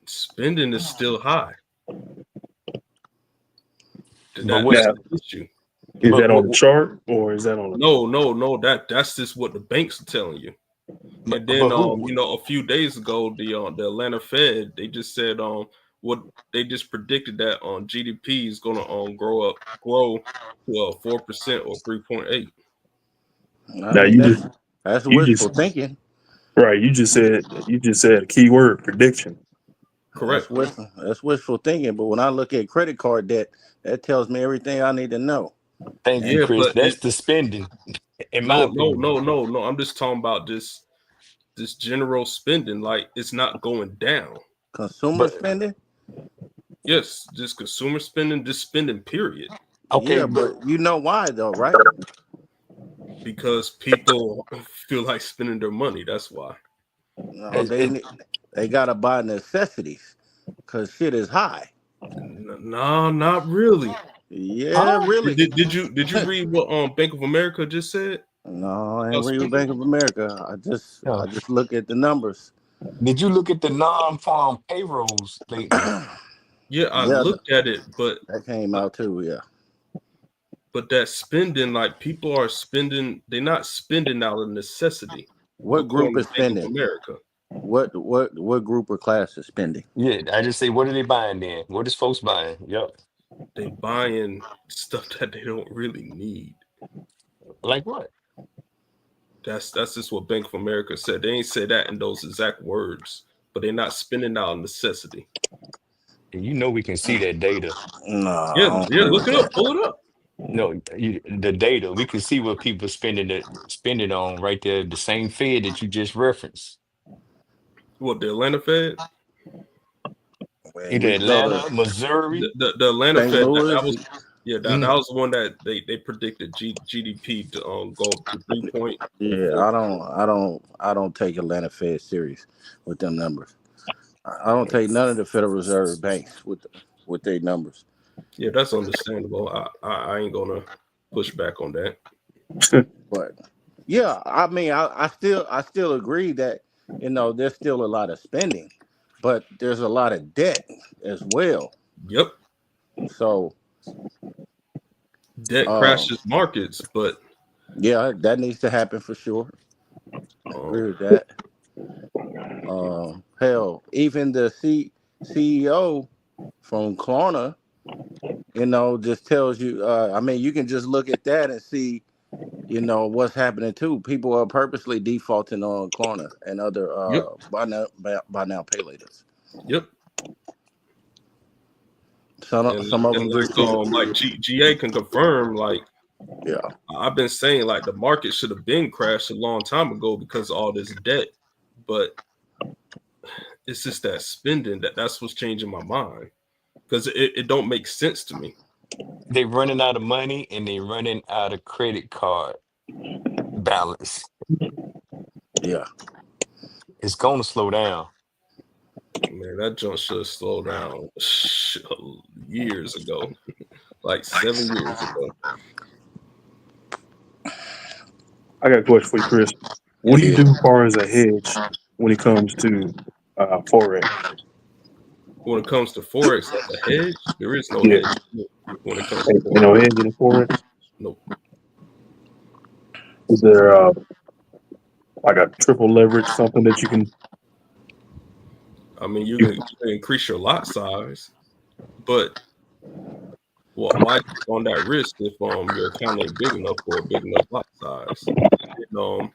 is still high. That's the issue. Is that on the chart or is that on? No. That's just what the banks are telling you. And then a few days ago, the Atlanta Fed, they just said what they just predicted that GDP is going to grow to 4% or 3.8. Now that's wishful thinking. Right. You just said a key word, prediction. Correct. That's wishful thinking. But when I look at credit card debt, that tells me everything I need to know. Thank you, Chris. That's the spending. No. I'm just talking about this general spending. Like, it's not going down. Consumer spending? Yes, just consumer spending, just spending, period. Okay, yeah, but you know why though, right? Because people feel like spending their money. That's why. No, they gotta buy necessities because shit is high. No, not really. Yeah, really. Did you read what Bank of America just said? No, I ain't read Bank of America. I just look at the numbers. Did you look at the non-farm payrolls lately? Yeah, I looked at it, but that came out too. Yeah. But that spending, like, people are spending, they're not spending out of necessity. What group is spending? America. What group or class is spending? Yeah, I just say, what are they buying then? What is folks buying? Yep. They buying stuff that they don't really need. Like what? That's just what Bank of America said. They ain't say that in those exact words, but they're not spending out of necessity. And you know we can see that data. No. Yeah, look it up, pull it up. No, the data, we can see what people spending on right there. The same Fed that you just referenced. What, the Atlanta Fed? Either Atlanta, Missouri, the Atlanta Fed. That was the one that they predicted GDP to go to 3 point. Yeah, I don't take Atlanta Fed serious with them numbers. I don't take none of the Federal Reserve banks with their numbers. Yeah, that's understandable. I ain't gonna push back on that. But yeah, I mean, I still agree that there's still a lot of spending, but there's a lot of debt as well. Yep. So debt crashes markets, but yeah, that needs to happen for sure. Agree with that. Hell, even the CEO from Klarna, just tells you. I mean, you can just look at that and see, what's happening too. People are purposely defaulting on Klarna and other buy now pay laters. Yep. Some of them like GA can confirm. Like, yeah, I've been saying, like, the market should have been crashed a long time ago because of all this debt, but it's just that spending that's what's changing my mind. because it don't make sense to me. They running out of money and they running out of credit card balance. Yeah. It's gonna slow down. Man, that junk should have slowed down years ago, like 7 years ago. I got a question for you, Chris. What do you do as far as a hedge when it comes to forex? When it comes to forex, like a hedge, there is no Yeah, hedge when it comes to you know, forex. hedging in forex. Nope. Is there like a triple leverage, something that you can? I mean, you can increase your lot size, but why take on that risk if your account ain't big enough for a big enough lot size? And,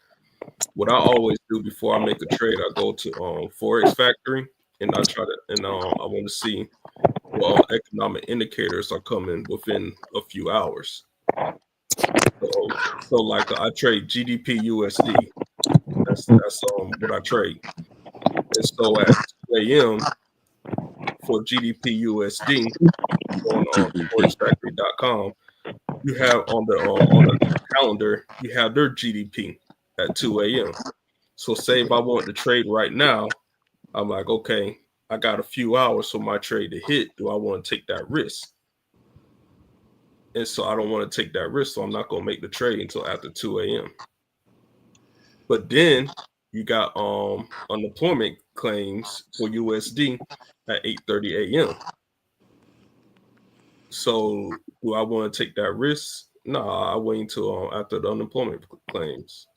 what I always do before I make a trade, I go to Forex Factory and I try to, and I want to see what economic indicators are coming within a few hours. So like I trade GDP USD. That's what I trade. And so at 2 a.m. for GDP USD on forexfactory.com, you have on the calendar, you have their GDP at 2 a.m. So say if I want to trade right now, I'm like, okay, I got a few hours for my trade to hit. Do I want to take that risk? And so I don't want to take that risk, so I'm not going to make the trade until after 2 a.m. But then you got unemployment claims for USD at 8:30 a.m. So do I want to take that risk? No, I wait until after the unemployment claims.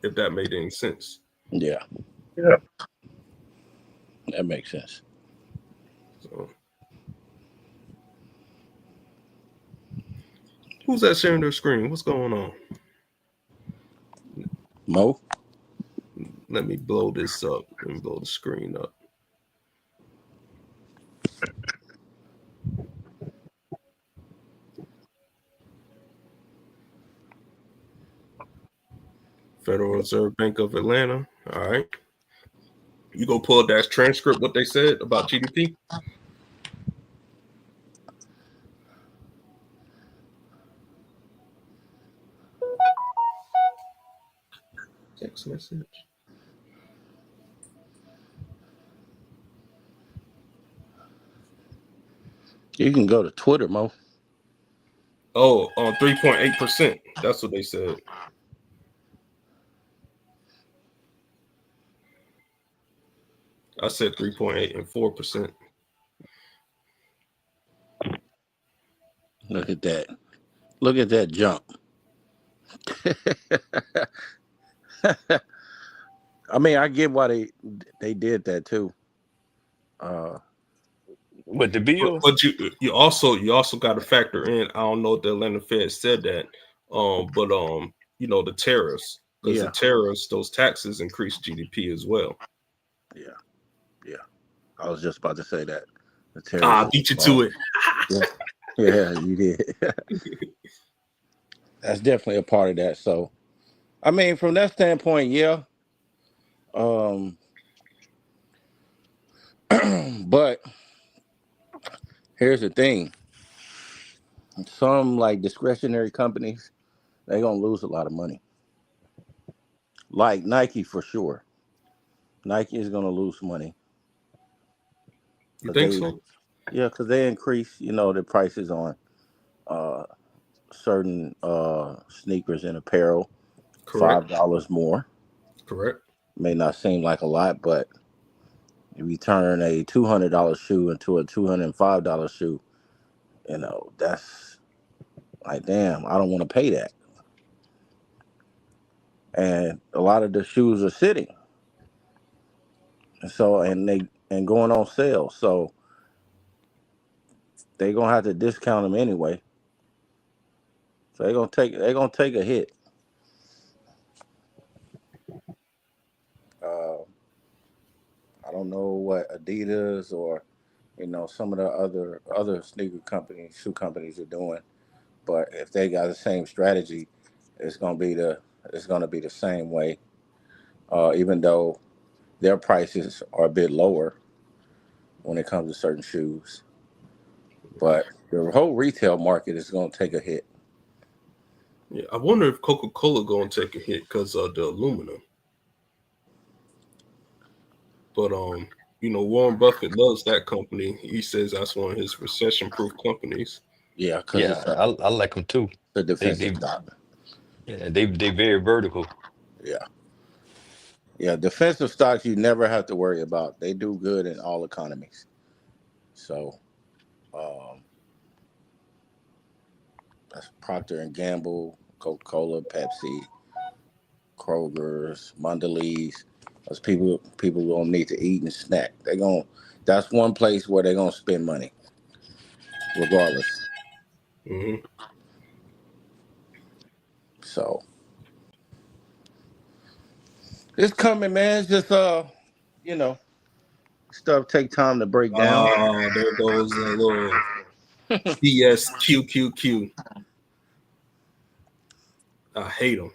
If that made any sense. Yeah. Yeah. That makes sense. So who's that sharing their screen? What's going on? Mo? Let me blow this up. Let me blow the screen up. Federal Reserve Bank of Atlanta. All right. You go pull that transcript, what they said about GDP? Text message. You can go to Twitter, Mo. Oh, on 3.8%. That's what they said. I said 3.8 and 4%. Look at that. Look at that jump. I mean, I get why they did that too. But the bill, But you also got to factor in. I don't know if the Atlanta Fed said that, but you know, the tariffs, because the tariffs, those taxes increase GDP as well. Yeah. I was just about to say that. The tariffs. Beat you to it. Yeah, you did. That's definitely a part of that. So, I mean, from that standpoint, yeah. But here's the thing. Some like discretionary companies, they're gonna lose a lot of money. Like Nike for sure. Nike is gonna lose money. You think so? Yeah, because they increase, the prices on certain sneakers and apparel. Correct. $5 more. Correct. May not seem like a lot, but if you turn a $200 shoe into a $205 shoe, that's like, damn, I don't want to pay that. And a lot of the shoes are sitting, and going on sale, so they're gonna have to discount them anyway. So they're gonna take a hit. I don't know what Adidas or some of the other sneaker companies, shoe companies are doing, but if they got the same strategy, it's gonna be the same way. Even though their prices are a bit lower, when it comes to certain shoes. But the whole retail market is going to take a hit. Yeah, I wonder if Coca-Cola gonna take a hit because of the aluminum. But Warren Buffett loves that company. He says that's one of his recession-proof companies. Yeah, because Yeah, I like them too. a They defensive they stock. yeah, they very vertical. Yeah. Yeah, defensive stocks you never have to worry about. They do good in all economies. So um, that's Procter and Gamble, Coca-Cola, Pepsi, Kroger's, Mondelez. Those people gonna need to eat and snack. That's one place where they're gonna spend money, regardless. Hmm. So it's coming, man. It's just you know, stuff take time to break down. Oh, there goes a little CSQQQ. I hate them.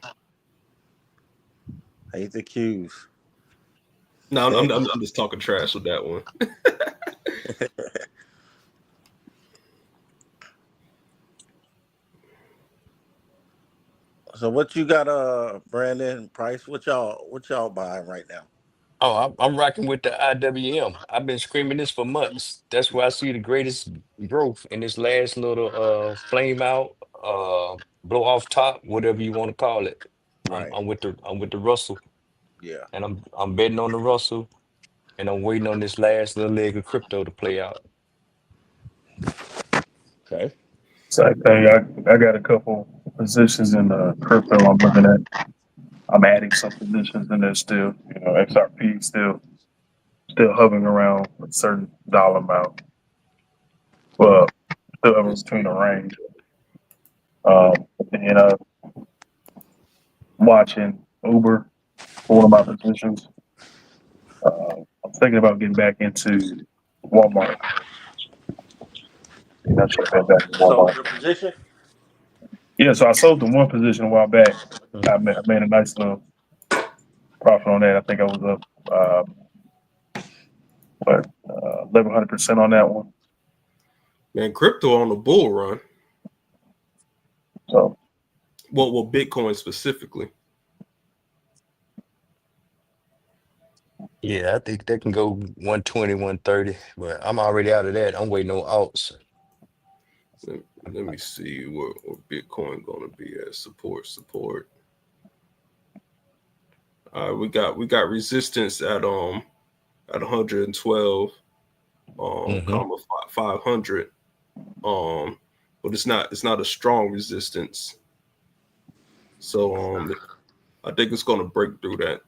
Hate the cues. No, I'm just talking trash with that one. So what you got, Brandon Price? What y'all buying right now? Oh, I'm rocking with the IWM. I've been screaming this for months. That's where I see the greatest growth in this last little flame out, blow off top, whatever you want to call it. Right. I'm with the Russell, Yeah. and I'm betting on the Russell, and I'm waiting on this last little leg of crypto to play out. Okay. Same thing. I got a couple positions in crypto I'm looking at. I'm adding some positions in there still. XRP still hovering around a certain dollar amount. Well, still hovering between a range. And watching Uber for one of my positions. I'm thinking about getting back into Walmart. I should have been back in So Walmart. your position? Yeah, so I sold the one position a while back. Mhm. I made a nice little profit on that. I think I was up, 1,100% on that one. Man, crypto on the bull run. So Well, Bitcoin specifically. Yeah, I think they can go 120, 130, but I'm already out of that. I'm waiting on alts. Let me see where Bitcoin gonna be at. Support. We got resistance at 112 Hmm. comma 500 but it's not a strong resistance. So I think it's gonna break through that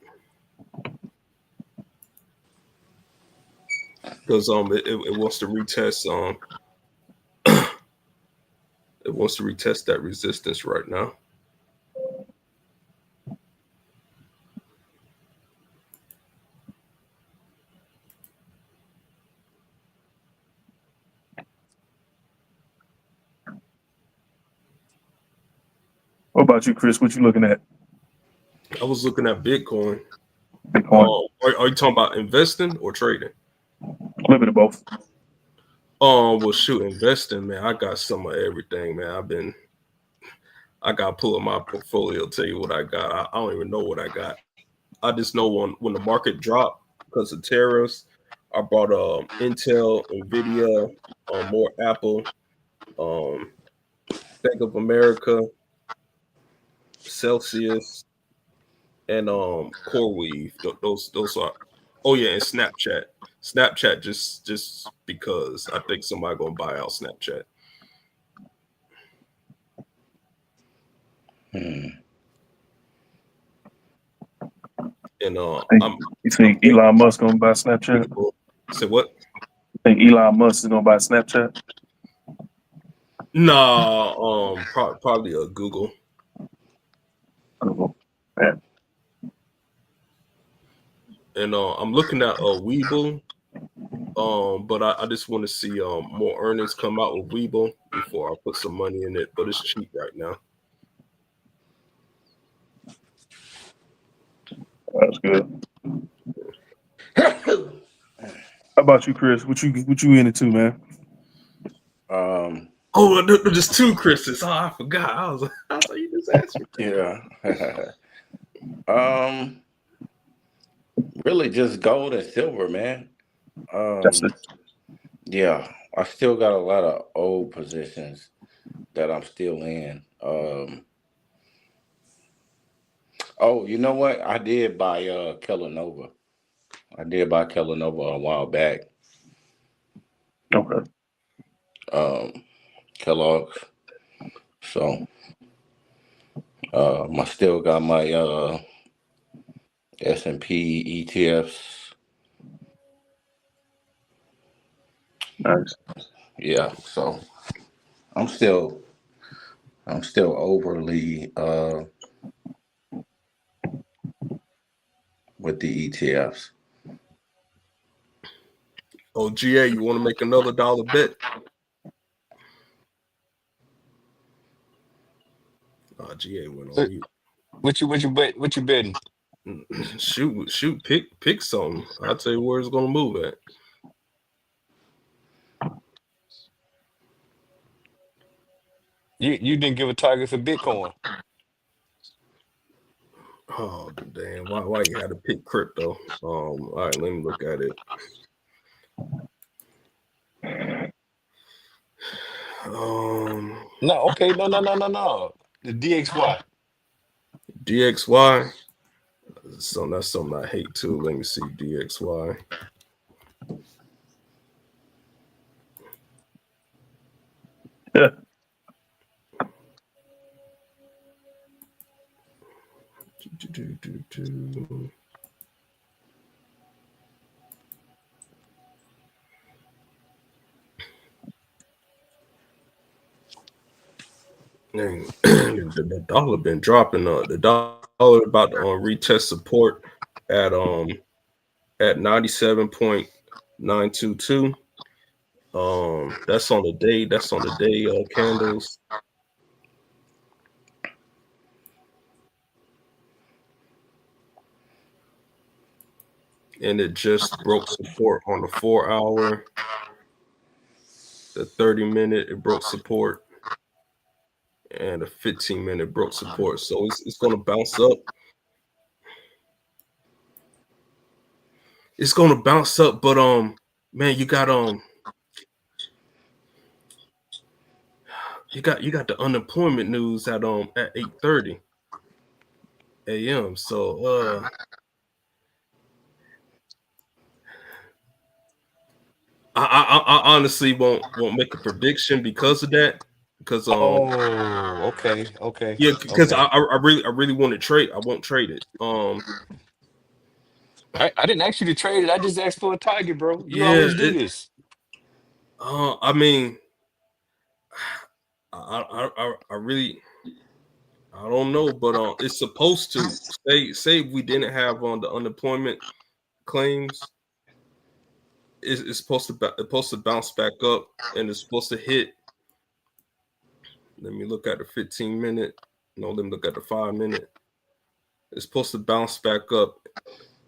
because it wants to retest it wants to retest that resistance right now. what about you, Chris? What you looking at? I was looking at Bitcoin. Bitcoin? Are you talking about investing or trading? A little bit of both. Well, shoot, investing, man. I got some of everything, man. I got to pull up my portfolio, tell you what I got. I don't even know what I got. I just know when the market dropped because of tariffs, I bought Intel, Nvidia, more Apple, um, Bank of America, Celsius, and CoreWeave. Those are. Oh yeah, and Snapchat. Snapchat just because I think somebody gonna buy out Snapchat. Hmm. And You think Elon Musk gonna buy Snapchat? say what? Think Elon Musk is gonna buy Snapchat? Nah, probably a Google. Oh, man. And I'm looking at Weeble. But I just want to see more earnings come out with Weeble before I put some money in it. But it's cheap right now. That's good. about you, Chris? What you into, man? Um, there's two Chris's. Oh, I forgot. I was like, you just asked me. yeah. Really just gold and silver, man. That's it. Yeah, I still got a lot of old positions that I'm still in. Oh, you know what? I did buy Kellanova. I did buy Kellanova a while back. Okay. Kellogg's. So I still got my S&P ETFs. Nice. Yeah, so I'm still overly with the ETFs. Oh, GA, you want to make another dollar bet? Oh, GA went on mute. What you betting? Shoot, pick something. I'll tell you where it's gonna move at. You didn't give a target for Bitcoin. Oh damn! Why you had to pick crypto? All right, let me look at it. No, okay, no. The DXY. DXY. So that's something I hate too. Let me see DXY. Yeah. Dang, the dollar been dropping. The dollar about to retest support at 97.922. That's on the day. That's on the day candles. And it just broke support on the 4 hour. The 30-minute it broke support. And the 15-minute broke support. So it's gonna bounce up. It's gonna bounce up, but man, you got the unemployment news at 8:30 a.m. So I honestly won't make a prediction because of that. Because Okay. yeah, because I really want to trade. I won't trade it. I didn't ask you to trade it. I just asked for a target, bro. You Yeah, always do this. I mean, I really I don't know, but it's supposed to say if we didn't have the unemployment claims, it's supposed to bounce back up, and it's supposed to hit. Let me look at the 15-minute. No, let me look at the 5-minute. It's supposed to bounce back up,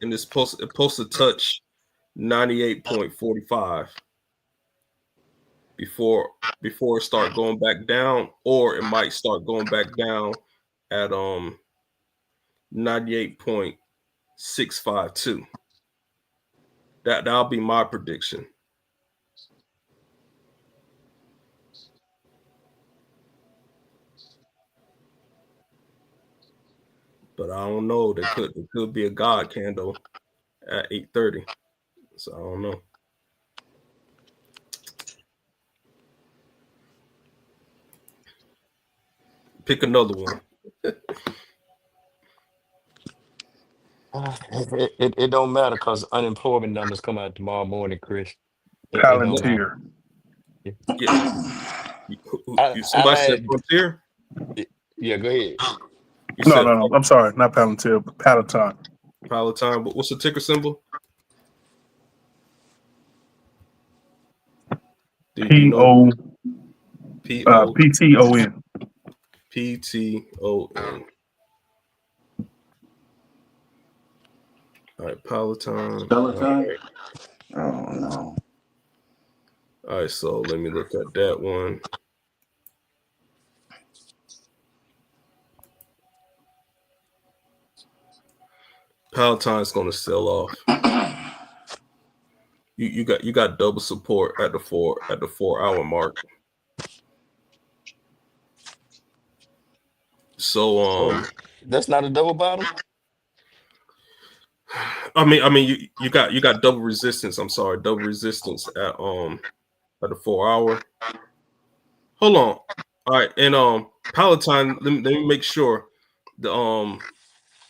and it's supposed to touch 98.45 before it start going back down, or it might start going back down at 98.652. That'll be my prediction. But I don't know. There could be a God candle at 8:30. So I don't know. Pick another one. It don't matter because unemployment numbers come out tomorrow morning, Chris. It don't matter. Palantir. Yeah. Somebody said Frontier? Yeah, go ahead. You No. said I'm sorry, not Palantir, but Peloton. Palatine. But what's the ticker symbol? Do you know? PTON. PTON. All right, Palatine. Peloton. Oh no. All right, so let me look at that one. Peloton's going to sell off. You got double support at the 4 hour mark. So That's not a double bottom. I mean you got double resistance. I'm sorry, double resistance at the 4 hour. Hold on. All right, and Peloton, let me make sure the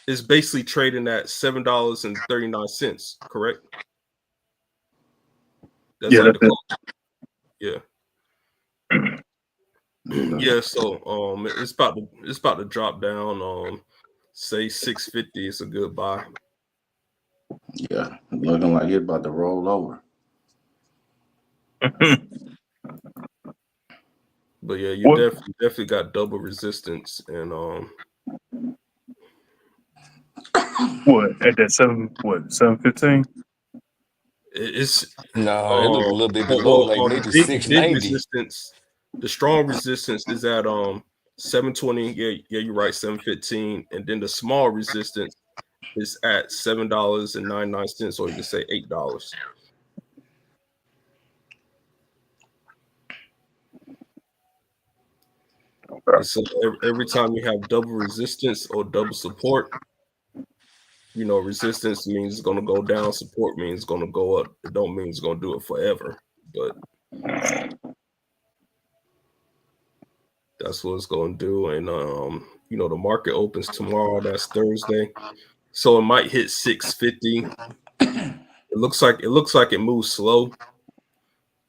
is basically trading at $7.39, correct? That's Yeah, like that's the it. yeah. Yeah, so it's about to drop down. Say 650 is a good buy. Yeah, looking like it's about to roll over. But yeah, you What? definitely got double resistance, and What at that 7:15? it's No, it look a little bit below, well, like the maybe big 690. resistance, the strong resistance is at 720. Yeah, you're right, 715, and then the small resistance is at $7.99, or you can say $8. And so every time you have double resistance or double support, resistance means it's going to go down, support means it's going to go up. It don't mean it's going to do it forever, but that's what it's going to do. And the market opens tomorrow. That's Thursday, so it might hit 650. It looks like it moves slow.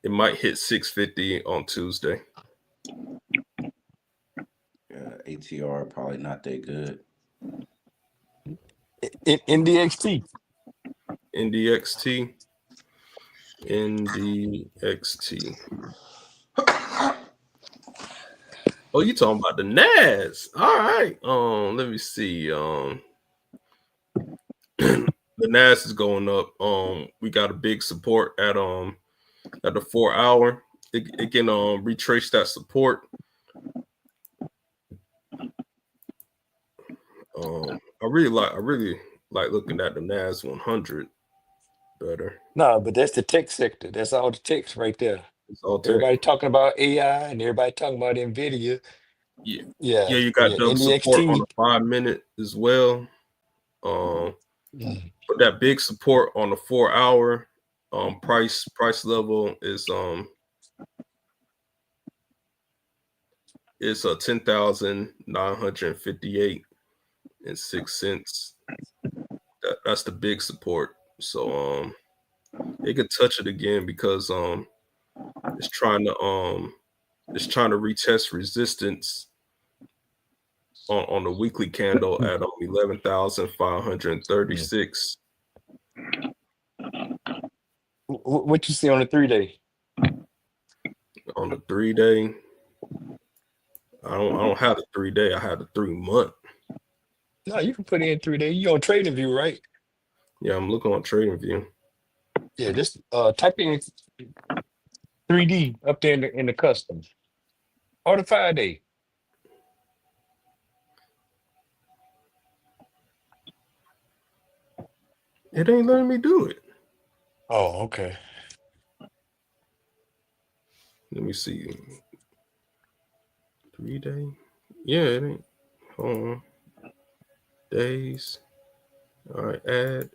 It might hit 650 on Tuesday. Yeah, ATR probably not that good. NDXT. NDXT. Oh, you talking about the NAS? All right. Let me see. The NAS is going up. We got a big support at the 4 hour. It can retrace that support. I really like looking at the NAS 100 better. No, but that's the tech sector. That's all the techs right there. It's all tech. Everybody talking about AI and everybody talking about NVIDIA. Yeah. Yeah, Yeah, you got yeah. double support on NDXT. the 5 minute as well. But that big support on the 4 hour price level is it's 10,958.06. That's the big support. So they could touch it again because it's trying to retest resistance on the weekly candle at 11,536. What you see on the 3-day? On the 3-day, I don't have the 3-day. I have the 3-month. No, you can put in 3-day. You on Trading View, right? Yeah, I'm looking on Trading View. Yeah, just type in 3D up there in the custom. Or the 5-day. It ain't letting me do it. Oh, okay. Let me see. 3-day. Yeah, it ain't. Hold on. Days. All right, add.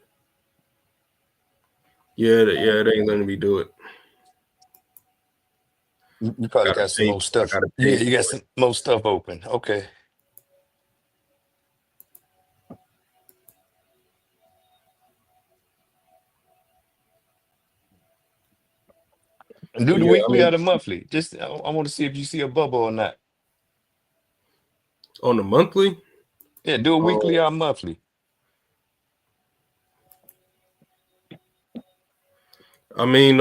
Yeah, it ain't letting me do it. You probably got some more stuff. Yeah, you got some more stuff open. Okay. And do the weekly or the monthly. Just I want to see if you see a bubble or not. On the monthly? Yeah, do a weekly or monthly. I mean,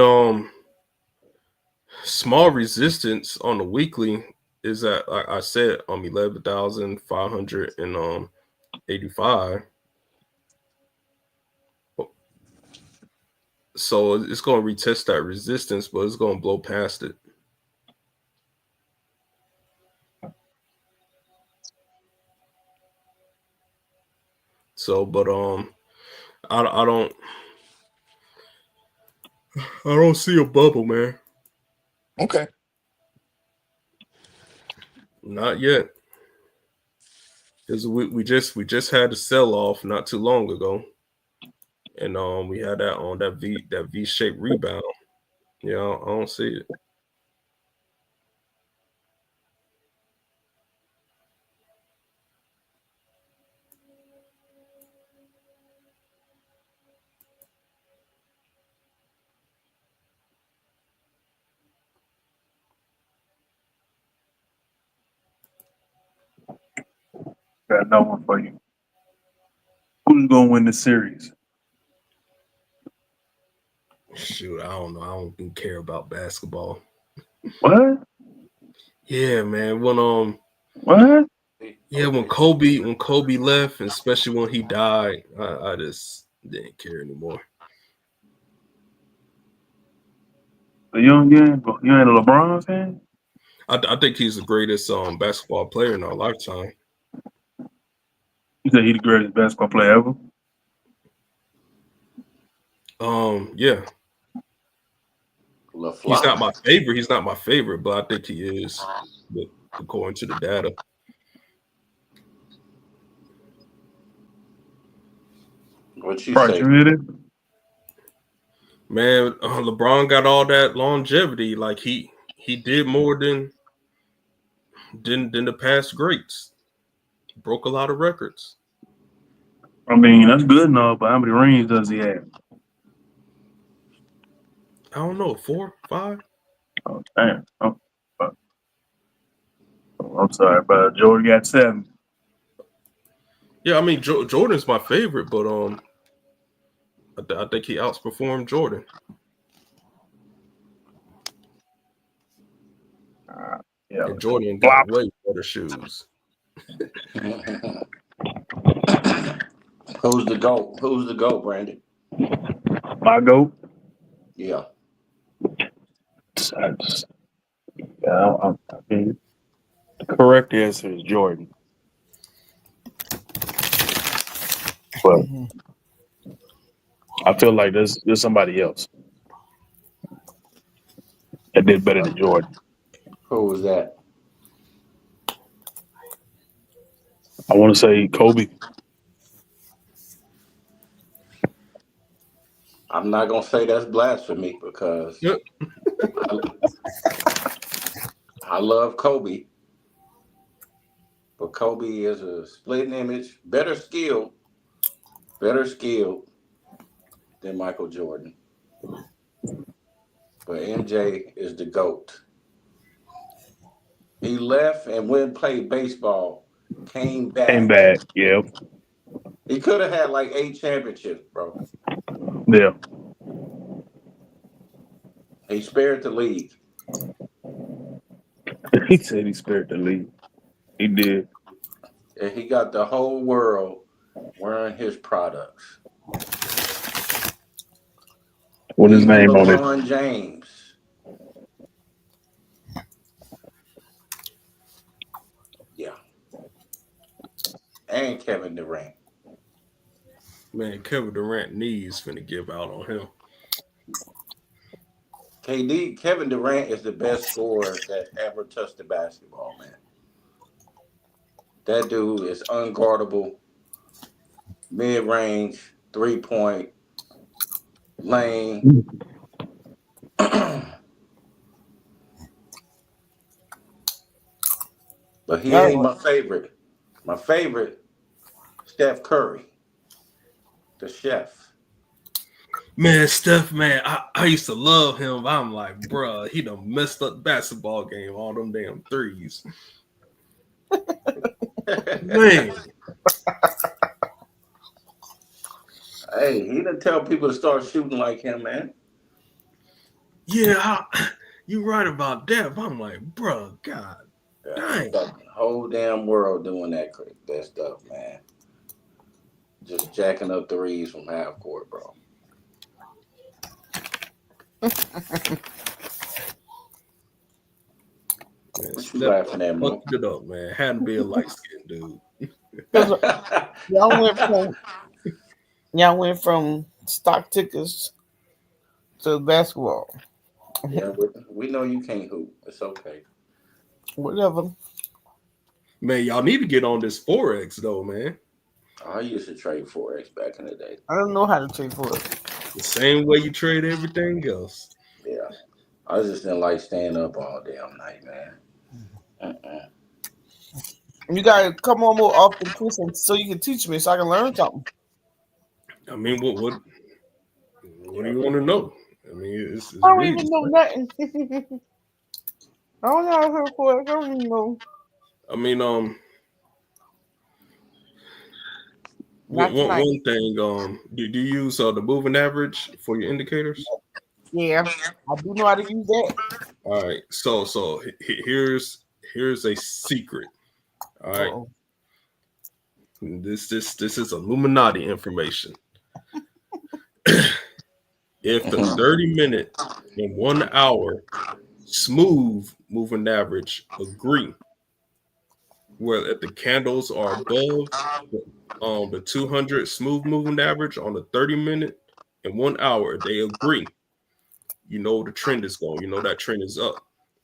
small resistance on the weekly is at, like I said, 11,585. So it's going to retest that resistance, but it's going to blow past it. So, but I don't see a bubble, man. Okay. Not yet. Because we just had a sell off not too long ago, and we had that on that V shaped rebound. Yeah, I don't see it. Got no one for you. Who's gonna win the series? Shoot, I don't know. I don't even care about basketball. What? Yeah, man. What? When Kobe left, and especially when he died, I just didn't care anymore. So you ain't a LeBron fan? I think he's the greatest basketball player in our lifetime. You said he the greatest basketball player ever? Yeah. LaFleur. He's not my favorite. He's not my favorite, but I think he is, according to the data. What you Right, say? you hear it? Man, LeBron got all that longevity. Like he did more than the past greats. Broke a lot of records. I mean, that's good enough, but how many rings does he have? I don't know, 4, 5. Oh, damn. Oh, I'm sorry, but Jordan got 7. Yeah, I mean Jordan's my favorite, but I think he outperformed Jordan. Yeah. And Jordan got way better shoes. Who's the GOAT? Who's the GOAT, Brandon? My GOAT? Yeah. I mean, the correct answer is Jordan. But I feel like there's somebody else that did better than Jordan. Who was that? I want to say Kobe. I'm not gonna say that's blasphemy because Yep. I love Kobe, but Kobe is a splitting image, better skilled than Michael Jordan. But MJ is the GOAT. He left and went and played baseball, came back. Yeah. He could have had like 8 championships, bro. Yeah. He spared the league. He said he spared the league. He did. And he got the whole world wearing his products. With his name on it. LeBron James. Yeah. And Kevin Durant. Man, Kevin Durant knees finna give out on him. Kevin Durant is the best scorer that ever touched the basketball, man. That dude is unguardable, mid-range, 3-point, lane. But he ain't my favorite. My favorite, Steph Curry, the chef. Man, Steph, man, I used to love him. I'm like, bruh, he done messed up the basketball game, all them damn threes. Man. Hey, he didn't tell people to start shooting like him, man. Yeah, you right about that. But I'm like, bruh, God dang. The whole damn world doing that stuff, man. Just jacking up threes from half court, bro. Man, What you Steph laughing at, Mo? fucked it up, man. Had to be a light skinned dude. Because y'all went from stock tickets to basketball. Yeah, we know you can't hoop. It's okay. Whatever. Man, y'all need to get on this Forex though, man. I used to trade Forex back in the day. I don't know how to trade for it. The same way you trade everything else. Yeah. I just didn't like staying up all damn night, man. You gotta come on more often, Chris, so you can teach me so I can learn something. I mean, what do you want to know? I mean, it's I don't really even know nothing. I don't know how to trade for it. I don't even know. I mean, Not tonight. one thing, do you use the moving average for your indicators? Yeah, I do know how to use that. All right, so here's a secret. All right, Uh-oh. this is Illuminati information. If the 30-minute and 1 hour smooth moving average agree, where if the candles are above the 200 smooth moving average on the 30-minute and 1 hour, they agree. You know the trend is going. You know that trend is up.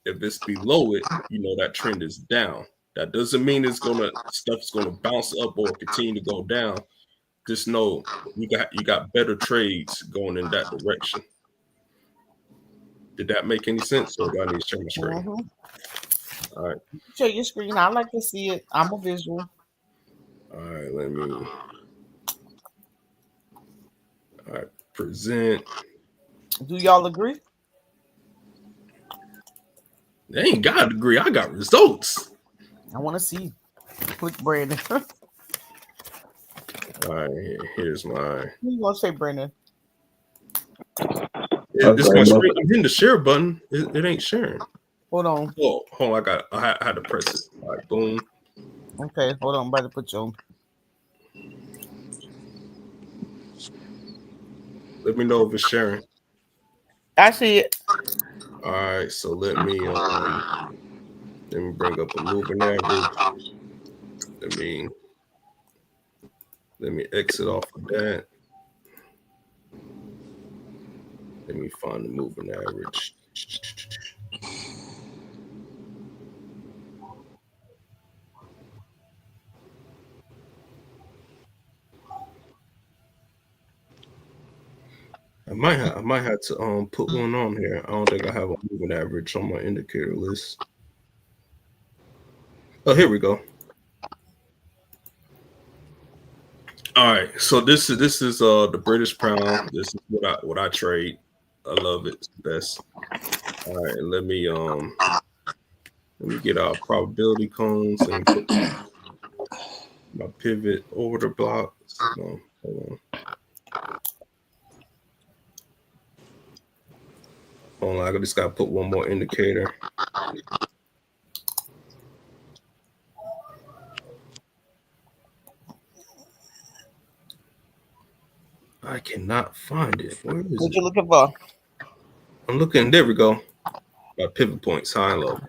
If it's below it, you know that trend is down. That doesn't mean stuff's gonna bounce up or continue to go down. Just know you got better trades going in that direction. Did that make any sense, or do I need to share my screen? Mm-hmm. All right. Share your screen. I like to see it. I'm a visual. All right. Let me. All right. Present. Do y'all agree? They ain't got a degree. I got results. I want to see. Click Brandon. All right. Here's my. Who you gonna say, Brandon? This is my screen. I'm hitting the share button. It ain't sharing. Hold on. Oh, hold on. I had to press it. All right. Boom. Okay, hold on. I'm about to put you on. Let me know if it's sharing. I see it. All right. So let me bring up a moving average. Let me exit off of that. Let me find the moving average. I might have to put one on here. I don't think I have a moving average on my indicator list. Oh, here we go. All right, so this is the British pound. This is what I trade. I love it. It's the best. All right, let me get our probability cones and put my pivot order blocks. No, hold on, I just gotta put one more indicator. I cannot find it. Where is What it? you looking for? I'm looking. There we go. Got pivot points, high and low.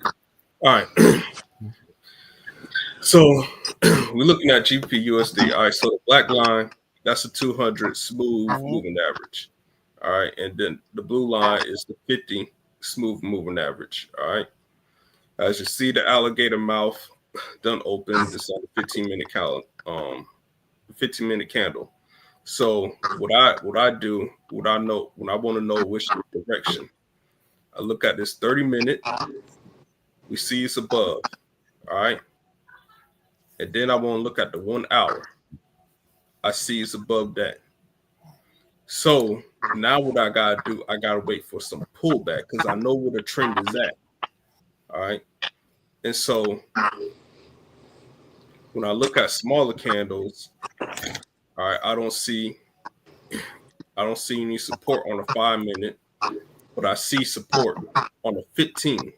All right. So we're looking at GBP/USD. All right. So the black line, that's a 200 smooth moving average. All right. And then the blue line is the 50 smooth moving average. All right. As you see, the alligator mouth done open. This on the 15-minute 15-minute candle. So what I do, what I know when I want to know which direction, I look at this 30-minute. We see it's above. All right. And then I want to look at the 1 hour. I see it's above that. So now what I gotta do, I gotta wait for some pullback because I know where the trend is at. All right. And so when I look at smaller candles, all right, I don't see any support on a 5-minute, but I see support on a 15.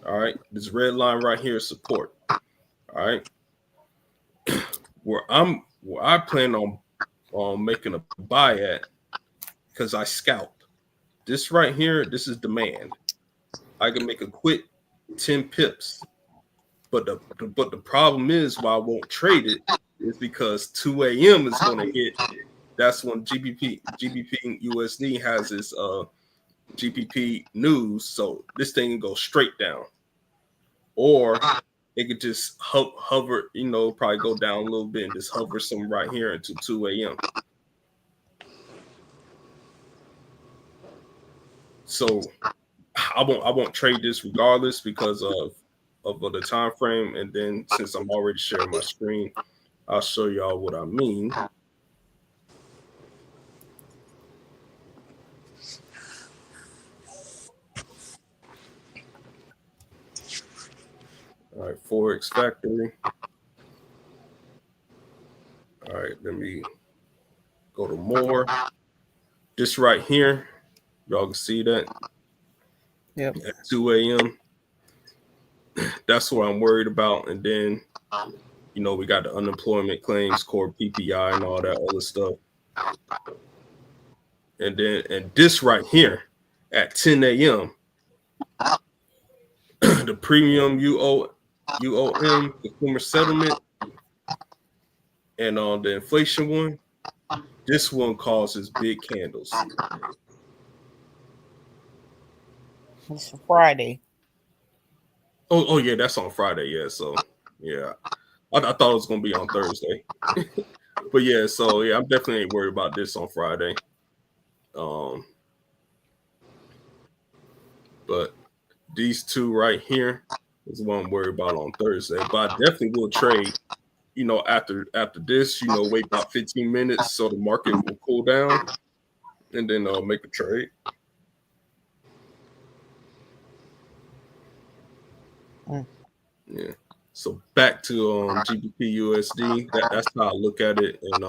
All right. This red line right here is support. All right. Where I plan on making a buy at, because I scalp. this right here, this is demand. I can make a quick 10 pips. But the problem is why I won't trade it is because 2 a.m. is gonna hit. That's when GBP USD has its GPP news. So this thing can go straight down. Or it could just hover, probably go down a little bit and just hover some right here until 2 a.m. So I won't trade this regardless because of the time frame. And then since I'm already sharing my screen, I'll show y'all what I mean. All right, Forex Factory. All right, let me go to more. This right here, y'all can see that. Yep. At 2 a.m. That's what I'm worried about. And then, we got the unemployment claims, core PPI, and all that other stuff. And this right here at 10 a.m. the premium UOM consumer settlement and on the inflation one, this one causes big candles. It's Friday. Oh yeah, that's on Friday. Yeah, so yeah, I thought it was gonna be on Thursday, but yeah, so yeah, I'm definitely ain't worried about this on Friday. But these two right here is what I'm worried about on Thursday. But I definitely will trade. After this, wait about 15 minutes so the market will cool down, and then I'll make a trade. Yeah. So back to GBP USD. That's how I look at it, and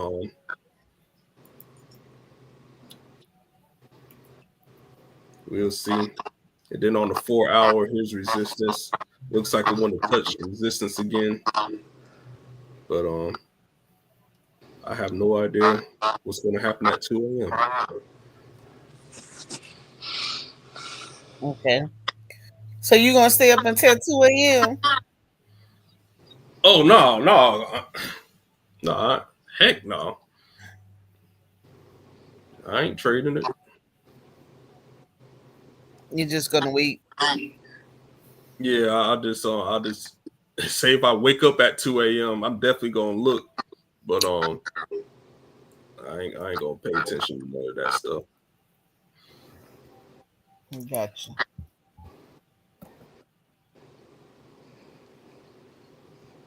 we'll see. And then on the 4 hour, here's resistance. Looks like I want to touch resistance again, but I have no idea what's going to happen at 2 a.m. Okay. So you're gonna stay up until 2 a.m. Oh no, heck no. I ain't trading it. You're just gonna wait. Yeah, I just say if I wake up at 2 a.m., I'm definitely gonna look, but I ain't gonna pay attention to none of that stuff. Gotcha.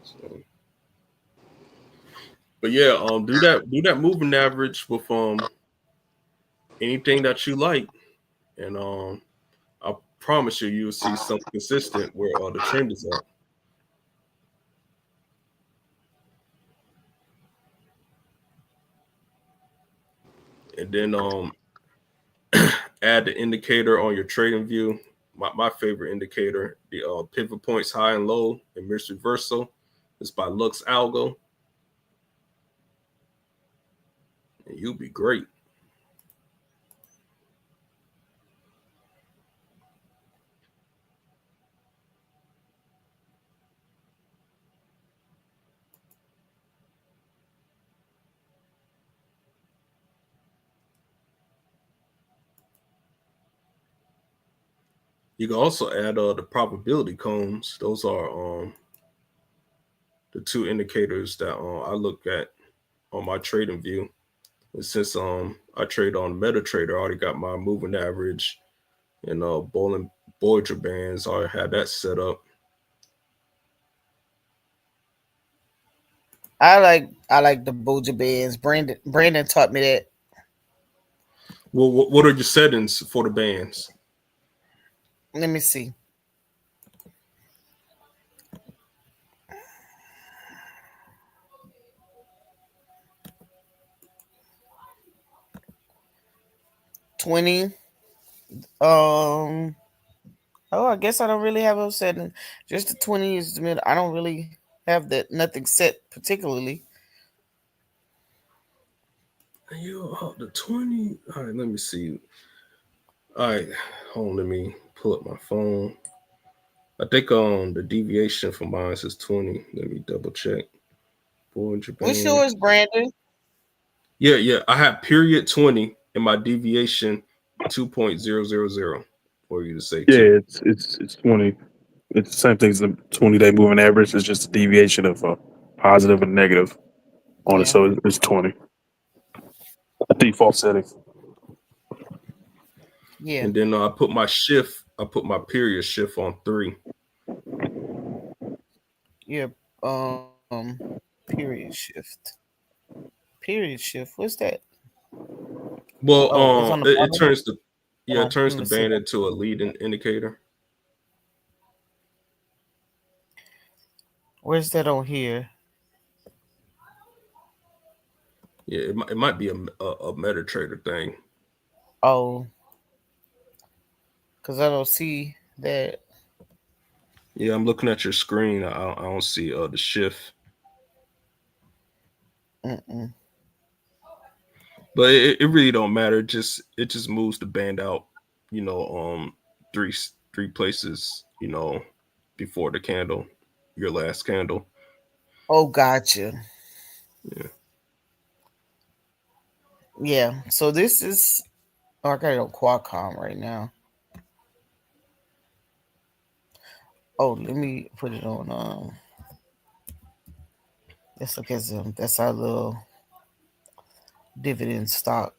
So, but yeah, do that moving average with anything that you like, and I promise you'll see something consistent where the trend is up. And then add the indicator on your trading view. My favorite indicator, the pivot points high and low and mixed reversal, is by Lux Algo. And you'll be great. You can also add the probability cones. Those are the two indicators that I look at on my trading view. And since I trade on MetaTrader, I already got my moving average and Bollinger Bands. I already had that set up. I like the Bollinger Bands. Brandon taught me that. Well, what are your settings for the bands? Let me see. $20. I guess I don't really have a setting. Just the 20 is the middle. I don't really have that nothing set particularly. The 20. All right, let me see. All right, hold on, let me pull up my phone. I think the deviation for mine is 20. Let me double check. What's Band. yours, Brandon? Yeah. I have period 20 and my deviation 2.000 for you to say Yeah, two. it's 20. It's the same thing as the 20-day moving average. It's just a deviation of a positive and negative on it. Yeah. So it's 20. The default setting. Yeah. And then I put my period shift on 3. Yeah. Period shift. Period shift. What's that? Well, Oh, it's on the it bottom. turns the Hold it on. turns Let the me see. band into a leading indicator. Where's that on here? Yeah, it might be a MetaTrader thing. Oh, because I don't see that. Yeah, I'm looking at your screen. I don't see the shift, Mm-mm. but it really don't matter. It just moves the band out. You know, three places. You know, before the candle, your last candle. Oh, gotcha. Yeah. Yeah. So this is. Oh, I got it on Qualcomm right now. Oh, let me put it on. Let's look at some. That's our little dividend stock.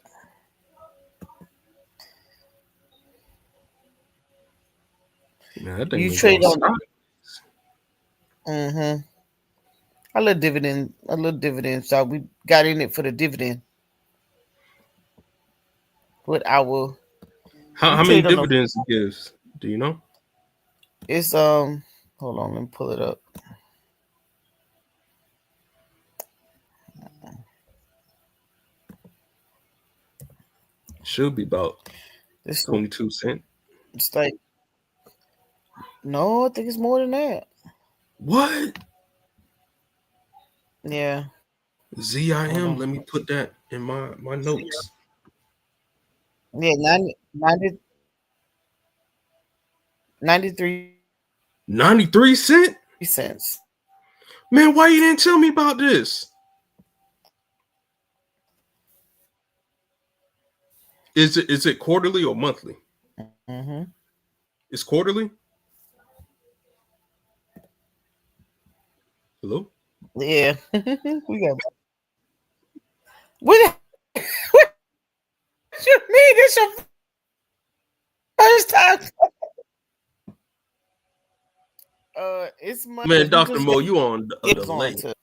Man, that thing You been trade going on. solid. Mm-hmm. A little dividend stock. We got in it for the dividend. With our, we How many trade on the. dividends it gives? Do you know? It's Hold on, let me pull it up. Should be about This 22 cents. it's like no, I think it's more than that. What? Yeah, hold ZIM? on. Let me put that in my notes. Yeah, 93 93 cents. cents. Man, why you didn't tell me about this? Is it quarterly or monthly? Mm-hmm. It's quarterly. Hello. Yeah, we got. What? What you mean? It's your first time? It's money. Man, We Dr. just Mo, you on a get on delay. to.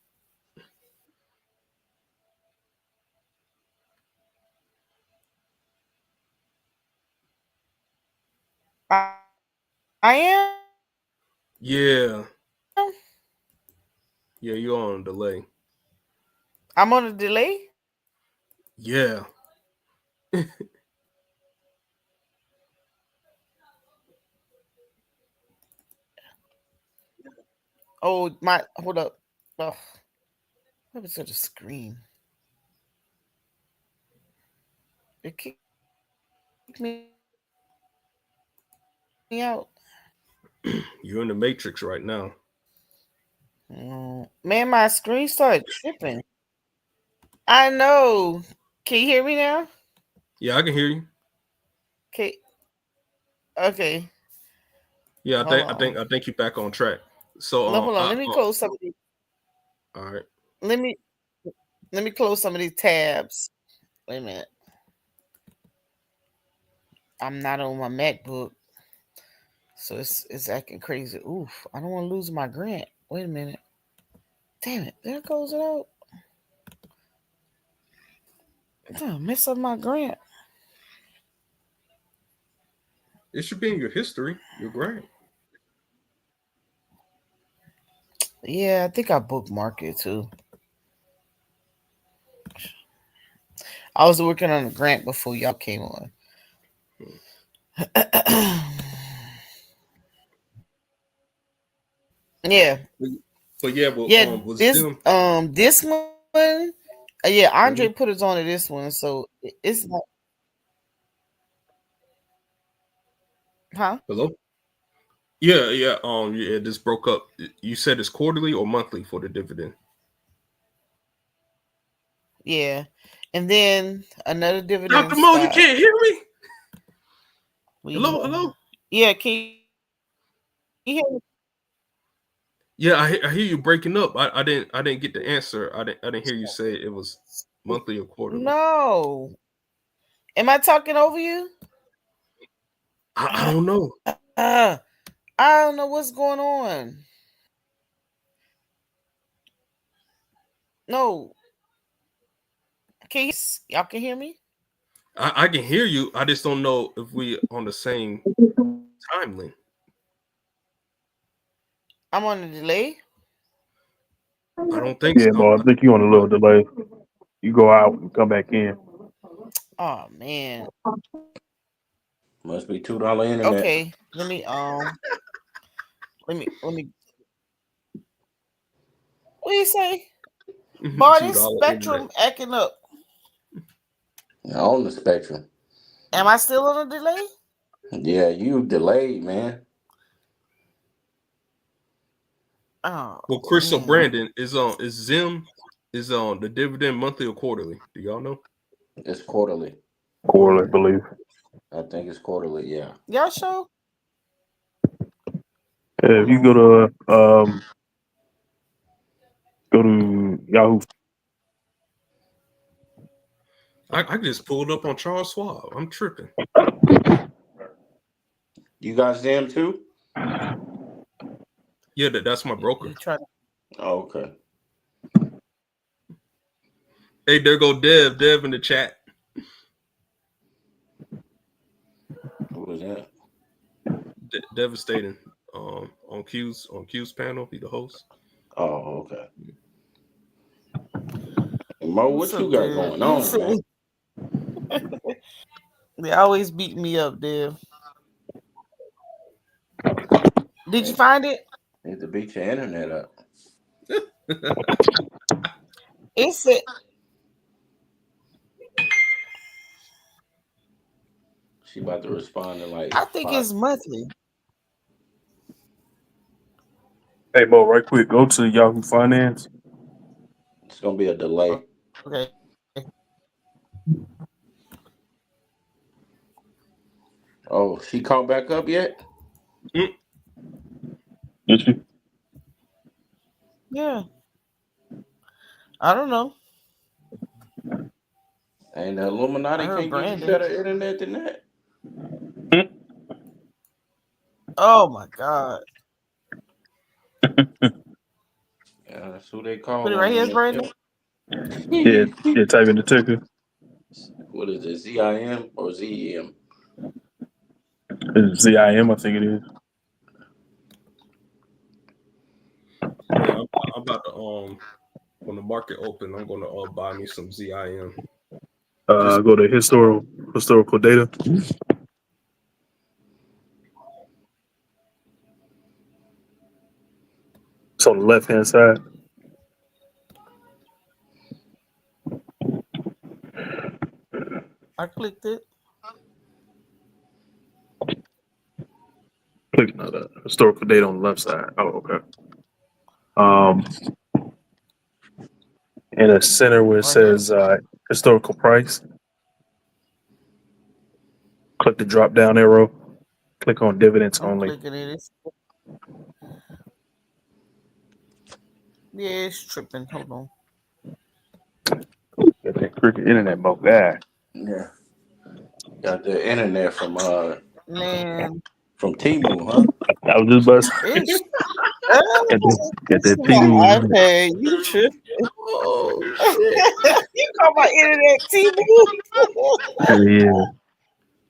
I, I am. Yeah. Yeah, you on a delay. I'm on a delay. Yeah. Oh my! Hold up. Oh, what was to the screen? It kicked me out. You're in the matrix right now. Man, my screen started tripping. I know. Can you hear me now? Yeah, I can hear you. Okay. Okay. Yeah, Hold on. I think you're back on track. So No, hold on. Let me close some of these. all right. Let me let me close some of these tabs. Wait a minute. I'm not on my MacBook, so it's acting crazy. Oof! I don't want to lose my grant. Wait a minute. Damn it! There goes it out. Mess up my grant. It should be in your history. You're great. Yeah, I think I bookmarked it too. I was working on a grant before y'all came on. Yeah, But yeah, well, yeah. was This them. this one. Yeah, Andre Mhm. put us on to this one, so it's not. Huh? Hello? Yeah. Yeah, this broke up. You said it's quarterly or monthly for the dividend? Yeah. And then another dividend Dr. Mo, you stock. can't hear me? We Hello? Yeah, can you hear me? Yeah, I hear you breaking up. I didn't get the answer. I didn't hear you say it was monthly or quarterly. No. Am I talking over you? I don't know. I don't know what's going on. No. Y'all can hear me? I can hear you. I just don't know if we on the same time link. I'm on a delay. I don't think Yeah, so. Mo, I think you on a little delay. You go out and come back in. Oh man. Must be $2 internet. Okay. Let me let me what do you say? Boy, this $2 Spectrum internet. acting up. On the spectrum. Am I still on a delay? Yeah, you delayed, man. Oh Well, Chris or man. Brandon is Zim is on the dividend monthly or quarterly? Do y'all know? It's quarterly. Quarterly, I believe. I think it's quarterly, yeah. Y'all show? Yeah, if you go to Yahoo. I just pulled up on Charles Schwab. I'm tripping. You got Zim too? Yeah, that's my broker. You try to Oh, okay. Hey, there go Dev. Dev in the chat. Who was that? Devastating. On Q's panel, be the host. Oh, okay. And Mo, What's what you up, got Dave? going on, man? They always beat me up, Dave. Did you find it? Need to beat your internet up. It said She about to respond in like I think 5. it's monthly. Hey, Mo, right quick, go to Yahoo Finance. It's gonna be a delay. Okay. Oh, she caught back up yet? Did you? Yeah. I don't know. And the I Illuminati heard can't give you Brandon. better internet than that. Oh my God. Yeah, that's who they call Put it on right in here, this Brandon. Yeah, type in the ticker. What is it, ZIM or ZEM? It's ZIM, I think it is. Yeah, I'm about to when the market open, I'm gonna buy me some ZIM. Go to historical data. It's on the left hand side. I clicked it. Click no, the historical data on the left side. Oh, okay. In the center where it Right here. says historical price, click the drop down arrow. Click on dividends I'm only. clicking it. Yeah, it's tripping. Hold on. Get that cricket internet both guy. Yeah. Got the internet from Man, Timu, huh? I was just about to it's say, get it's that my Timu. iPad. You tripping. Oh shit! You call my internet TV? Yeah,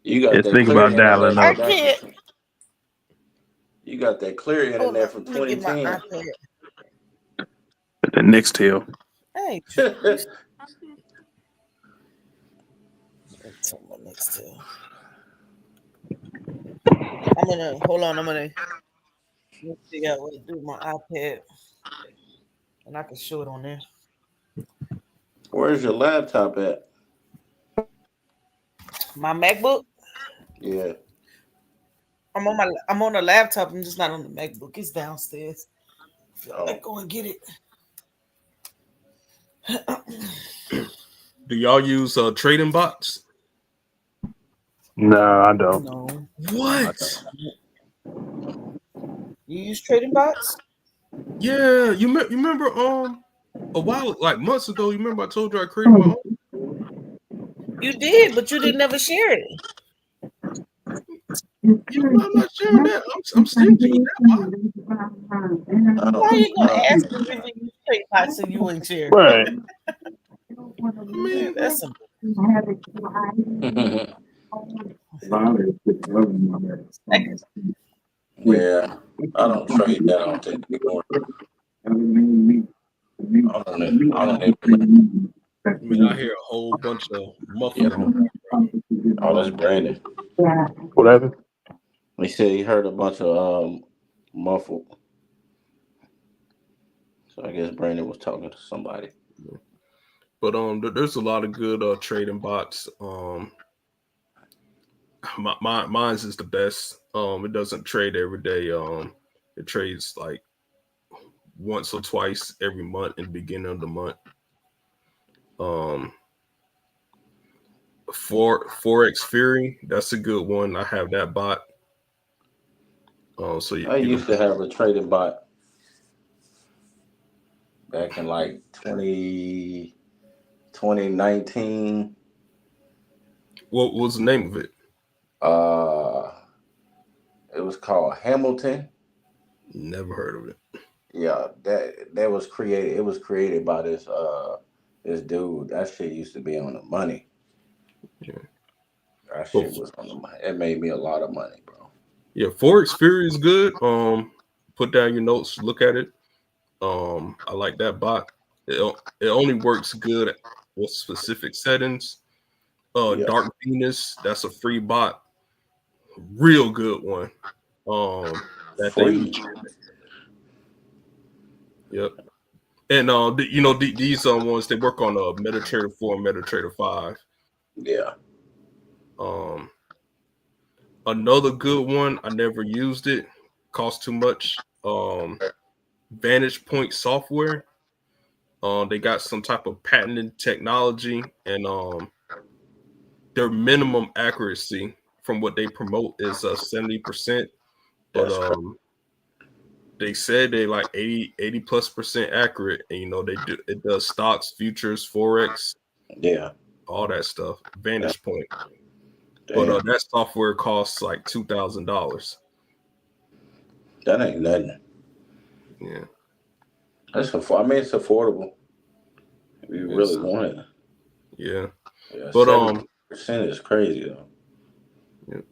You got just that think clear about internet dialing I from up. back in. can't. You got that clear Hold on. internet from Let me get my 2010. iPad. The next tail. Hey, tripping. Let's talk about next too. I'm gonna hold on. I'm gonna figure out what to do with my iPad, and I can show it on there. Where's your laptop at? My MacBook. Yeah. I'm on a laptop. I'm just not on the MacBook. It's downstairs. I feel Oh. like go and get it. Do y'all use trading bots? No, I don't. No. What? You use trading bots? Yeah, you remember a while like months ago. You remember I told you I created my own. You did, but you didn't never share it. You know I'm not sharing that. I'm stingy with that bot. I Why are you don't gonna ask me if you use trading bots and you wouldn't share? Right. I mean, That's a yeah, I don't trade that. I don't think anymore. I don't even. I mean, I hear a whole bunch of muffled in the background. Oh, that's Brandon. Whatever. He said he heard a bunch of muffled. So I guess Brandon was talking to somebody. But there's a lot of good trading bots. Mine's is the best. It doesn't trade every day. It trades like once or twice every month in the beginning of the month. Forex Fury, that's a good one. I have that bot. So I used to have a trading bot back in like 2019. What was the name of it? It was called Hamilton. Never heard of it. Yeah, that was created. It was created by this dude. That shit used to be on the money. Yeah. That shit was on the money. It made me a lot of money, bro. Yeah, Forex Fury is good. Put down your notes, look at it. I like that bot. It only works good with specific settings. Yeah. Dark Venus, that's a free bot. Real good one. That Free. Yep. And these ones, they work on MetaTrader 4 and MetaTrader 5. Yeah. Another good one, I never used it. Cost too much. Vantage Point Software. They got some type of patented technology, and their minimum accuracy from what they promote is 70%. But they said they like 80 plus percent accurate, and it does stocks, futures, forex, Yeah. all that stuff. Vantage Point. Damn. But that software costs like $2,000. That ain't nothing. Yeah. It's affordable. If you really want it. Yeah. Yeah. But percent is crazy though. Yeah.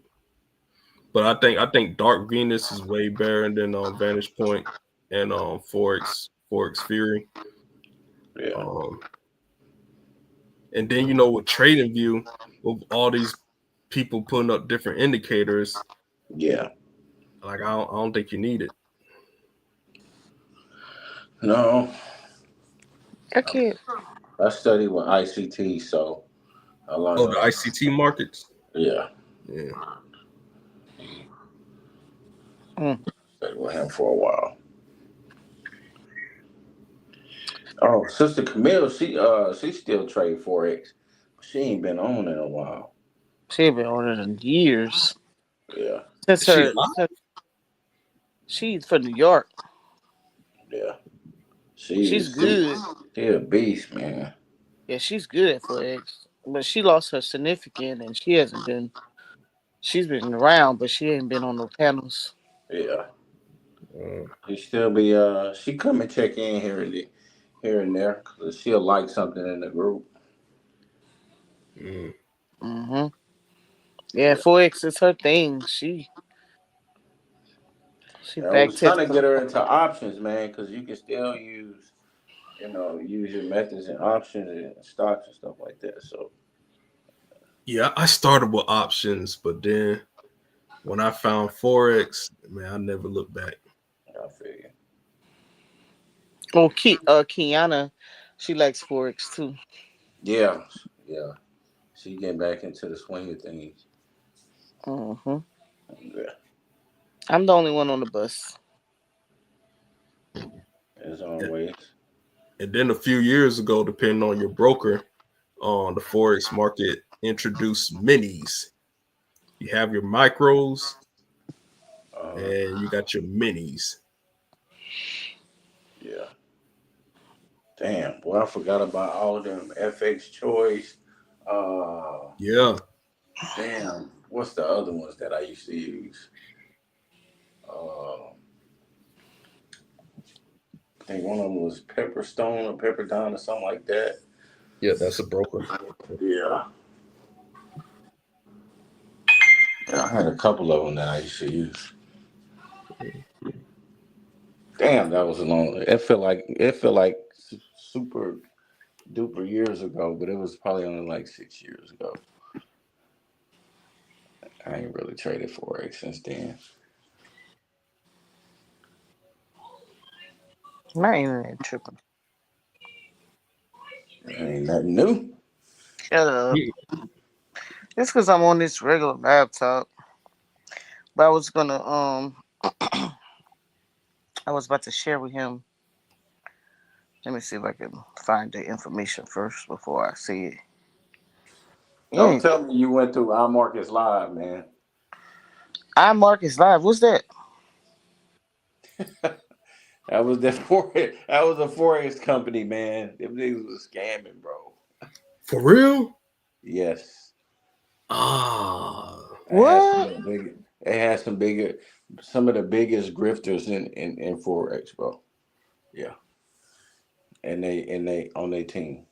But I think Dark Venus is way better than Vantage Point and Forex Fury. Yeah. And then with TradingView, with all these people putting up different indicators. Yeah. Like I don't think you need it. No. Okay. I studied with ICT, so I learned. Oh, the ICT markets. Yeah. Yeah. Studied with him for a while. Oh, Sister Camille, she still trade Forex. She ain't been on in a while. She ain't been on it in years. Yeah. Since she's from New York. Yeah. She's good. She a beast, man. Yeah, she's good at Forex. But she lost her significant and she hasn't been. She's been around, but she ain't been on no panels. Yeah. She still be she come and check in here and there because she'll like something in the group. Mm-hmm. Yeah, Forex is her thing. She I was trying to get her into options, man, because you can still use your methods and options and stocks and stuff like that. So yeah, I started with options, but then when I found Forex, man, I never looked back. I feel you. Oh, Kiana, she likes Forex too. Yeah. She getting back into the swing of things. Mm-hmm. Yeah. I'm the only one on the bus. As always. And then a few years ago, depending on your broker, on the forex market introduced minis. You have your micros and you got your minis. Yeah. Damn, boy, I forgot about all of them. FX Choice. Yeah. Damn, what's the other ones that I used to use? I think one of them was Pepperstone or Pepperdine or something like that. Yeah, that's a broker. Yeah. I had a couple of them that I used to use. Damn, that was a long. It felt like super duper years ago, but it was probably only like 6 years ago. I ain't really traded forex since then. My internet tripping. Ain't nothing new. Shut up. It's because I'm on this regular laptop. But I was gonna I was about to share with him. Let me see if I can find the information first before I say it. Don't Yeah. tell me you went through Our Markets Live, man. iMarkets Live. What's that? That was that forex. That was a forex company, man. Them niggas was scamming, bro. For real? Yes. Ah. What? Some of the biggest grifters in forex, bro. Yeah, and they on their team.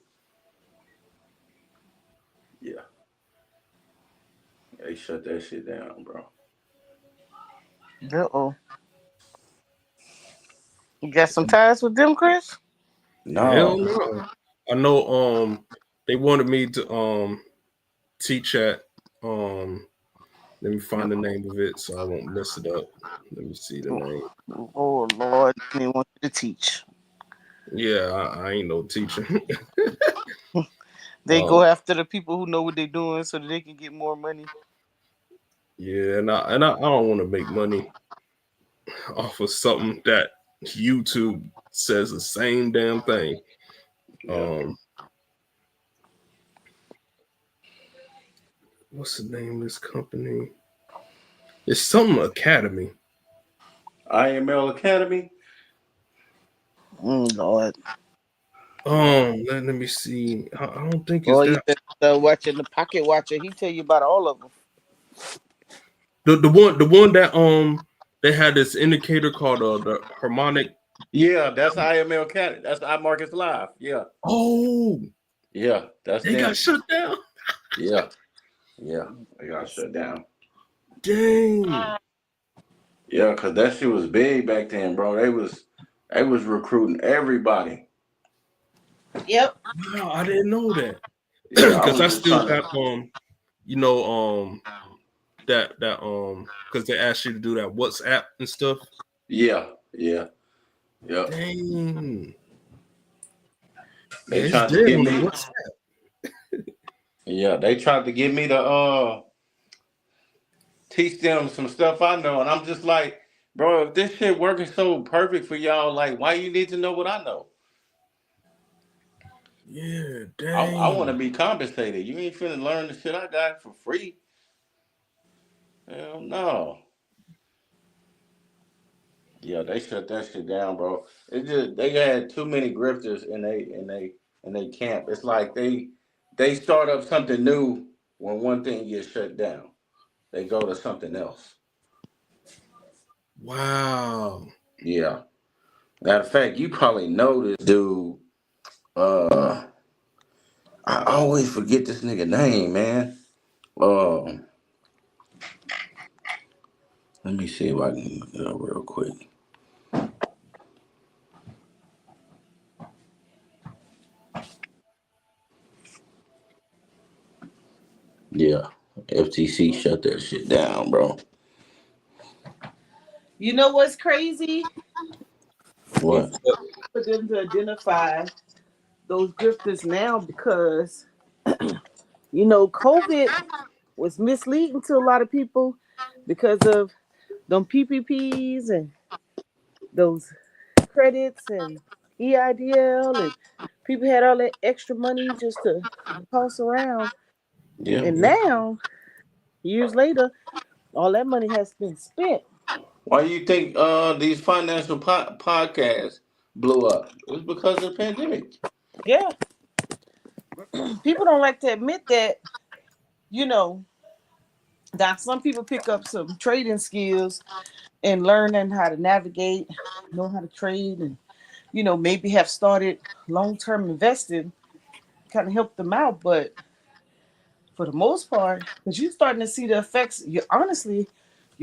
Yeah, they shut that shit down, bro. Uh-oh. You got some ties with them, Chris? Hell No, no. I know they wanted me to teach at let me find the name of it so I won't mess it up. Let me see the name. Oh Lord, they want you to teach. Yeah, I ain't no teacher. They go after the people who know what they're doing so that they can get more money. Yeah, and I don't want to make money off of something that YouTube says the same damn thing. yeah. What's the name of this company? It's something Academy. IML Academy. Lord. Let me see. I don't think it's Boy, you that. watching the Pocket Watcher. He tell you about all of them. The one that they had this indicator called the harmonic. Yeah, that's IML Academy. That's iMarkets Live. Yeah, Oh, yeah, that's they them. got shut down. Yeah, yeah, they got shut down. Dang. Yeah, cause that shit was big back then, bro. They was recruiting everybody. Yep. Wow, I didn't know that. Yeah, I Because I was just still trying got to. you know that because they asked you to do that WhatsApp and stuff. Yeah, yeah, yeah. Dang. Yeah, They it's tried to dead get on the me. WhatsApp. Yeah, they tried to get me to teach them some stuff I know, and I'm just like, bro, if this shit working so perfect for y'all, like, why you need to know what I know? Yeah, I want to dang. be compensated. You ain't finna learn the shit I got for free. Hell no. Yeah, they shut that shit down, bro. It just they had too many grifters in they camp. It's like they start up something new when one thing gets shut down. They go to something else. Wow. Yeah. Matter of fact, you probably know this dude. Uh, I always forget this nigga name, man. Um, Let me see if I can look it up real quick. Yeah, FTC shut that shit down, bro. You know what's crazy? It's What? for them to identify those grifters now because COVID was misleading to a lot of people because of them PPPs and those credits and EIDL, and people had all that extra money just to toss around. Yeah. And now, years later, all that money has been spent. Why do you think these financial podcasts blew up? It's because of the pandemic. Yeah, people don't like to admit that. You know, that some people pick up some trading skills and learning how to navigate, know how to trade, and maybe have started long-term investing, kind of help them out. But for the most part, because you're starting to see the effects, you're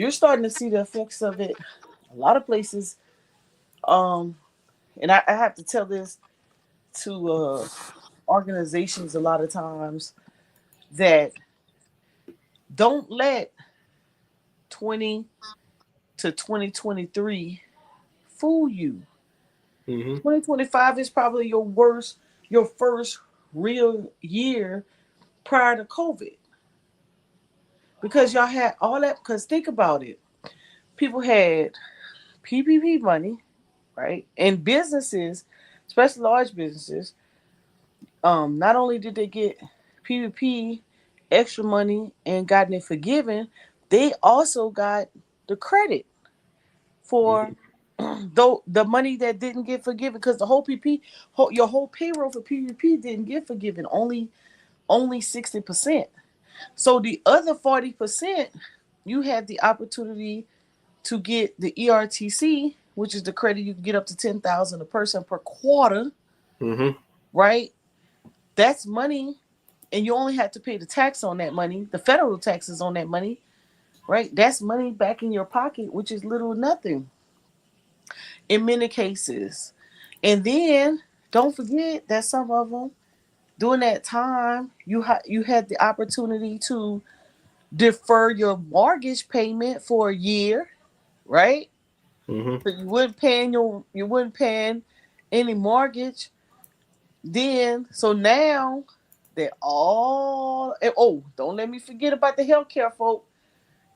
starting to see the effects of it a lot of places. Um, and I have to tell this to organizations a lot of times that don't let 20 to 2023 fool you. Mm-hmm. 2025 is probably your first real year prior to COVID. Because y'all had all that, because think about it. People had PPP money, right? And businesses, especially large businesses, not only did they get PPP extra money and gotten it forgiven, they also got the credit for though the money that didn't get forgiven, because the whole your whole payroll for PPP didn't get forgiven, only 60%. So the other 40%, you had the opportunity to get the ERTC, which is the credit you can get up to $10,000 a person per quarter, Mm-hmm. right? That's money, and you only had to pay the tax on that money, the federal taxes on that money, right? That's money back in your pocket, which is little or nothing in many cases. And then don't forget that some of them during that time you had the opportunity to defer your mortgage payment for a year, right? Mm-hmm. So you wouldn't paying any mortgage then. So now they're all, and oh, don't let me forget about the healthcare folk,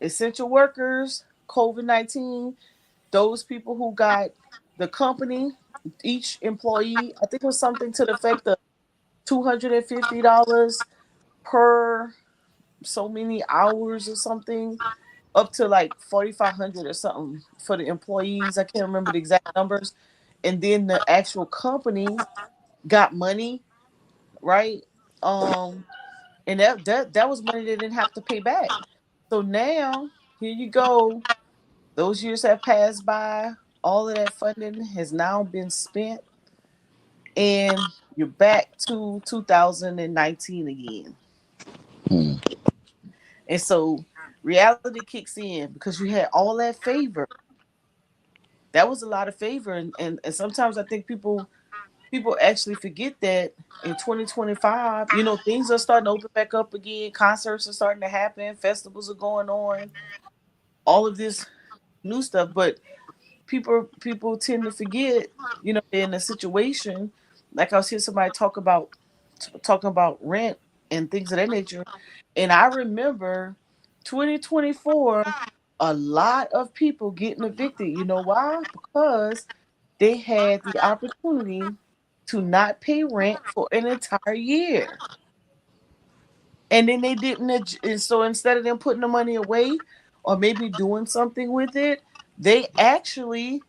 essential workers, COVID-19, those people who got the company, each employee, I think it was something to the effect of $250 per so many hours or something, up to like 4,500 or something for the employees. I can't remember the exact numbers. And then the actual company got money, right? And that was money they didn't have to pay back. So now here you go. Those years have passed by. All of that funding has now been spent, and you're back to 2019 again. Hmm. And so reality kicks in because you had all that favor. That was a lot of favor, and sometimes I think people actually forget that in 2025, things are starting to open back up again. Concerts are starting to happen. Festivals are going on. All of this new stuff, but people tend to forget, they're in a situation like I was hearing somebody talking about rent and things of that nature. And I remember 2024, a lot of people getting evicted. You know why? Because they had the opportunity to not pay rent for an entire year. And then they didn't. And so instead of them putting the money away or maybe doing something with it, they actually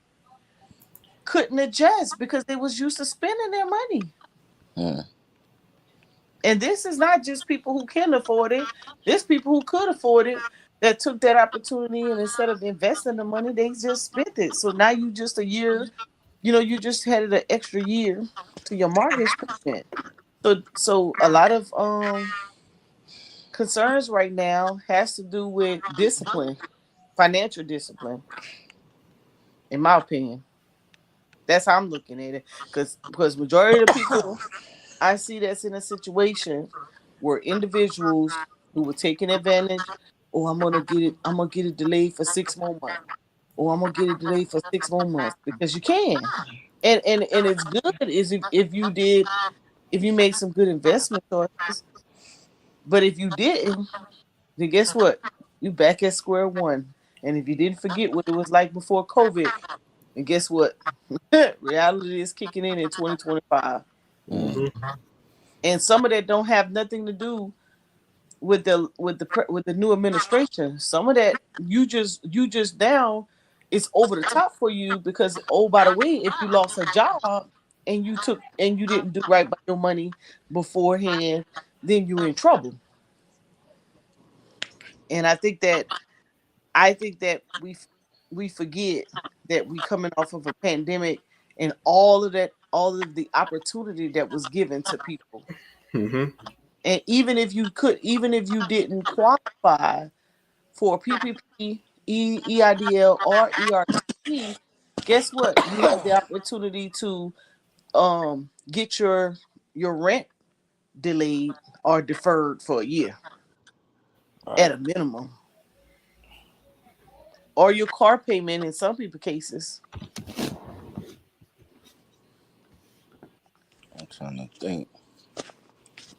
couldn't adjust because they was used to spending their money. Hmm. And this is not just people who can afford it. There's people who could afford it that took that opportunity, and instead of investing the money, they just spent it. So now you just a year, you just had an extra year to your mortgage payment. So a lot of concerns right now has to do with discipline, financial discipline, in my opinion. That's how I'm looking at it. Because majority of the people I see that's in a situation where individuals who were taking advantage, oh, I'm gonna get it delayed for 6 more months. Or I'm gonna get it delayed for 6 more months because you can. And it's good is if you make some good investment choices. But if you didn't, then guess what? You back at square one. And if you didn't forget what it was like before COVID, and guess what? Reality is kicking in 2025. Hmm. And some of that don't have nothing to do with the new administration. Some of that you just now it's over the top for you because, oh, by the way, if you lost a job and you didn't do right by your money beforehand, then you're in trouble. And I think that we forget that we coming off of a pandemic and all of the opportunity that was given to people. Hmm. And even if you didn't qualify for PPP, EIDL, or ERTC, guess what? You had the opportunity to get your rent delayed or deferred for a year at Right. a minimum, or your car payment in some people cases. I'm trying to think.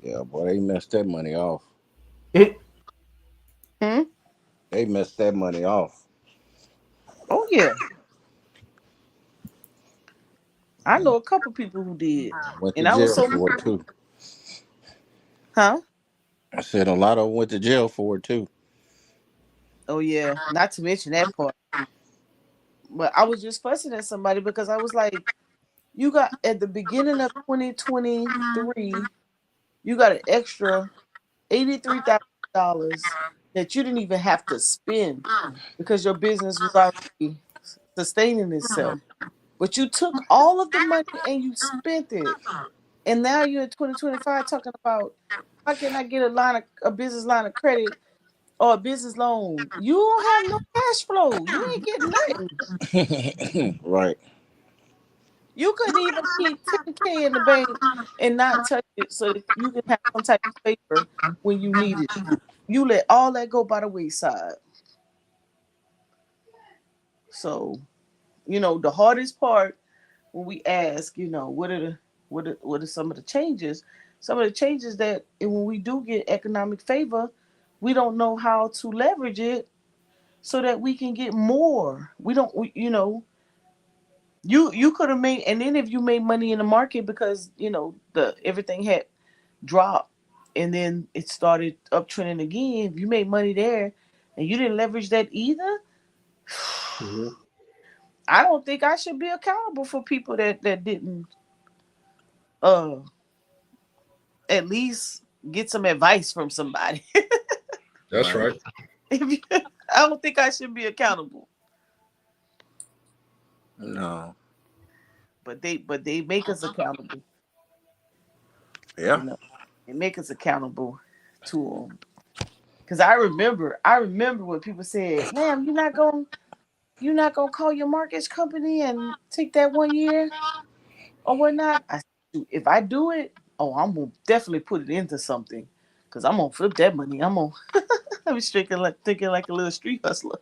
Yeah, boy, they messed that money off. Hmm? They messed that money off. Oh yeah, I know a couple people who did, Went to and I was jail so for it too. huh? I said a lot of them went to jail for it too. Oh yeah, not to mention that part. But I was just fussing at somebody because I was like, you got at the beginning of 2023, you got an extra $83,000 that you didn't even have to spend because your business was already sustaining itself. But you took all of the money and you spent it. And now you're in 2025 talking about how can I get a business line of credit or a business loan? You don't have no cash flow. You ain't getting nothing. Right. You couldn't even keep 10K in the bank and not touch it so that you can have some type of paper when you need it. You let all that go by the wayside. So, the hardest part when we ask, what are some of the changes? Some of the changes that and when we do get economic favor, we don't know how to leverage it so that we can get more. We don't, we, you could have made, and then if you made money in the market because the everything had dropped and then it started uptrending again. If you made money there and you didn't leverage that either, Hmm. I don't think I should be accountable for people that didn't uh at least get some advice from somebody. That's Right. right. I don't think I should be accountable. No. But they make us accountable. Yeah. You know, they make us accountable to them. Because I remember when people said, "Ma'am, you're not gonna call your mortgage company and take that 1 year or whatnot." I said, if I do it, oh, I'm gonna definitely put it into something. Cause I'm gonna flip that money. I'm thinking like a little street hustler.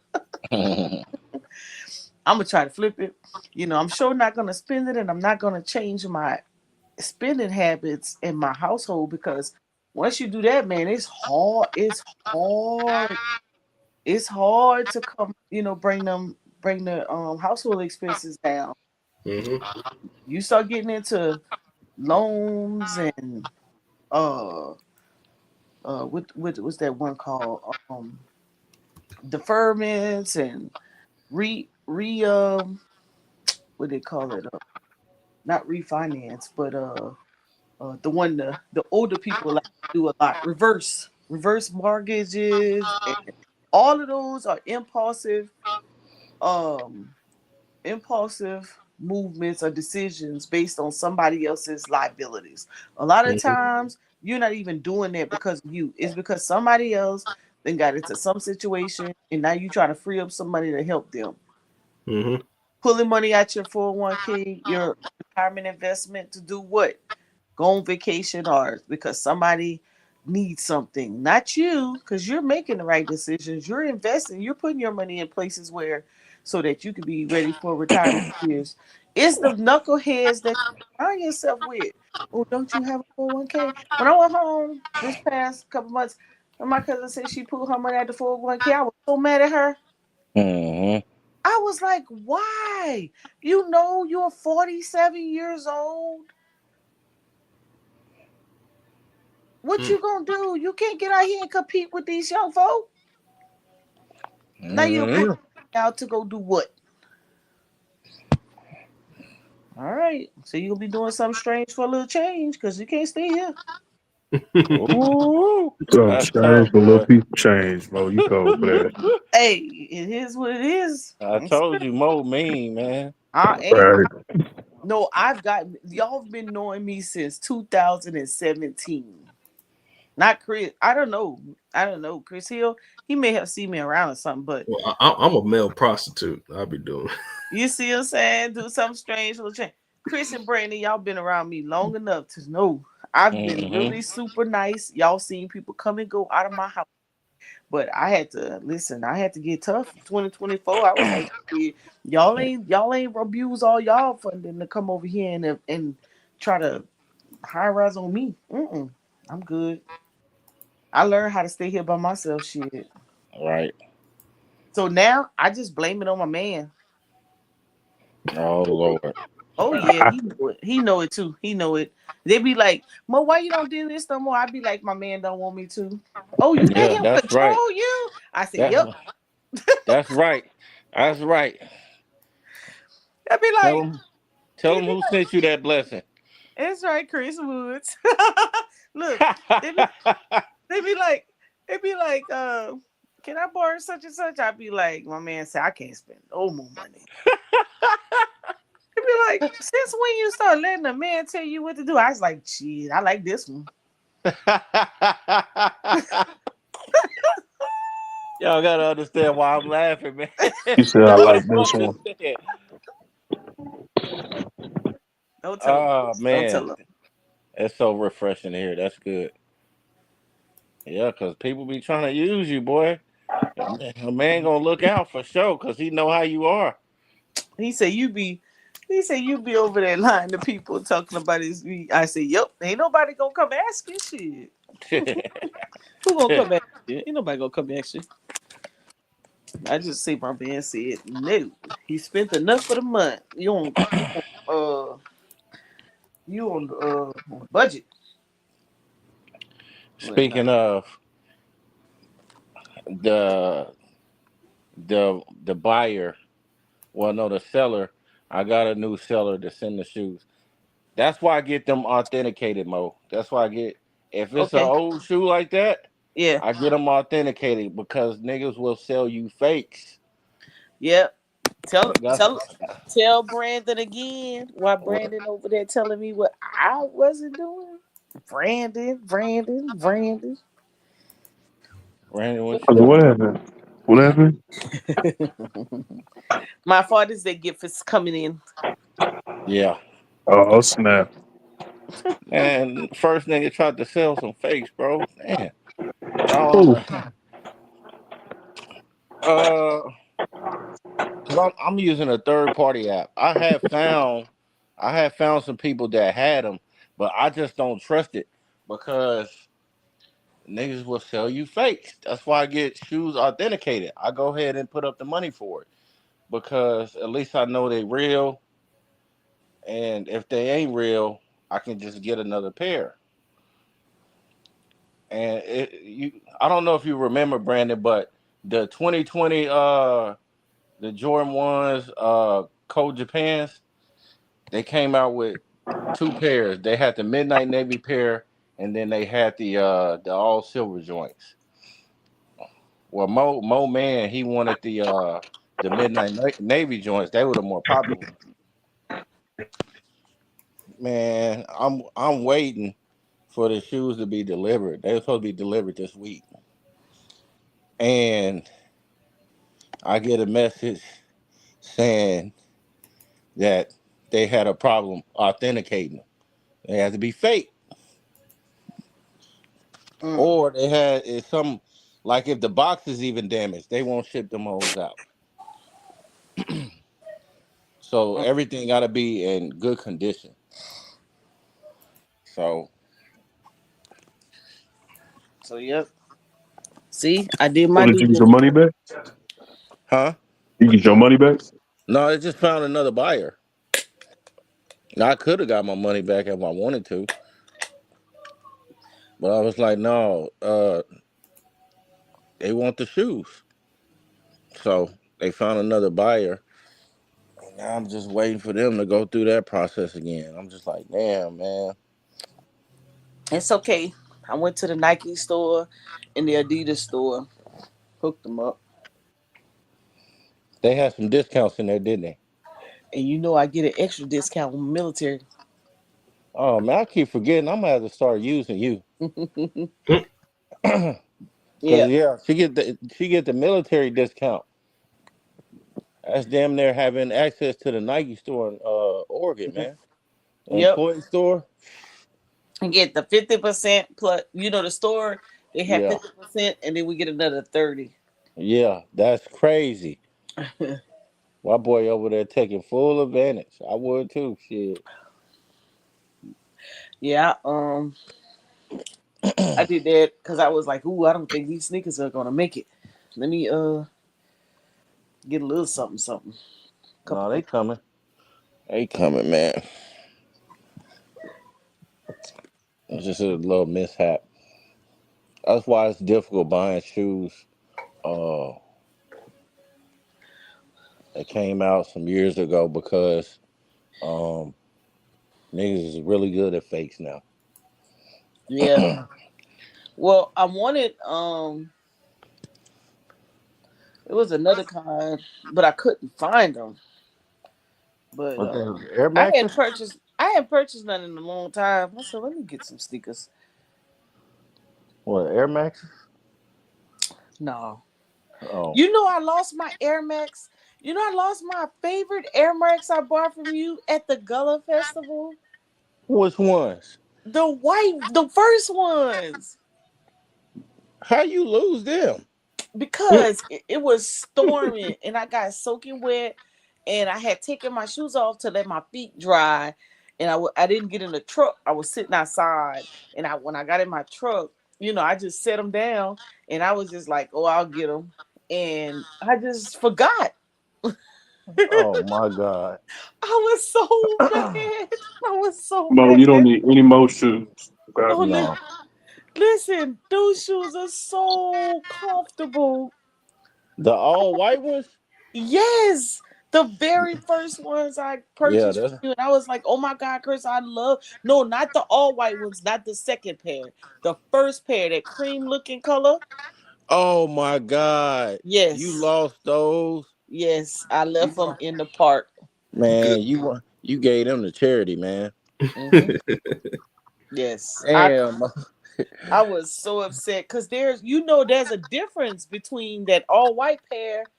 I'm gonna try to flip it. I'm sure not gonna spend it, and I'm not gonna change my spending habits in my household because once you do that, man, it's hard. It's hard. It's hard to bring the household expenses down. Hmm. You start getting into loans and uh what's that one called deferments and re what they call it, not refinance, but the one the older people like to do a lot, reverse mortgages, and all of those are um impulsive movements or decisions based on somebody else's liabilities. A lot of Hmm. times you're not even doing that because of you. It's because somebody else then got into some situation and now you try to free up some money to help them. Hmm. Pulling money out your 401k, your retirement investment to do what? Go on vacation or because somebody needs something, not you, because you're making the right decisions. You're investing, you're putting your money in places where so that you can be ready for retirement years. It's the knuckleheads that you surround yourself with. Oh, don't you have a 401k? When I went home this past couple months, and my cousin said she pulled her money out the 401k, I was so mad at her. Mm-hmm. I was like, why? You know you're 47 years old. What you gonna do? You can't get out here and compete with these young folk. Now you put Mm-hmm. out to go do what? All right. So you'll be doing something strange for a little change because you can't stay here. Ooh, So that's strange tough, for a little boy. piece of change, bro. You cold for that. Hey, it is what it is. I told you, Mo mean, man. I am. Right. No, I've got y'all been knowing me since 2017. Not Chris. I don't know. Chris Hill, he may have seen me around or something, but Well, I'm a male prostitute. I'll be doing. you see what I'm saying? Do something strange for a change. Chris and Brandon, y'all been around me long enough to know I've been Mm-hmm. really super nice. Y'all seen people come and go out of my house. But I had to listen. I had to get tough. 2024. I was like, "Yeah, y'all ain't abuse all y'all for them to come over here and try to high rise on me. I'm good. I learned how to stay here by myself. Shit. Right. So now I just blame it on my man. Oh Lord. Oh yeah, he know it. He know it too. He know it. They be like, Mo, why you don't do this no more? I be like, my man don't want me to. Oh, you let Yeah, him that's right. control you? I said, That's yep. that's right. That's right. I be Tell like, him. Tell he him be who like, sent you that blessing. it's right, Chris Woods. Look, they be they be like, they be like, can I borrow such and such? I be like, my man said I can't spend no more money. They be like, since when you start letting a man tell you what to do? I was like, shit, I like this one. Y'all gotta understand why I'm laughing, man. You said I Y'all like don't this one. understand. Don't tell him. Oh Don't man, tell him. it's so refreshing to hear. That's good. Yeah, because people be trying to use you, boy. A man gonna look out for sure, because he know how you are. He said you be over there lying to people talking about his. I said, yep, ain't nobody gonna come ask you shit. Who gonna come ask you? Ain't nobody gonna come ask you. I just say my man said no. He spent enough for the month. Uh you on budget. But no. Speaking of the the buyer, well, no, the seller. I got a new seller to send the shoes. That's why I get them authenticated, Mo. That's why I get if it's an Okay. old shoe like that, Yeah. I get them authenticated because niggas will sell you fakes. Yep. Tell That's tell tell Brandon again. Why what Brandon over there telling me what I wasn't doing? Brandon. Randy, what you What doing? happened? What happened? My Father's Day gift is coming in. Yeah, Oh snap! and first nigga tried to sell some fakes, bro. Man, Oh, y'all, uh, cause I'm using a third party app. I have found some people that had them, but I just don't trust it because niggas will sell you fakes. That's why I get shoes authenticated. I go ahead and put up the money for it because at least I know they real. And if they ain't real, I can just get another pair. And I don't know if you remember Brandon, but the 2020 the Jordan ones Code Japans, they came out with two pairs. They had the midnight navy pair, and then they had the all silver joints. Well, Mo Man, he wanted the midnight navy joints. They were the more popular. Man, I'm waiting for the shoes to be delivered. They were supposed to be delivered this week, and I get a message saying that they had a problem authenticating them. They had to be fake, Mm. or they had some like if the box is even damaged, they won't ship them hoes out. So everything got to be in good condition. So, So yep. See, I did oh, my did due you get your diligence. money back? huh? You get your money back? No, I just found another buyer. Now, I could have got my money back if I wanted to, but I was like, no, they want the shoes. So they found another buyer. And now I'm just waiting for them to go through that process again. I'm just like, damn, man. It's okay. I went to the Nike store and the Adidas store, hooked them up, They had some discounts in there, didn't they? and you know I get an extra discount with military. Oh man, I keep forgetting. I'm gonna have to start using you. Cause Yeah. yeah, she get the military discount. That's damn near having access to the Nike store in Oregon, man. The Yep. employee store. And get the 50% plus. You know the store they have Yeah, 50%, and then we get another 30. yeah, that's crazy. My boy over there taking full advantage. I would too. Shit. Yeah. I did that because I was like, ooh, I don't think these sneakers are gonna make it. Let me get a little something, something. No, Couple they things. coming. They coming, man. It's just a little mishap. That's why it's difficult buying shoes. Uh, that came out some years ago because um niggas is really good at fakes now. Yeah. Well, I wanted it was another kind, but I couldn't find them. But What the Air I had Maxes? purchased I had purchased none in a long time. I said, let me get some sneakers. What Air Maxes? No. Oh, You know I lost my Air Max. You know I lost my favorite Air Max I bought from you at the Gullah Festival. which ones? The first ones. How you lose them? Because it was storming and I got soaking wet and I had taken my shoes off to let my feet dry and I didn't get in the truck. I was sitting outside and when I got in my truck, I just set them down and I was just like, oh, I'll get them. And I just forgot. Oh my god. I was so mad. I was so Mo, mad. you don't need any more shoes. Okay? Oh, No. listen, those shoes are so comfortable. The all white ones? Yes, the very first ones I Yeah, purchased from that's you, and I was like, "Oh my God, Chris, I love." No, not the all white ones, not the second pair. The first pair, that cream looking color. oh my god. You Yes, lost those. yes, I You left them know, in the park. Good. man, you gave them to charity, man. Hmm. Yes, Damn. I was so upset because there's a difference between that all white pair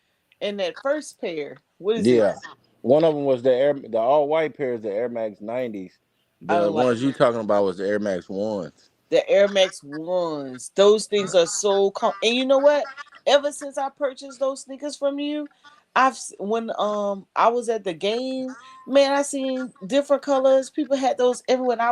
and that first pair. What is it? Yeah. One of them was the all white pairs, the Air Max 90s. I The don't like ones you talking about was the Air Max ones. the Air Max ones. Those things are so and you know what? Ever since I purchased those sneakers from you, when I was at the game, man, I seen different colors. People had those everywhere. And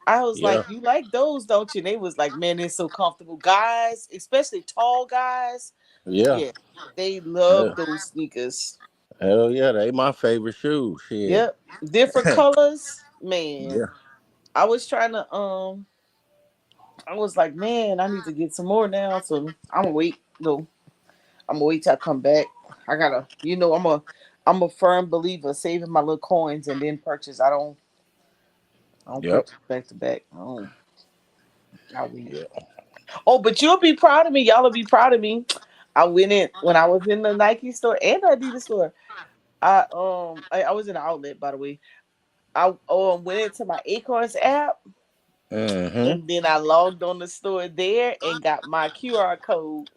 I was Yeah. like, you like those, don't you? And they was like, man, they're so comfortable. Guys, especially tall guys, Yeah. yeah, they love Yeah. those sneakers. Hell yeah, they my favorite shoes. Shit. Yep. Different colors, man. Yeah. I was trying to I was like, man, I need to get some more now. So I'm gonna wait. No, I'm gonna wait till I come back. I gotta, I'm a firm believer saving my little coins and then purchase. I don't Yep. purchase back to back. I wait. Yeah. Oh, but you'll be proud of me. Y'all will be proud of me. I went in when I was in the Nike store and the Adidas store. I was in the outlet, by the way. I went into my Acorns app Mm-hmm. and then I logged on the store there and got my QR code.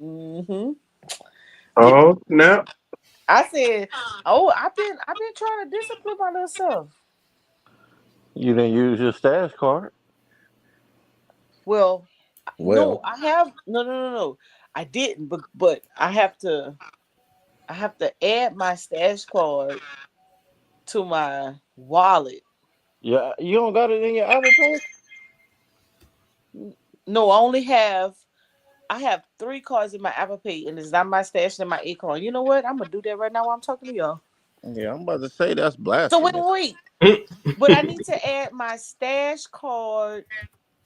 Mm-hmm. Yeah. Oh, now I said, "Oh, I've been trying to discipline my little self." You didn't use your stash card. Well, no, Well, I have no. I didn't, but I have to add my stash card to my wallet. yeah, you don't got it in your Apple Pay. No, I only have I have 3 cards in my Apple Pay, and it's not my stash and my Acorn. You know what? I'm gonna do that right now while I'm talking to y'all. Yeah, I'm about to say that's So wait, blasphemous. wait, but I need to add my stash card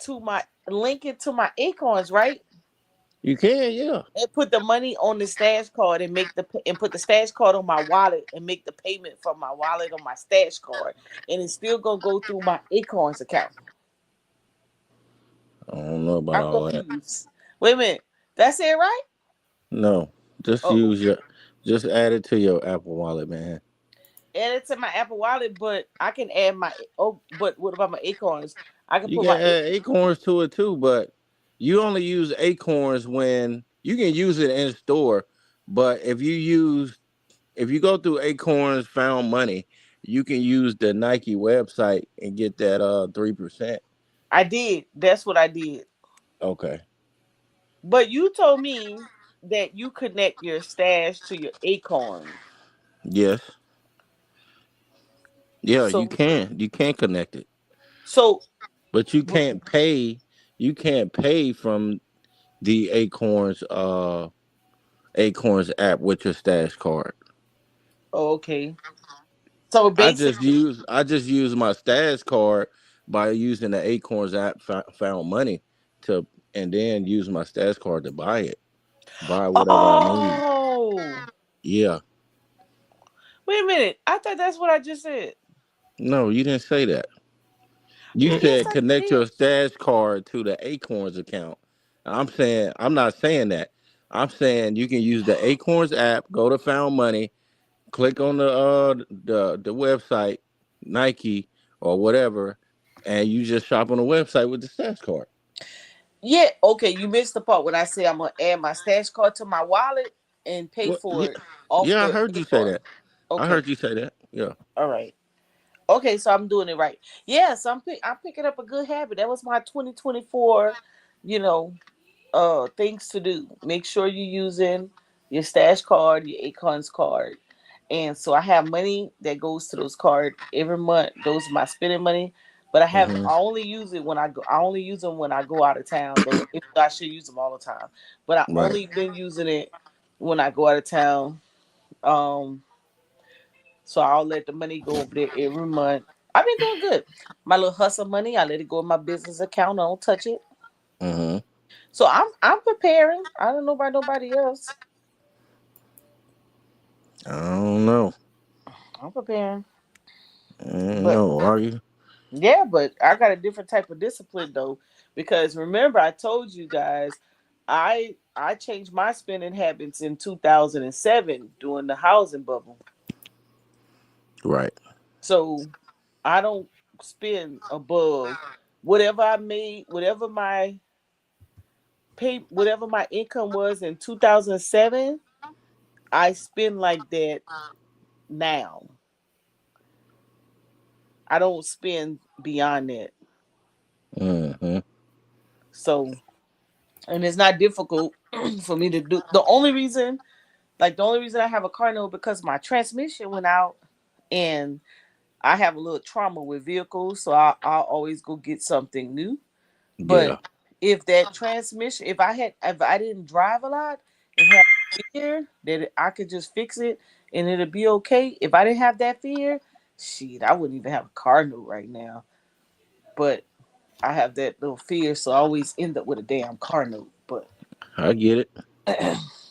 to my link it to my Acorns, right? You can, yeah. And put the money on the stash card and put the stash card on my wallet and make the payment from my wallet on my stash card, and it's still gonna go through my Acorns account. I don't know about I'm all that. confused. Wait a minute, that's it, right? No, just Oh, use your, just add it to your Apple Wallet, man. add it to my Apple Wallet, but I can add my but what about my Acorns? I can You put can my add Acorns to it too, but you only use Acorns when you can use it in store. But if you go through Acorns Found Money, you can use the Nike website and get that 3%. I did. That's what I did. Okay. But you told me that you connect your stash to your Acorn. Yes. Yeah, you So can. You can connect it. so But you can't pay from the Acorns app with your stash card. okay. So basically, I just use my stash card by using the Acorns app found money to and then use my stash card to buy it. Buy whatever I need. oh, Yeah. wait a minute. I thought that's what I just said. No, you didn't say that. You Yes, said I connect did. your stash card to the Acorns account. I'm not saying that. I'm saying you can use the Acorns app, go to Found Money, click on the website, Nike or whatever, and you just shop on the website with the stash card. Yeah, okay. You missed the part when I said I'm gonna add my stash card to my wallet and pay What? for Yeah, it off yeah, I the heard you say Acorn. that. I Okay, heard you say that. Yeah. all right. Okay, so I'm doing it right. Yeah, so I'm picking up a good habit. That was my 2024, you know, things to do. Make sure you're using your stash card, your Acorns card. And so I have money that goes to those cards every month. Those are my spending money. But Hmm. I only use it when I only use them when I go out of town though. If I should use them all the time. But I Right. only been using it when I go out of town. Um so I'll let the money go over there every month. I've been doing good. My little hustle money, I let it go in my business account. I don't touch it. Hmm. So I'm preparing. I don't know about nobody else. I don't know. I'm preparing. I don't But know. Are you? yeah, but I got a different type of discipline though. Because remember I told you guys I changed my spending habits in 2007 during the housing bubble. Right. So I don't spend above whatever I made, whatever my income was in 2007, I spend like that now. I don't spend beyond that. Hmm. So, and it's not difficult for me to do. The only reason I have a car note because my transmission went out, and I have a little trauma with vehicles, so I'll always go get something new. But Yeah. if that transmission, if I didn't drive a lot and have fear that I could just fix it and it'll be okay. If I didn't have that fear, shit, I wouldn't even have a car note right now. But I have that little fear, so I always end up with a damn car note. But I get it.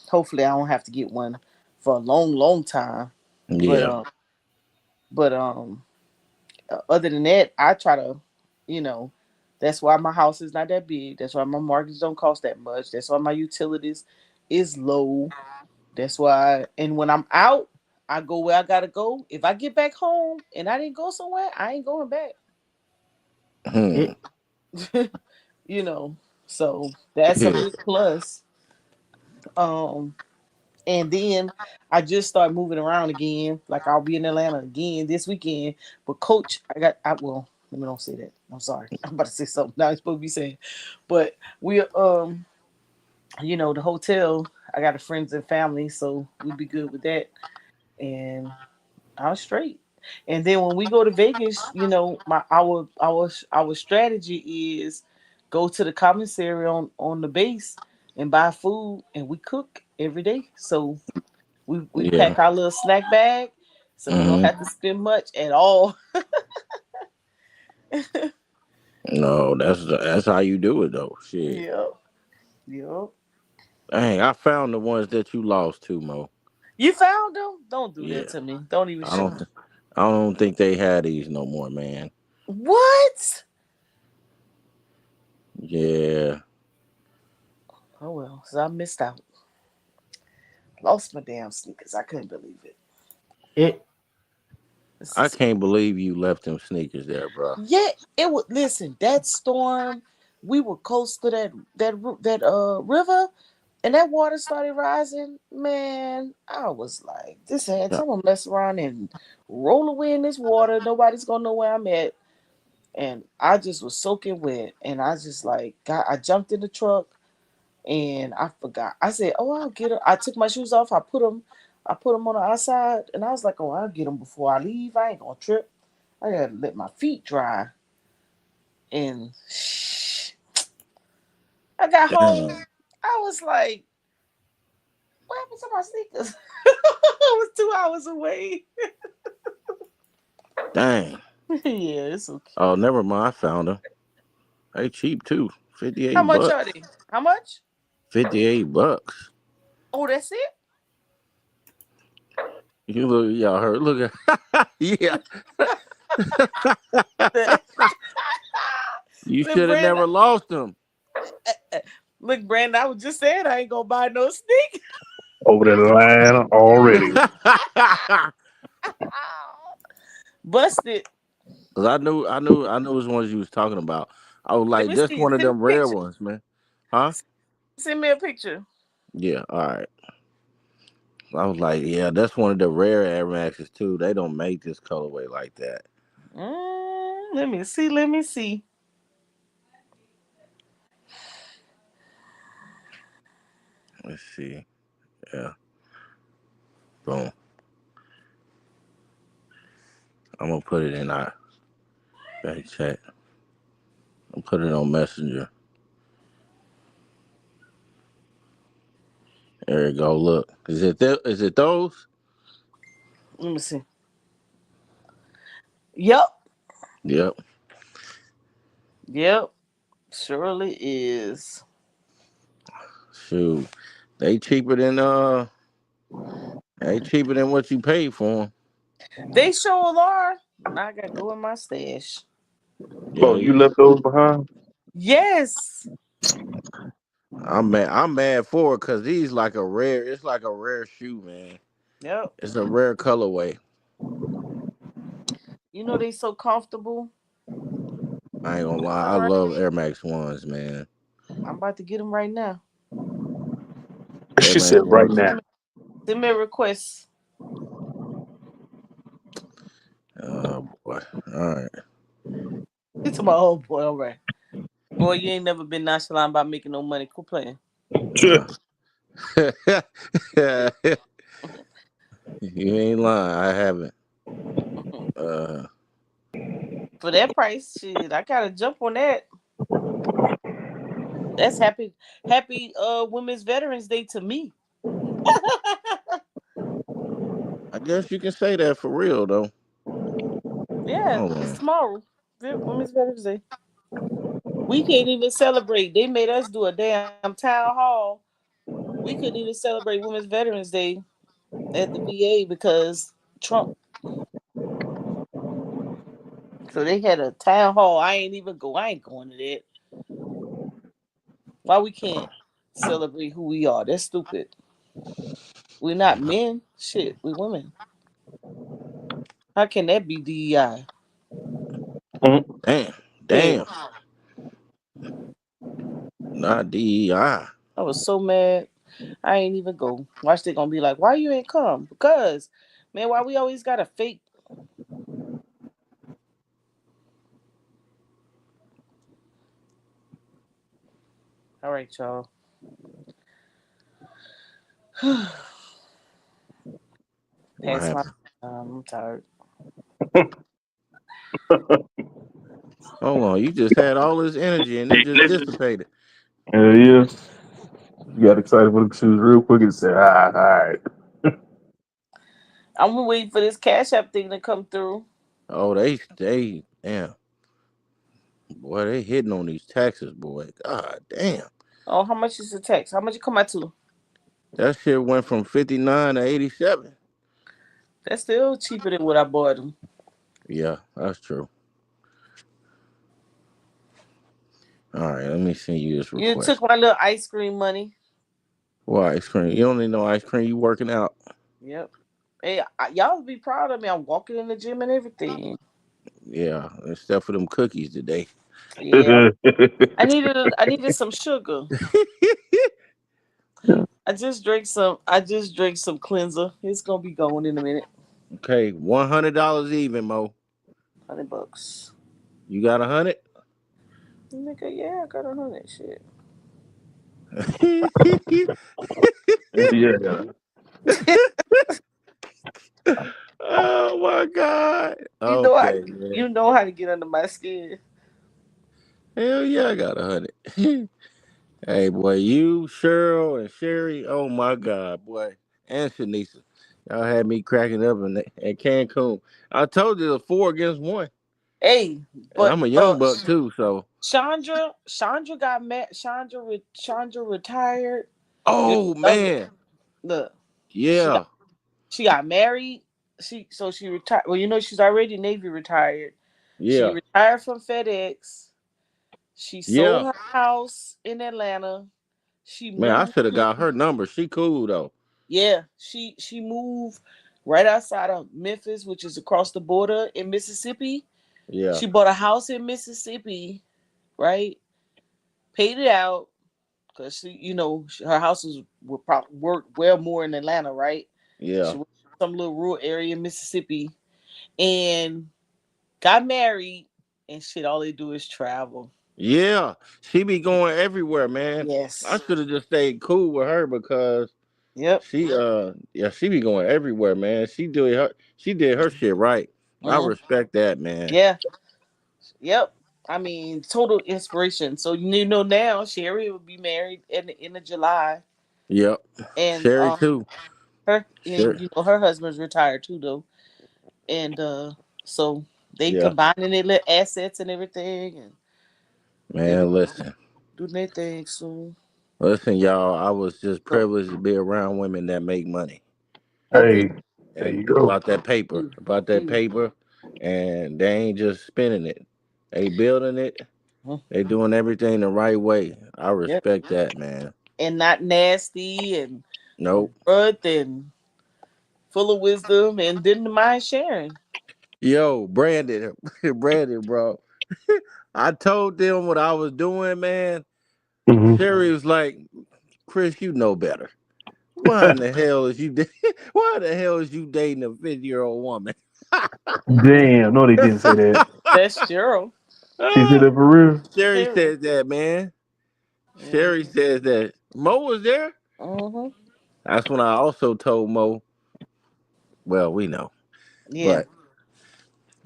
hopefully, I don't have to get one for a long, long time. But Yeah. but other than that, I try to, you know, that's why my house is not that big. That's why my mortgage don't cost that much. That's why my utilities is low. That's why, and when I'm out, I go where I gotta go. If I get back home and I didn't go somewhere, I ain't going back. Hmm. You know, so that's a big plus. Um, and then I just start moving around again. Like I'll be in Atlanta again this weekend. But coach, let me don't say that. I'm sorry. I'm about to say something now I'm supposed to be saying. But we the hotel, I got a friends and family, so we'll be good with that. And I was straight. And then when we go to Vegas, my our strategy is go to the commissary on the base and buy food, and we cook every day. So we Yeah. pack our little snack bag, so we don't Hmm. have to spend much at all. No, that's how you do it though. Shit. Yep. Yep. Dang, I found the ones that you lost to, Mo. You found them? Don't do that Yeah. to me. Don't even I show don't. me. I don't think they had these no more, man. What? Yeah. Oh well, so I missed out. Lost my damn sneakers. I couldn't believe it. Mm. This I is can't believe you left them sneakers there, bro. yeah. It would listen. That storm, we were close to that river, and that water started rising. Man, I was like, this ain't. Yeah. I'm gonna mess around and roll away in this water. Nobody's gonna know where I'm at. And I just was soaking wet, and I just like got. I jumped in the truck. And I forgot. I said, "Oh, I'll get them." I took my shoes off. I put them on the outside, and I was like, "Oh, I'll get them before I leave. I ain't gonna trip. I gotta let my feet dry." And I got home. Dang. I was like, "What happened to my sneakers?" I was 2 hours away. Dang. Yeah, it's okay. Oh, never mind. I found them. They cheap too. How 58 much are bucks. they? How much? 58 bucks. Oh, that's it. You look, y'all heard. Look at, yeah. You Look, should have Brandon. never lost them. Look, Brandon. I was just saying I ain't gonna buy no sneakers. Over the line already. Busted. Cause I knew which ones you was talking about. I was Let like, me that's see. one of Send me them a rare picture. ones, man. Huh? Send me a picture. Yeah. All right. I was like, yeah, that's one of the rare Air Maxes too. They don't make this colorway like that. Let me see. Let me see. Let's see. Yeah. Boom. I'm gonna put it in our back chat. I'll put it on Messenger. There you go. Look, is it those? Let me see. Yep. Yep. Yep. Surely is. Shoot, they cheaper than they cheaper than what you paid for them. They sure are. Now I gotta go in my stash. Yeah, Oh, you left those behind? Yes. I'm mad. I'm mad for it because these like a rare. It's like a rare shoe, man. Yep. It's a rare colorway. You know they so comfortable. I ain't gonna lie. I All right. love Air Max ones, man. I'm about to get them right now. Air She Max said right ones. now. Send me a request. Oh boy. All right. It's my old boy. All right. Boy, you ain't never been nonchalant about making no money. Quit playing. Uh, you ain't lying. I haven't. Uh, For that price, shit, I gotta jump on that. That's happy Women's Veterans Day to me. I guess you can say that for real though. Yeah, Hold it's on. tomorrow. Women's Veterans Day. We can't even celebrate. They made us do a damn town hall. We couldn't even celebrate Women's Veterans Day at the VA because Trump. So they had a town hall. I ain't even go. I ain't going to that. Why we can't celebrate who we are? That's stupid. We're not men. Shit, we women. How can that be DEI? Mm. Damn. Hell, Damn. Not DEI. I was so mad. I ain't even go. Watch they gonna be like, why you ain't come? Because, man, why we always got a fake? All right, y'all. What Past my happened? I'm tired. Hold on. You just had all this energy and it just dissipated. Yeah. You got excited for the shoes real quick and said, all right. I'm waiting for this Cash App thing to come through. Oh, they damn boy, they hitting on these taxes, boy. God damn, Oh, how much is the tax? How much it come out to? that shit went from 59 to 87. That's still cheaper than what I bought them. Yeah, that's true. All right, let me send you this You request. took my little ice cream money. What ice cream? You don't need no ice cream. You working out? Yep. Hey, y'all be proud of me. I'm walking in the gym and everything. Yeah, except for them cookies today. Yeah. I needed some sugar. I just drank some cleanser. It's gonna be going in a minute. Okay, $100 even, Mo. $100. You got 100? Nigga, yeah, I got 100 shit. Yeah. Oh my God. You know how Okay, man. you know how to get under my skin. Hell yeah, I got 100. Hey, boy, you, Cheryl, and Sherry. Oh my God, boy, and Shanisa, y'all had me cracking up at Cancun. I told you the 4 against 1, Hey, and but I'm a young buck too. So, Chandra got mad. Chandra retired. You know, oh the other man, look, she got yeah, she got married. She retired. Well, she's already Navy retired. She yeah, retired from FedEx. She yeah. sold her house in Atlanta. She Man, I moved should have to got her number. She cool though. Yeah, she moved right outside of Memphis, which is across the border in Mississippi. Yeah, She bought a house in Mississippi, right? Paid it out because her houses were worth well more in Atlanta, right? yeah. She went to some little rural area in Mississippi and got married and shit. All they do is travel. Yeah, she be going everywhere, man. I Yes. should have just stayed cool with her because Yep. yeah, she be going everywhere, man. She did her shit right. I Mm. respect that, man. Yeah. Yep. I mean, total inspiration. So now Sherry will be married in the July, Yep. and Sherry too. Sure. her husband's retired too though, and so they Yeah. combining their assets and everything, and they'll be Man, listen. doing their thing soon. Listen, y'all, I was just So privileged to be around women that make money okay, Hey, there and you go. about that paper, and they ain't just spending it. They building it. They doing everything the right way. I yep, respect that, man. and not nasty and Nope. abrupt and full of wisdom and didn't mind sharing. Yo, Brandon, Brandon, bro. I told them what I was doing, man. Hmm. Sherry was like, Chris, you know better. Why in the hell is you why the hell is you dating a 50-year-old woman? Damn, no, they didn't say that. That's Cheryl. She said that for real. Sherry Cheryl. says that, man. Sherry Mm-hmm. says that. Mo was there. Mm-hmm. That's when I also told Mo, well, we know. Yeah. But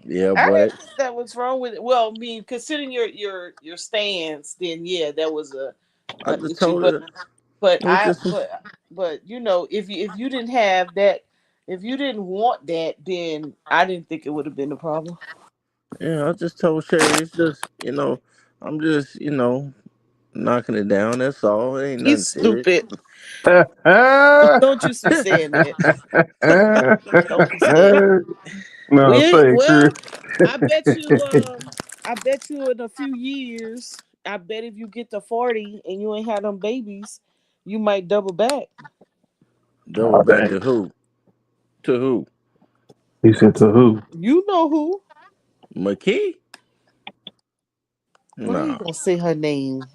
yeah, I boy. didn't think that was wrong with it. Well, I mean, considering your stance, then yeah, that was I an just issue. told her But it was I just some, but if you didn't have that, if you didn't want that, then I didn't think it would have been a problem. yeah, I just told Sherry it's just, I'm just, knocking it down. That's all. It ain't You nothing serious. stupid. Don't you be saying that. Don't be saying that. No, say Chris. Well, I bet you I bet you in a few years, I bet if you get to 40 and you ain't had them babies, you might double back. Double Oh, back dang. to who? To who? He said to who? You know who. McKee? Why you No. gonna say her name?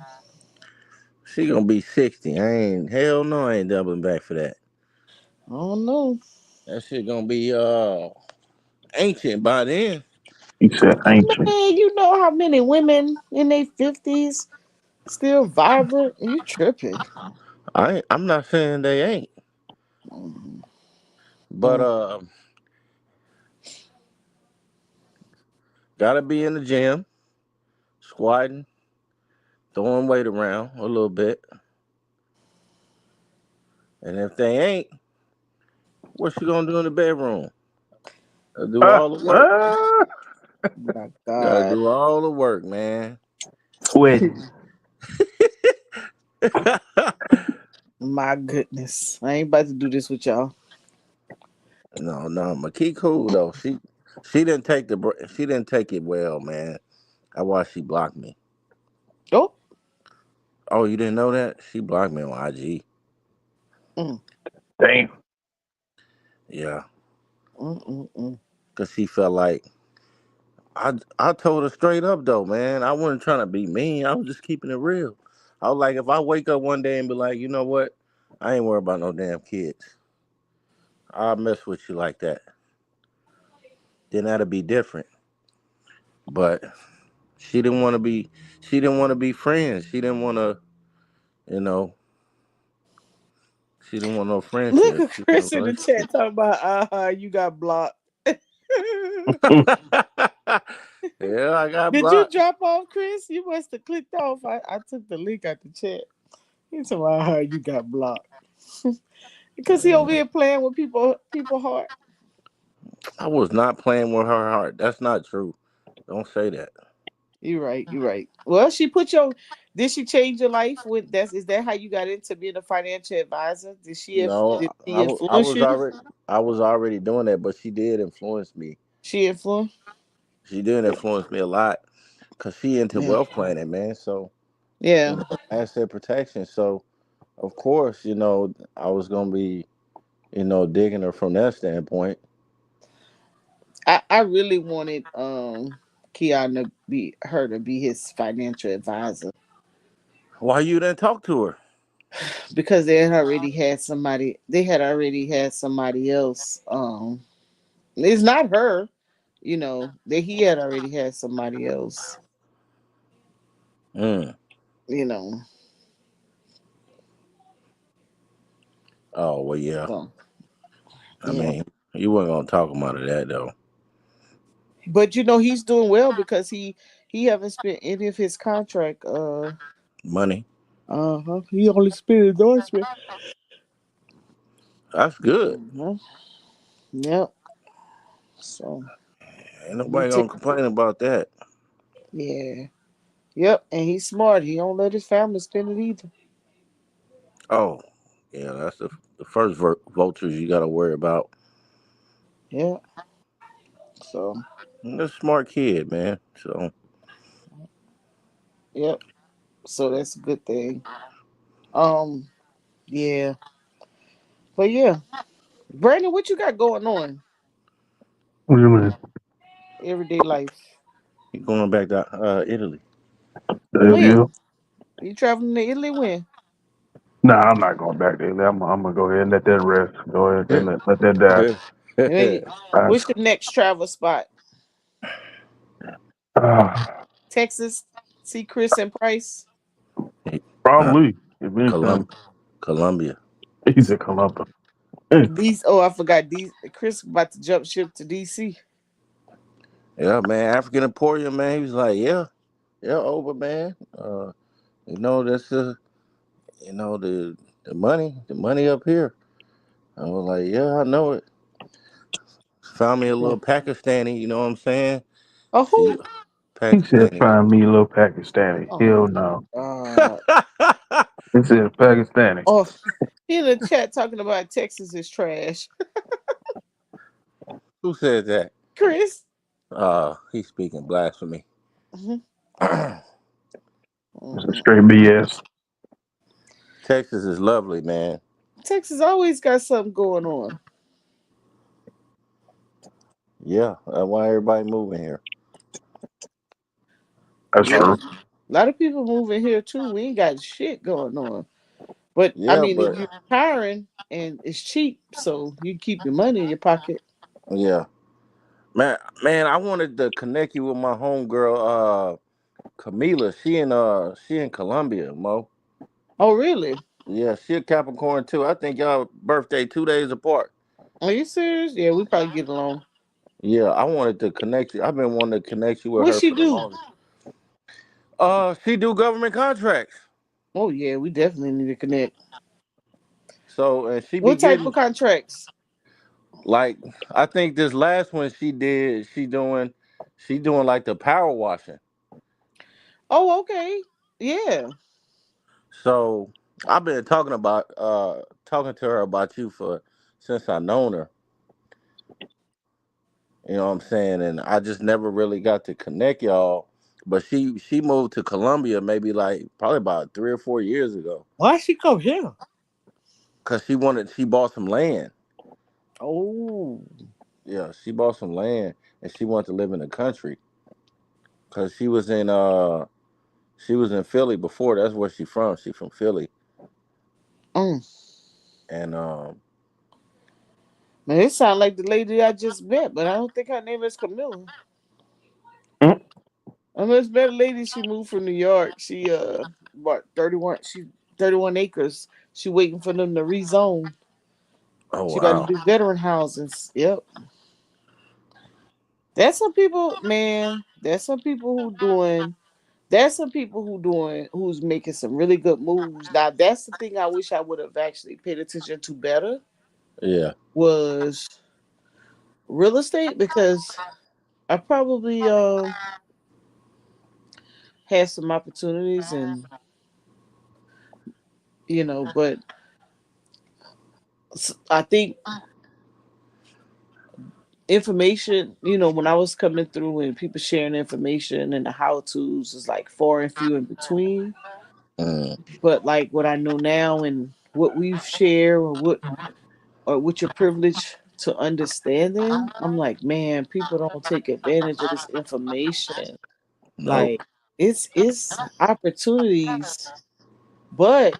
She gonna be 60. Hell no, I ain't doubling back for that. I don't know. That shit gonna be ancient by then. He said ancient. Man, you know how many women in their 50s still vibrant? You tripping. I'm not saying they ain't. Mhm. But gotta be in the gym, squatting, throwing weight around a little bit. And if they ain't, what you gonna do in the bedroom? Do all the work. My Gotta God. do all the work, man. Sweating. My goodness. I ain't about to do this with y'all. No, Makee cool though. She didn't take she didn't take it well, man. That's why she blocked me. Oh. Oh, you didn't know that? She blocked me on IG. Mm, Damn. Yeah, mm. cause she felt like I told her straight up though, man. I wasn't trying to be mean. I was just keeping it real. I was like, if I wake up one day and be like, you know what, I ain't worried about no damn kids. I'll mess with you like that. Then that'll be different. But she didn't want to be. She didn't want to be friends. She didn't want to, you know. She didn't want no Look friendship. at She Chris wanted a in the relationship. chat talking about you got blocked. Yeah, I got Did you blocked. drop off, Chris? You must have clicked off. I took the link out the chat. He's talking about how you got blocked. Because he over here playing with people heart. I was not playing with her heart. That's not true. Don't say that. You're right. You're right. Well, did she change your life with is that how you got into being a financial advisor? No, Did she I influence was you? already doing that, but she did influence me. She influenced? She did influence me a lot because she into Yeah. wealth planning, man. So Yeah. asset protection. So of course, I was gonna be, digging her from that standpoint. I really wanted Keanu to be his financial advisor Why you didn't talk to her? because they had already had somebody else. It's not her, that he had already had somebody else, Mm. you know. Oh well, yeah. So I yeah. mean, you weren't gonna talk about it that though. But he's doing well because he haven't spent any of his contract Money. he only spent endorsement. That's good. Yep. So Ain't he nobody took gonna complain about that. yeah. Yep, and he's smart. He don't let his family spend it either. Oh, yeah. That's the first vultures you gotta worry about. Yeah. So That's a smart kid, man. So yep. So that's a good thing. Um. Yeah. But yeah, Brandon, what you got going on? What do you mean? Everyday life. you going back to Italy? Hell yeah. When you traveling to Italy? When? Nah, I'm not going back there. I'm gonna go ahead and let that rest. Go ahead and let that die. When Uh, what's your next travel spot? uh, Texas. See Chris and Price. probably. If anything, Colum- Columbia. he's a Columbus. Hey, These. Oh, I forgot. These. Chris about to jump ship to DC. Yeah, man. African Emporium, man. He was like, yeah, over, man. That's the money up here. I was like, yeah, I know it. Found me a Yeah. little Pakistani, you know what I'm saying? Oh, She who? he said, Pakistani. "Find me a little Pakistani." Oh Hell my no. God. He said Pakistani. Oh, he in the chat talking about Texas is trash. Who said that? Chris. He's speaking blasphemy. Mhm. It's a Mhm. straight BS. Texas is lovely, man. Texas always got something going on. Yeah, that's why everybody moving here. That's Yeah. true. A lot of people moving here too. We ain't got shit going on. But I Yeah, mean, if but you're hiring and it's cheap, so you keep your money in your pocket. yeah, man, I wanted to connect you with my homegirl, Camila. She in Colombia, Mo. Oh, really? Yeah, she a Capricorn too. I think y'all birthday 2 days apart. Are you serious? Yeah, we probably get along. Yeah, I wanted to connect you. I've been wanting to connect you with What her she for the do? longest. She do government contracts. Oh yeah, we definitely need to connect. So and she be What type getting of contracts? like I think this last one she doing like the power washing. Oh, okay. Yeah. So I've been talking to her about you for since I known her. You know what I'm saying? And I just never really got to connect y'all. But she moved to Columbia maybe like probably about 3 or 4 years ago. Why she come here? Cause she bought some land. Oh. Yeah, she bought some land and she wanted to live in the country. Cause she was in Philly before. That's where she from. She from Philly. Mm. And Man, it sounds like the lady I just met, but I don't think her name is Camilla. Mhm. I must met a lady. She moved from New York. She bought 31. She 31 acres. She waiting for them to rezone. oh She got to wow. do veteran houses. Yep. That's some people, man. There's some people who doing. There's some people who's making some really good moves. Now that's the thing I wish I would have actually paid attention to better Yeah. was real estate because I probably had some opportunities and but I think information, when I was coming through and people sharing information and the how to's is like far and few in between. Mm. But like what I know now and what we've shared or what you're privileged to understanding, I'm like, man, people don't take advantage of this information. Nope. Like it's opportunities, but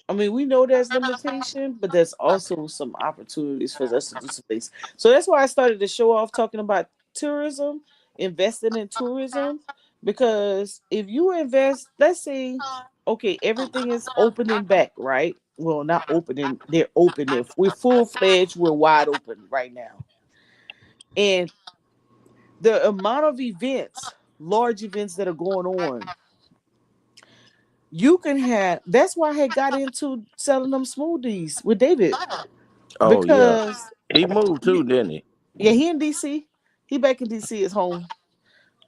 I mean, we know there's limitation, but there's also some opportunities for us to do some things. So that's why I started the show off talking about tourism, investing in tourism, because if you invest, let's say, okay, everything is opening back, right? Well, not opening, they're open. We're full fledged, we're wide open right now. And the amount of events, large events that are going on, you can have, that's why I had got into selling them smoothies with David Oh yeah. because He moved too, didn't he? yeah, he in DC. He back in DC is home.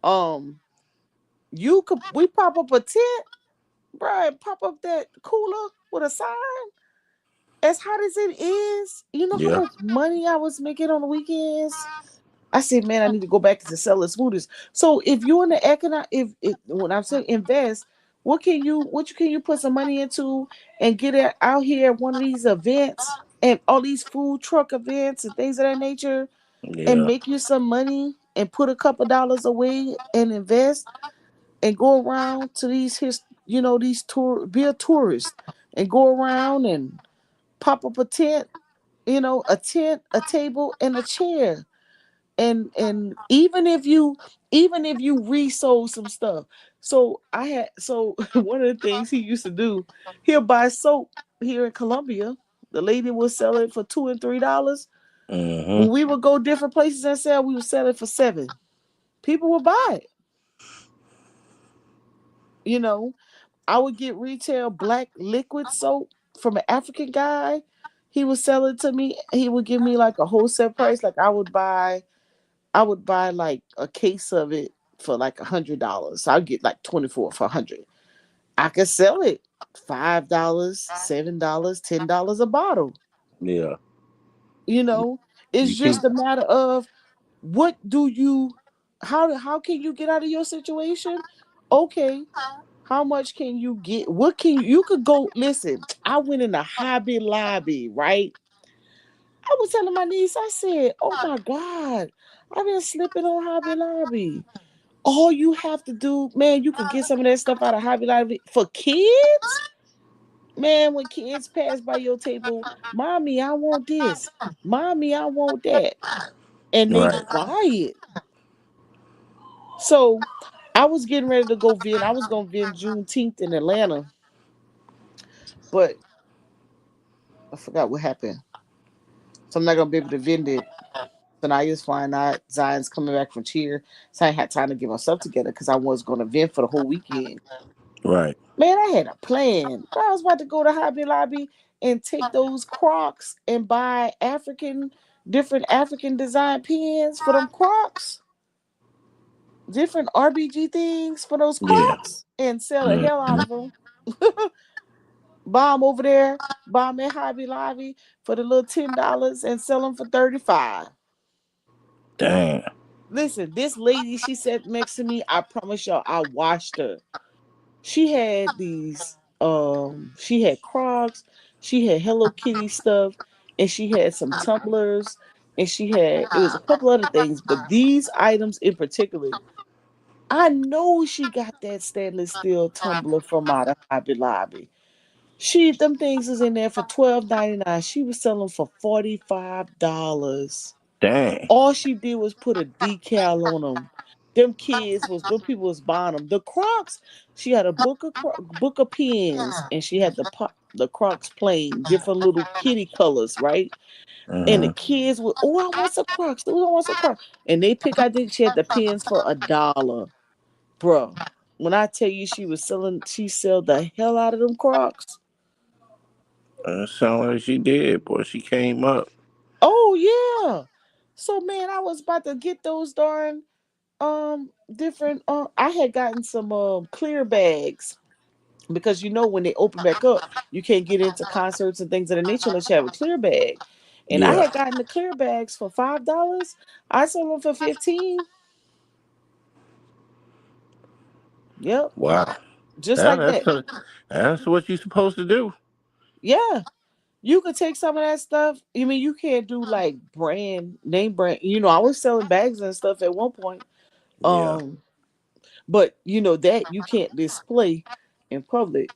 Um, we pop up a tent, bro, and pop up that cooler with a sign. As hot as it is, you know how Yeah. much money I was making on the weekends. I said, man, I need to go back to selling smoothies. So if you're in the economic, if when I'm saying invest, what can you put some money into and get it out here at one of these events and all these food truck events and things of that nature and Yeah. make you some money and put a couple dollars away and invest and go around to these be a tourist and go around and pop up a tent, a table and a chair. And even if you resold some stuff. So one of the things he used to do, he'll buy soap here in Columbia. The lady would sell it for $2 and $3. Mm-hmm. When we would go different places and sell, we would sell it for $7. People would buy it. You know, I would get retail black liquid soap from an African guy. He would sell it to me. He would give me like a wholesale price. Like I would buy like a case of it for like $100. I'll get like 24 for 100. I could sell it $5, $7, $10 a bottle. Yeah. You know, it's You keep. just a matter of what do you how can you get out of your situation? Okay, how much can you get? What can you could go listen. I went in a Hobby Lobby, right? I was telling my niece, I said, "Oh my God, I've been slipping on Hobby Lobby. All you have to do, man, you could get some of that stuff out of Hobby Lobby for kids. Man, when kids pass by your table, mommy, I want this. Mommy, I want that. And they Right. buy it. So I was getting ready to go vend. I was going to vend Juneteenth in Atlanta, but I forgot what happened. So I'm not going to be able to vend it. Sanaya's flying out. Zion's coming back from cheer. So I had time to get myself together because I was going to vend for the whole weekend. Right. Man, I had a plan. I was about to go to Hobby Lobby and take those Crocs and buy different African design pins for them Crocs, different RBG things for those Yeah. Crocs, and sell the hell out Mm-hmm. of them. Buy them over there, buy them at Hobby Lobby for the little $10 and sell them for 35. Damn. Listen, this lady, she sat next to me. I promise y'all, I watched her. She had she had Crocs, she had Hello Kitty stuff, and she had some tumblers, and it was a couple other things, but these items in particular, I know she got that stainless steel tumbler from out of Hobby Lobby. Them things is in there for $12.99. She was selling for $45. Dang. All she did was put a decal on them. Them people was buying them. The Crocs, she had a book of pins, and she had the Crocs plain, different little kitty colors, right? And the Mm-hmm. kids would, oh, I want some Crocs. Oh, I want some Crocs. And they pick, I think she had the pins for $1. Bruh, when I tell you she sold the hell out of them Crocs. Sound like she did, boy. She came up. Oh yeah. So man, I was about to get those darn different I had gotten some clear bags because when they open back up, you can't get into concerts and things of the nature unless you have a clear bag. And I Yeah. had gotten the clear bags for $5. I sold them for 15. Yep. Wow. Just That, like that's that. that's what you're supposed to do. Yeah. You could take some of that stuff. You mean you can't do like name brand. I was selling bags and stuff at one point. Yeah. Um, but that you can't display in public.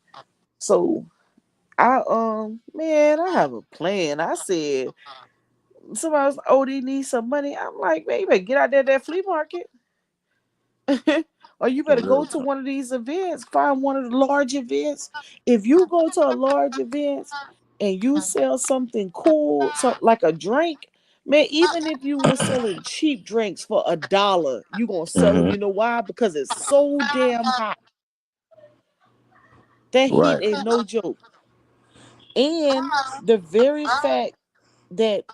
So I have a plan. I said somebody was like, oh, they need some money. I'm like, man, you better get out there that flea market. Or you better go Real to talk. one of these events, find one of the large events. If you go to a large event and you sell something cool, so like a drink, man, even if you were selling cheap drinks for $1, you gonna sell them. Mm-hmm. You know why? Because it's so damn hot. That heat Right. ain't no joke. And the very fact that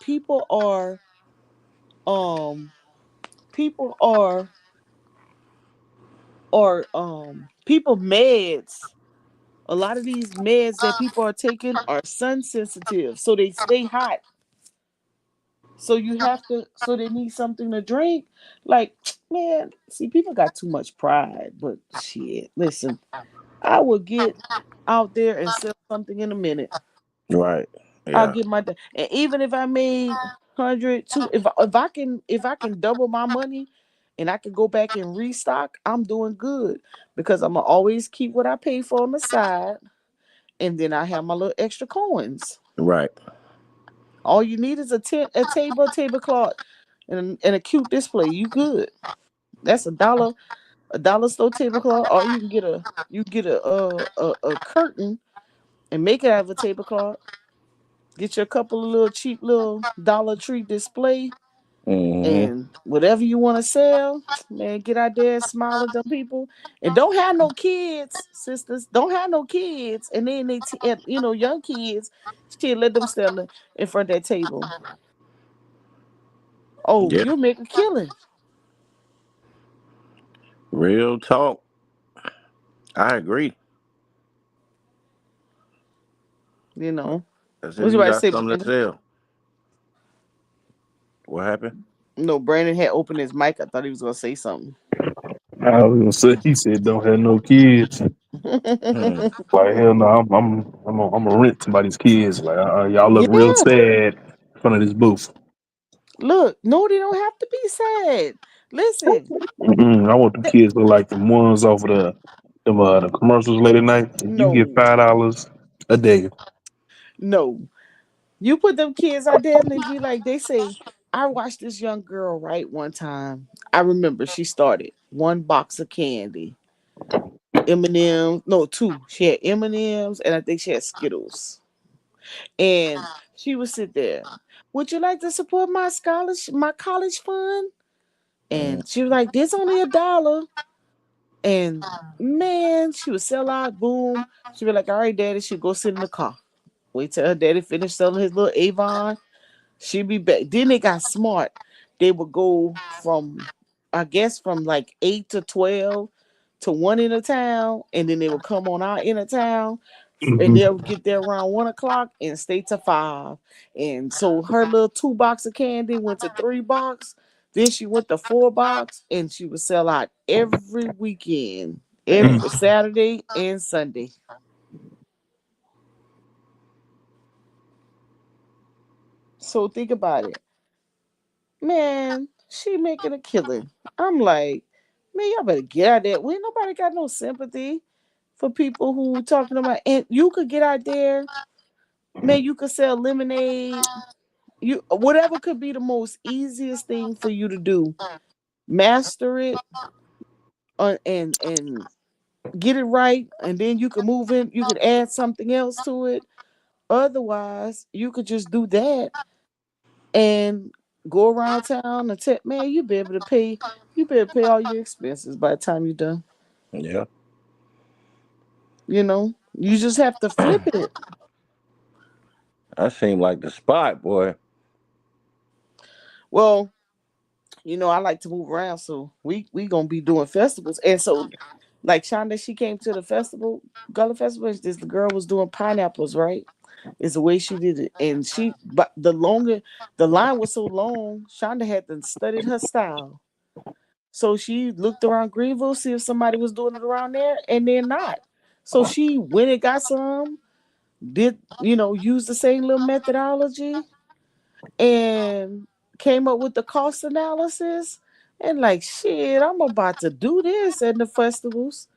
um people people meds, a lot of these meds that people are taking are sun sensitive, so they stay hot. So they need something to drink. Like, man, see, people got too much pride. But shit, listen, I will get out there and sell something in a minute. Right. I'll Yeah. get and even if I made 100, if I can double my money, and I can go back and restock, I'm doing good because I'm gonna always keep what I pay for on the side, and then I have my little extra coins. Right. All you need is a tablecloth, and a cute display. You good? That's a dollar store tablecloth. Or you can get a curtain and make it out of a tablecloth. Get you a couple of little cheap little Dollar Tree display, Mm-hmm. and whatever you want to sell, man, get out there and smile at them people. And don't have no kids, sisters. Don't have no kids. And then young kids, shit, let them stand in front of that table. Oh, Yeah. you'll make a killing. Real talk. I agree. You know. As if What's you you about to got say, something to Brandon? sell. What happened? No, Brandon had opened his mic. I thought he was gonna say something. I was gonna say he said don't have no kids. Hmm. Like hell no, I'm gonna rent somebody's kids. Like y'all look real Yeah. sad in front of this booth. Look, no, they don't have to be sad. Listen, I want them kids to look like the ones off of the commercials late at night. You can get no, $5 a day. no. You put them kids out there and they say, I watched this young girl, right, one time. I remember she started one box of candy. M&M, no, two. She had M&Ms and I think she had Skittles. And she would sit there. Would you like to support my college fund? Mm. And she was like, "There's only $1." And man, she would sell out, boom. She'd be like, all right, daddy, she'd go sit in the car. Wait till her daddy finished selling his little Avon. She'd be back. Then they got smart. They would go from, I guess, from like 8 to 12 to one in the town. And then they would come on out in the town. And Mhm. they'll get there around 1 o'clock and stay to 5. And so her little 2 box of candy went to 3 box. Then she went to 4 box, and she would sell out every weekend, Damn. every Saturday and Sunday. So think about it, man. She making a killing. I'm like, man, y'all better get out there. We ain't nobody got no sympathy for people who talking about. And you could get out there, man. You could sell lemonade. You whatever could be the most easiest thing for you to do. Master it and get it right, and then you can move in. You could add something else to it. Otherwise, you could just do that and go around town and tell man, you be able to pay. You better pay all your expenses by the time you're done. Yeah. You know, you just have to flip it. That seemed like the spot, boy. Well, I like to move around, so we gonna be doing festivals, and so like Shonda, she came to the festival, Gullah Festival. This the girl was doing pineapples, right? Is the way she did it, and but the line was so long, Shonda had to study her style. So she looked around Greenville, see if somebody was doing it around there, and they're not. So she went and got some, did use the same little methodology, and came up with the cost analysis. And like shit, I'm about to do this at the festivals.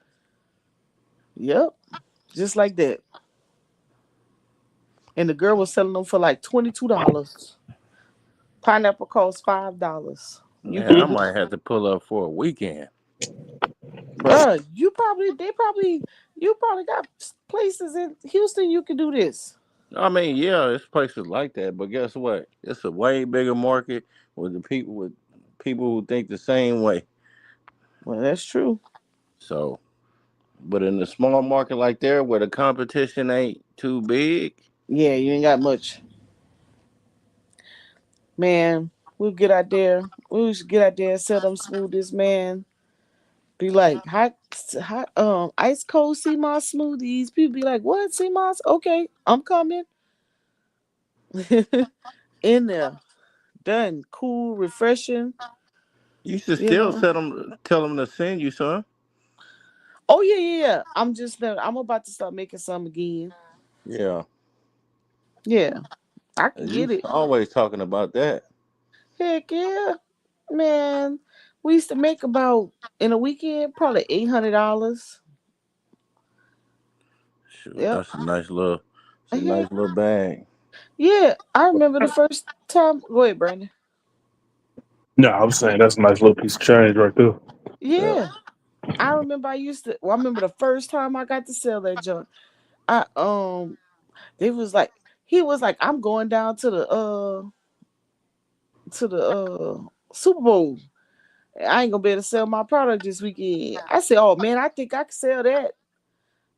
Yep, just like that. And the girl was selling them for like $22. Pineapple costs $5. You Man, could, I might have to pull up for a weekend. bruh. You probably got places in Houston you can do this. I mean, yeah, it's places like that, but guess what? It's a way bigger market with people who think the same way. Well, that's true. So, but in a small market like there, where the competition ain't too big, Yeah, you ain't got much, man. We'll get out there. We should get out there and sell them smoothies, man. Be like hot, ice cold sea moss smoothies. People be like, "What sea moss? Okay, I'm coming." In there, done, cool, refreshing. you should You still know. tell them to send you some. Oh yeah, yeah, yeah. I'm about to start making some again. Yeah, Yeah, I can you get it. always talking about that. Heck yeah, man. We used to make about in a weekend probably $800. Shoot, Yep. it's a Heck nice little bag. yeah. I remember the first time. Go ahead, Brandon. No, I'm saying that's a nice little piece of change right there. Yeah. Yeah. I remember I used to. Well, I remember the first time I got to sell that junk. I they was like he was like, I'm going down to the Super Bowl. I ain't gonna be able to sell my product this weekend. I said, oh man, I think I can sell that.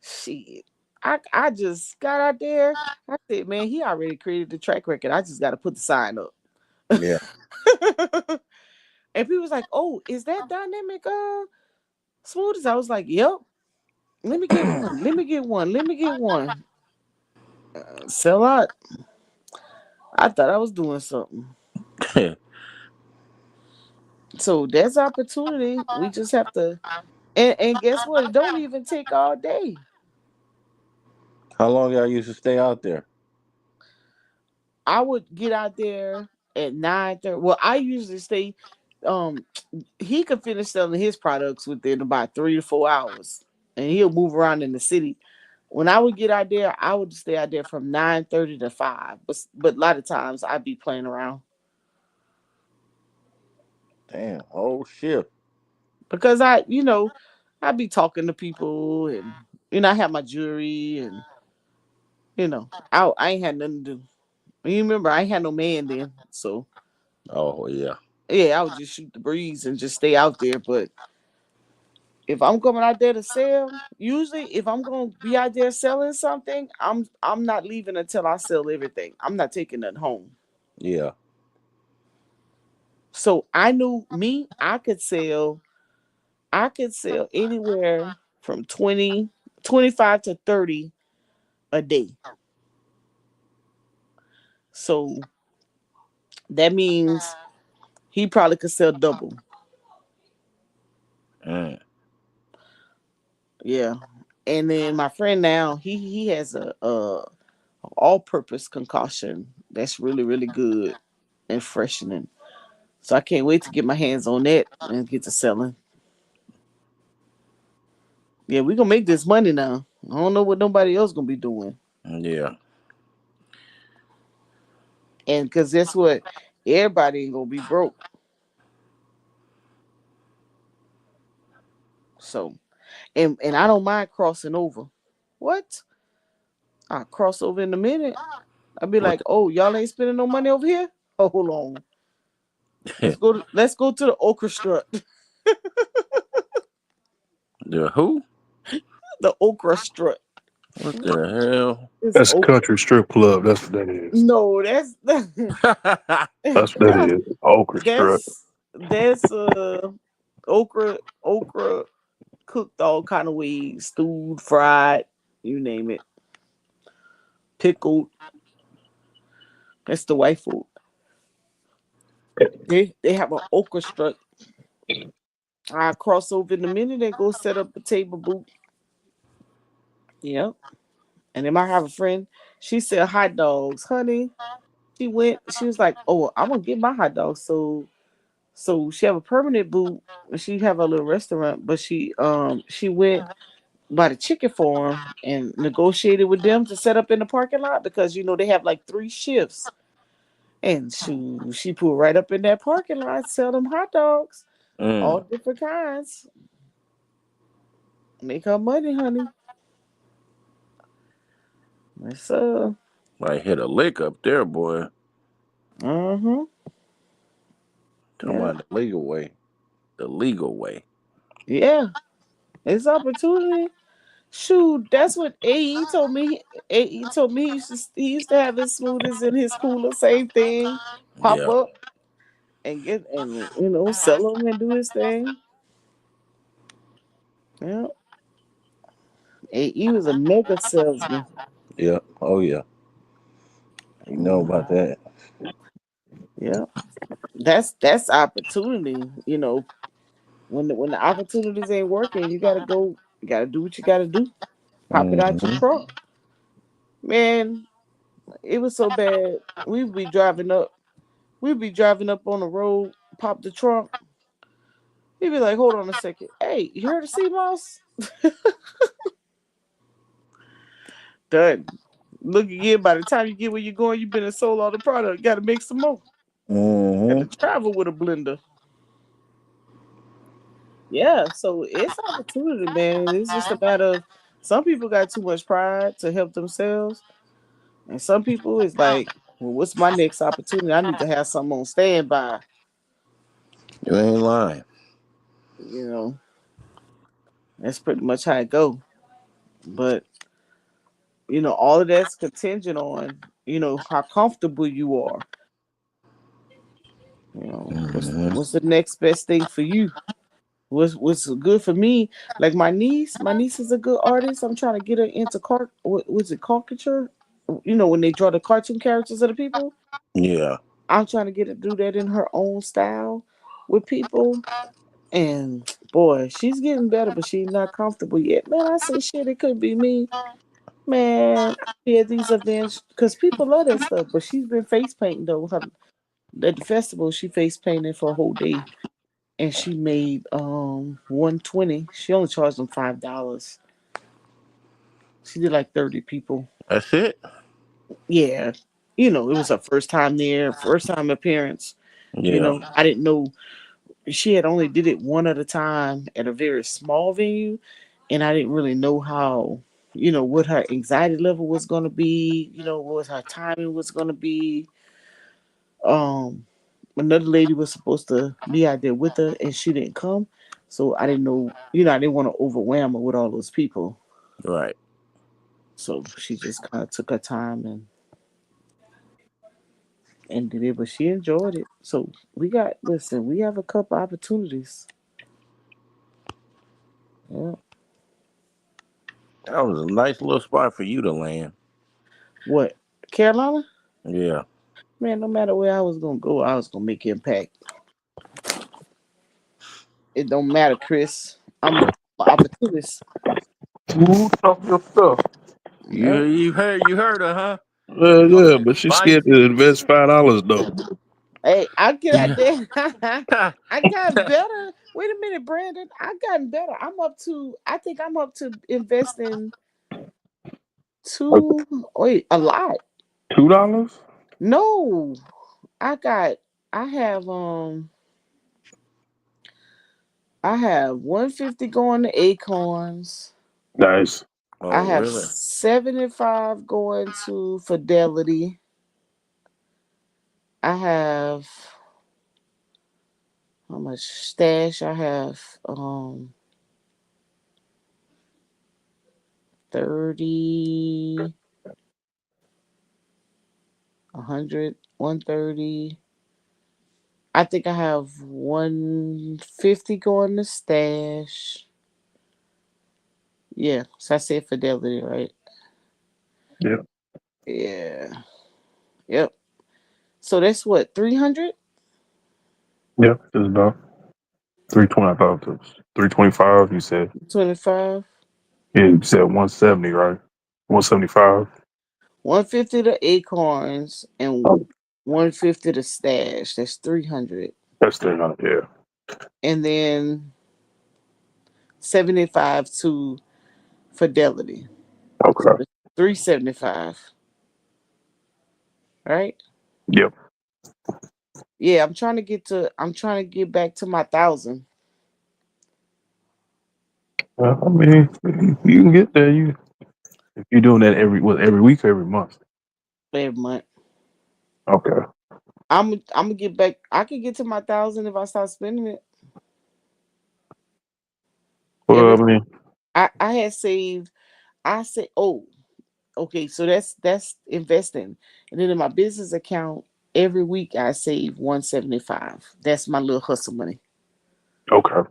Shit. I just got out there. I said, man, he already created the track record. I just gotta put the sign up. Yeah. And people was like, oh, is that dynamic smoothies? I was like, yep. Let me get one. Let me get one. Let me get one. Sell out. I thought I was doing something. So that's opportunity. We just have to and guess what? It don't even take all day. How long y'all used to stay out there? I would get out there at 9:30. Well, I usually stay um he could finish selling his products within about 3 to 4 hours. And he'll move around in the city. When I would get out there, I would stay out there from 9:30 to 5. But a lot of times I'd be playing around. Damn, whole shift. Because I'd be talking to people and I have my jewelry and I ain't had nothing to do. You remember I ain't had no man then. So Oh yeah. yeah, I would just shoot the breeze and just stay out there. But if I'm coming out there to sell, usually if I'm gonna be out there selling something, I'm not leaving until I sell everything. I'm not taking it home. Yeah. So I knew me, I could sell anywhere from 20, 25 to 30 a day. So that means he probably could sell double. Mm. Yeah. And then my friend now, he has a all purpose concoction that's really, really good and freshening. So I can't wait to get my hands on that and get to selling. Yeah, we gonna make this money now. I don't know what nobody else gonna be doing. Yeah. And because guess what? Everybody ain't gonna be broke. So and I don't mind crossing over. What? I cross over in a minute. I'll be What? like, oh, y'all ain't spending no money over here? Oh, hold on. Let's go to the okra strut. The who? The okra strut. What the hell? It's That's a okra. country strip club. That's what that is. No, that's That's what that is. Okra strip. that's okra cooked all kind of ways, stewed, fried, you name it, pickled. That's the white food. They have an okra strut. I cross over in a minute and go set up a table booth. Yep. And then I have a friend. She said hot dogs, honey. She went. She was like, "Oh, I'm gonna get my hot dogs." So she have a permanent booth. She have a little restaurant, but she went by the chicken farm and negotiated with them to set up in the parking lot because they have like 3 shifts. And she put right up in that parking lot, sell them hot dogs, all Mm. different kinds. Make her money, honey. That's Might hit a lick up there, boy. uh-huh. Talking Yeah. about the legal way. The legal way. Yeah. It's opportunity. Shoot, that's what AE told me. AE told me he used to have his smoothies in his cooler, same thing. Pop Yeah. up and get and sell them and do his thing. Yeah. AE was a mega salesman. Yeah. Oh yeah. You know about that. Yeah. That's opportunity. When the opportunities ain't working, you gotta go. You gotta do what you gotta do. Pop it out your Mm-hmm. trunk, man. It was so bad. We'd be driving up on the road, pop the trunk. He'd be like, "Hold on a second. Hey, you heard of sea moss?" Done. Look again. By the time you get where you're going, you've been and sold all the product. Got to make some more. Got to Mm-hmm. travel with a blender. Yeah, so it's opportunity, man. It's just a matter of some people got too much pride to help themselves, and some people is like, "Well, what's my next opportunity? I need to have something on standby." You ain't lying. You know, that's pretty much how it go. But all of that's contingent on how comfortable you are. What's Mm-hmm. what's the next best thing for you? What's good for me? Like my niece is a good artist. I'm trying to get her into what was it, caricature? When they draw the cartoon characters of the people. Yeah. I'm trying to get her to do that in her own style with people. And boy, she's getting better, but she's not comfortable yet. Man, I say shit, it could be me. Man, I be at these events because people love that stuff. But she's been face painting though. At the festival, she face painted for a whole day, and she made 120. She only charged them $5. She did like 30 people. That's it. Yeah, it was her first time there, first time appearance. Yeah. I didn't know she had only did it one at a time at a very small venue, and I didn't really know how. What her anxiety level was going to be, what her timing was going to be. Um, Another lady was supposed to be out there with her, and she didn't come. So I didn't know, I didn't want to overwhelm her with all those people. Right. So she just kind of took her time and did it, but she enjoyed it. So we have a couple opportunities. Yeah. That was a nice little spot for you to land. What? Carolina? Yeah. Man, no matter where I was gonna go, I was gonna make impact. It don't matter, Chris. I'm an opportunist. Ooh, talk your stuff. You Yep. you heard her, huh? Yeah, but she's Bye. scared to invest $5 though. Hey, I get out there. I got better. Wait a minute, Brandon. I gotten better. I think I'm up to investing a lot. $2? No. I have I have 150 going to Acorns. Nice. I Oh, have really? 75 going to Fidelity. I have how much stash I have? 30, 100, 130. I think I have 150 going to stash. Yeah, so I said Fidelity, right? Yeah. Yeah. Yep. So that's what, 300? Yeah. Just about 320. I thought it was 325. You said. 25? Yeah, you said 170, right? 175. 150 to Acorns and Oh, 150 to stash. That's 300. that's 300. Yeah. And then 75 to Fidelity. So Okay. it's 375, right? Yep. Yeah, I'm trying to get back to my 1,000 I mean, you can get there. If you're doing that every week or every month. every month. Okay. I'm gonna get back. I can get to my 1,000 if I start spending it Well, every. I mean, I had saved. I said, oh, okay. So that's investing, and then in my business account every week I save 175. That's my little hustle money. okay.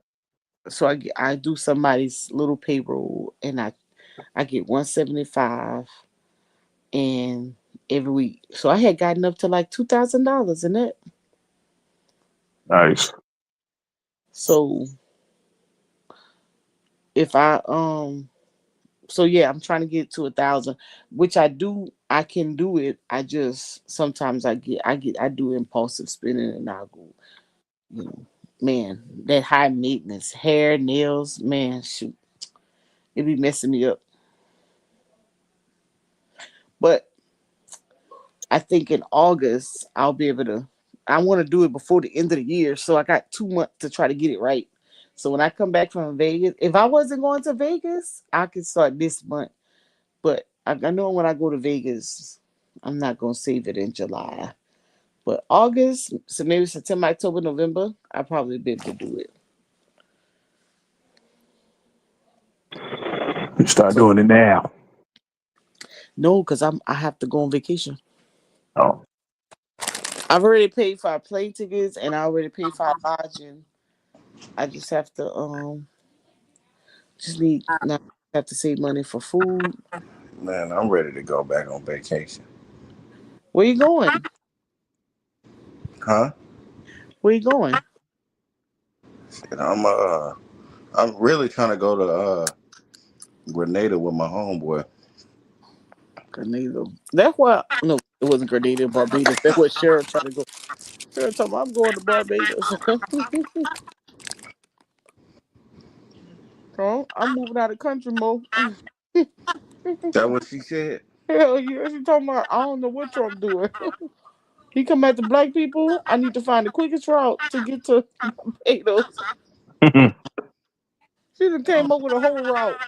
So I do somebody's little payroll, and I get 175 and every week. So I had gotten up to like $2,000 in it. Nice. So if I so yeah, I'm trying to get to 1,000, which I can do it. I just sometimes I do impulsive spending and I'll go, you know, man, that high maintenance hair, nails, man, shoot, it be messing me up. But I think in August I'll be able to. I want to do it before the end of the year, so I got 2 months to try to get it right. So when I come back from Vegas, if I wasn't going to Vegas, I could start this month. But I know when I go to Vegas, I'm not gonna save it in July. But August, so maybe September, October, November, I'll probably be able to do it. You start So doing it now. no, because I have to go on vacation. Oh, I've already paid for our plane tickets and I already paid for our lodging. I just have to just need now have to save money for food. Man, I'm ready to go back on vacation. Where you going? Huh? Where you going? Shit, I'm really trying to go to Grenada with my homeboy. Grenada. That's why no, it wasn't Grenada, Barbados. That's what Cheryl trying to go. Cheryl told me I'm going to Barbados. So I'm moving out of country, Mo. That what she said? Hell yeah, she talking about I don't know what Trump doing. He come at the black people. I need to find the quickest route to get to Barbados. She done came up with a whole route.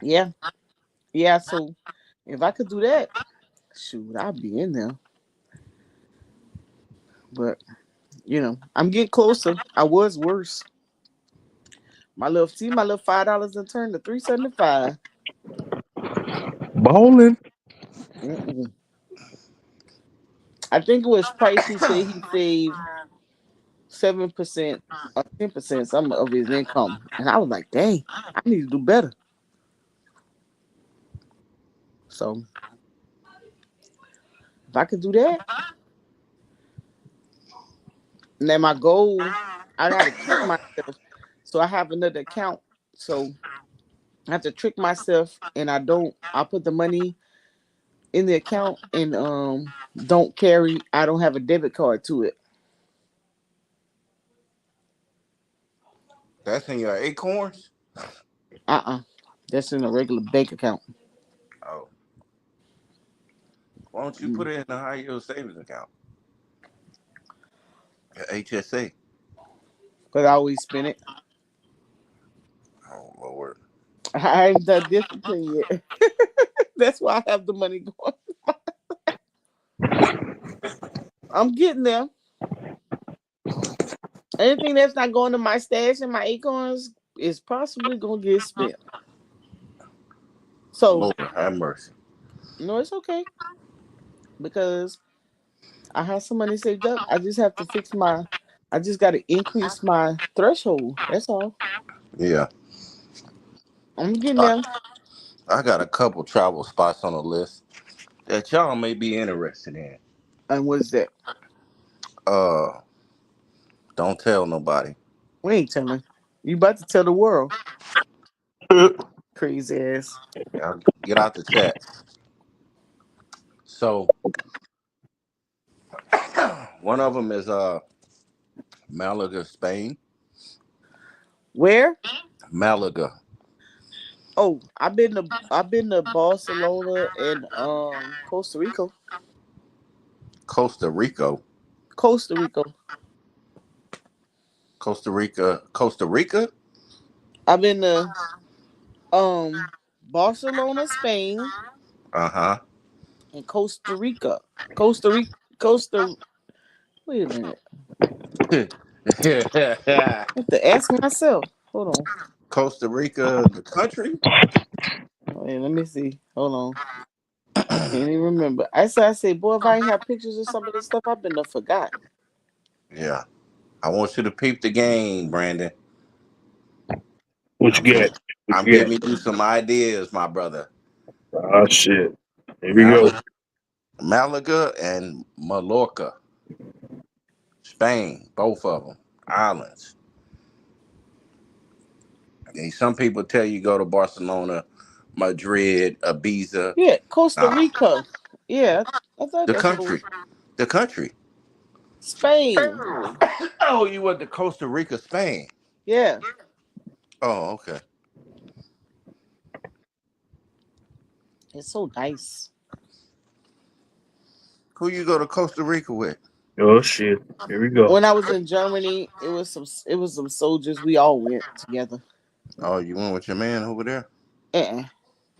Yeah, yeah. So if I could do that, shoot, I'd be in there. But I'm getting closer. I was worse. My little $5 and turned to $3.75. Bowling. Mm-mm. I think it was Price who said he saved 7% or 10% some of his income, and I was like, dang, I need to do better. So if I could do that, and then my goal, I got to trick myself. So I have another account. So I have to trick myself, and I put the money in the account and don't carry. I don't have a debit card to it. That's in your Acorns. That's in a regular bank account. Oh, why don't you put Mm. it in a high yield savings account? Your HSA. Because I always spend it. Oh Lord. I ain't done discipline yet. That's why I have the money going. I'm getting there. Anything that's not going to my stash and my acorns is possibly going to get spent. So, Lord have mercy. no, it's okay because I have some money saved up. I just have to I just got to increase my threshold. That's all. Yeah. I'm getting I, there. I got a couple travel spots on the list that y'all may be interested in. And what is that? Uh, don't tell nobody. We ain't telling. You about to tell the world. Crazy ass. Y'all get out the chat. So one of them is Malaga, Spain. Where? Malaga, Oh, I've been to Barcelona and Costa Rica. Costa Rica, Costa Rica. Costa Rica, Costa Rica. I've been to Barcelona, Spain, Uh huh. and Costa Rica. Costa Rica. Costa. Wait a minute. I have to ask myself. Hold on. Costa Rica, the country. Wait, let me see. Hold on. I can't even remember. I say, boy, if I ain't have pictures of some of this stuff, I've been to forgot. Yeah, I want you to peep the game, Brandon. What you I'm giving, get? What I'm you get? giving you some ideas, my brother. Oh shit. Here we go. Malaga, Malaga and Mallorca, Spain, both of them islands. And some people tell you go to Barcelona, Madrid, Ibiza. Yeah, Costa Nah, Rica. Yeah, I thought the that's what. country, the country. Spain. Oh, you went to Costa Rica, Spain. Yeah, Oh, okay. it's so nice. Who you go to Costa Rica with? Oh shit. Here we go. When I was in Germany, it was some soldiers. We all went together. Oh, you went with your man over there? Uh-uh,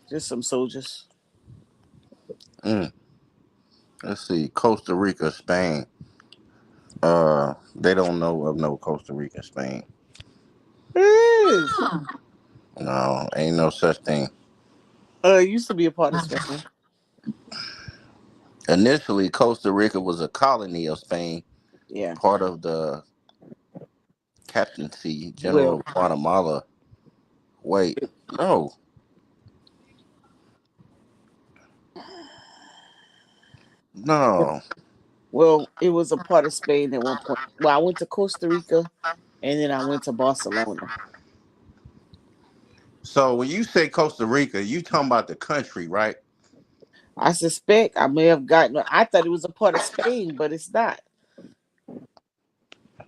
just some soldiers. Mm. Let's see, Costa Rica, Spain. They don't know of no Costa Rica, Spain. It is. No, ain't no such thing. It used to be a part of Spain. Initially, Costa Rica was a colony of Spain, Yeah. part of the Captaincy General Well, of Guatemala. Wait, no, no. well, it was a part of Spain at one point. Well, I went to Costa Rica, and then I went to Barcelona. So when you say Costa Rica, you talking about the country, right? I suspect I may have gotten. I thought it was a part of Spain, but it's not.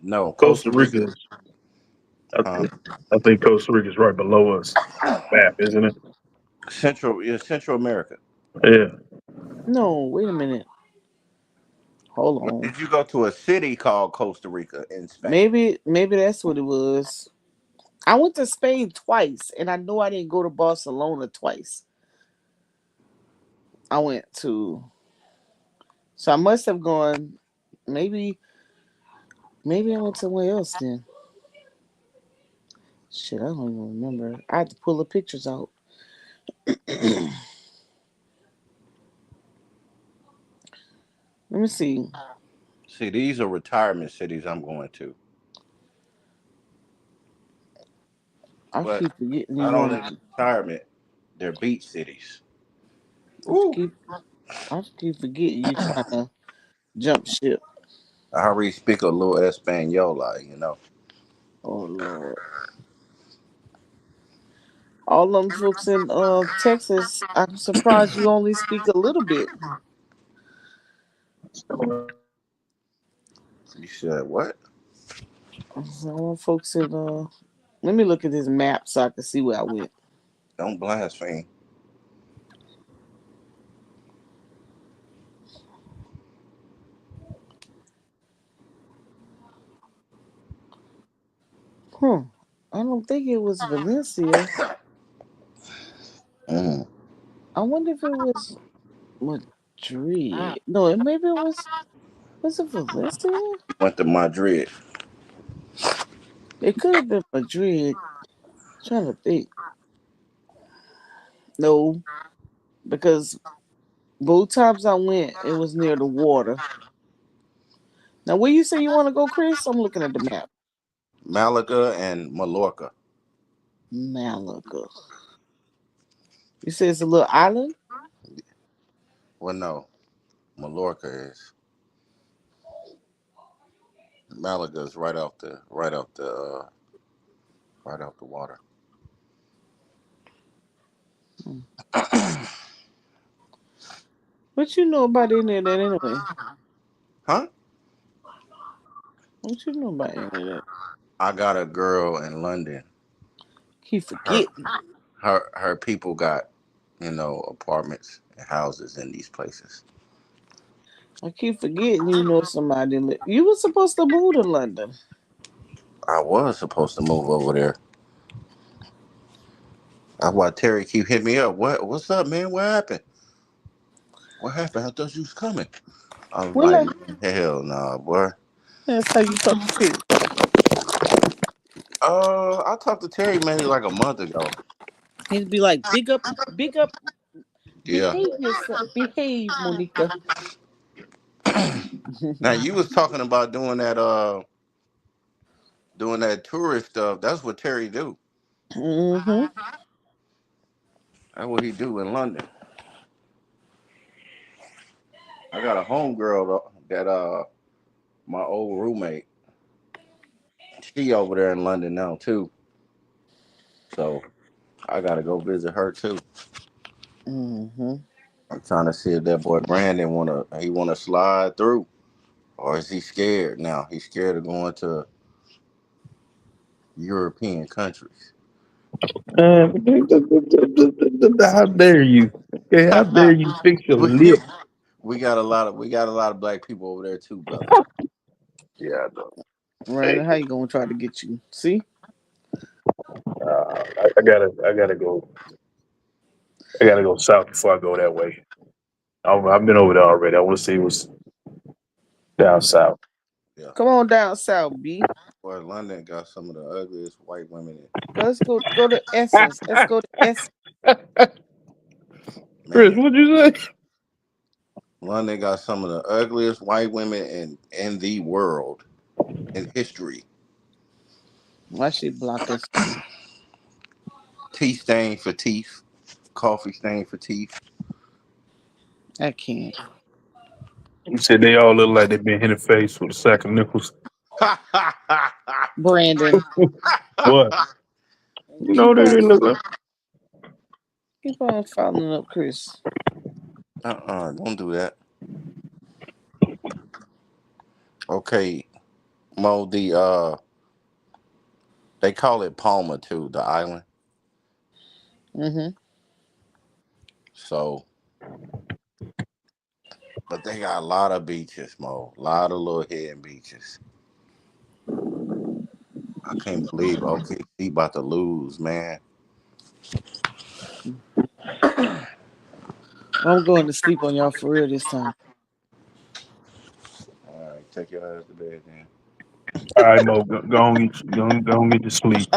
No, Costa Costa Rica. Rica. I, Uh, I think Costa Rica is right below us. Map, isn't it? Central America. Yeah. No, wait a minute. Hold But on. did you go to a city called Costa Rica in Spain? Maybe that's what it was. I went to Spain twice, and I know I didn't go to Barcelona twice. I went to, so I must have gone maybe Maybe I went somewhere else then. Shit, I don't even remember. I had to pull the pictures out. Let me see. See, these are retirement cities I'm going to, I but keep forgetting you not want only to. retirement, they're beach cities. I Ooh. keep. I keep forgetting you trying to jump ship. I already speak a little Espaniola. Oh Lord. All them folks in Texas, I'm surprised you only speak a little bit. You said what? Some folks in let me look at this map so I can see where I went. Don't blaspheme. I don't think it was Valencia. Mm. I wonder if it was Madrid. No, maybe it was it Valencia? Went to Madrid. It could have been Madrid. Trying to think. No, because both times I went, it was near the water. Now, where you say you want to go, Chris? I'm looking at the map. Malaga and Mallorca. Malaga. You say it's a little island? Well, no, Mallorca is. Malaga is right off the water. Hmm. What you know about any of that anyway? Huh? What you know about any of that? I got a girl in London. Keep Her forgetting. her people got, apartments and houses in these places. I keep forgetting you know somebody. You were supposed to move to London. I was supposed to move over there. That's why Terry keep hitting me up. What's up, man? What happened? What happened? I thought you was coming. I was Well, like, hell nah, boy. that's how you talk to Terry. I talked to Terry maybe like a month ago. He'd be like, big up, Yeah. behave yourself, behave, Monica. Now you was talking about doing that tourist stuff. That's what Terry do. Mm-hmm. That's what he do in London. I got a homegirl that my old roommate. She over there in London now too. So I gotta go visit her too. Mm-hmm. I'm trying to see if that boy Brandon wanna slide through, or is he scared now? He's scared of going to European countries. How dare you? Okay, how dare you fix your we, lip? we got a lot of black people over there too, brother. Yeah, I know. Hey, Randall, how you gonna try to get you? See? I gotta go. I gotta go south before I go that way. I've been over there already. I want to see what's down south. Yeah. Come on down south, B. Boy, London got some of the ugliest white women Let's go to Essence. Let's go to Essence. Chris, man. what'd you say? London got some of the ugliest white women in the world in history. Why she block us? Tea stain for teeth, coffee stain for teeth. I can't. You said they all look like they've been hit in the face with a sack of nickels. Brandon, What? You know keep they on didn't look like. following up, Chris. Don't do that. Okay, Mo, they call it Palma too, the island. Mm-hmm. So, but they got a lot of beaches, Mo. A lot of little hidden beaches. I can't believe OKC about to lose, man. I'm going to sleep on y'all for real this time. All right, take your ass to bed then. All right, Mo, go on, get to sleep.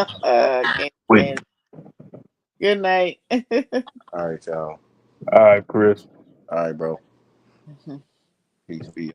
Can't Wait. stand it. Good night. All right, y'all. All right, Chris. All right, bro. Peace be.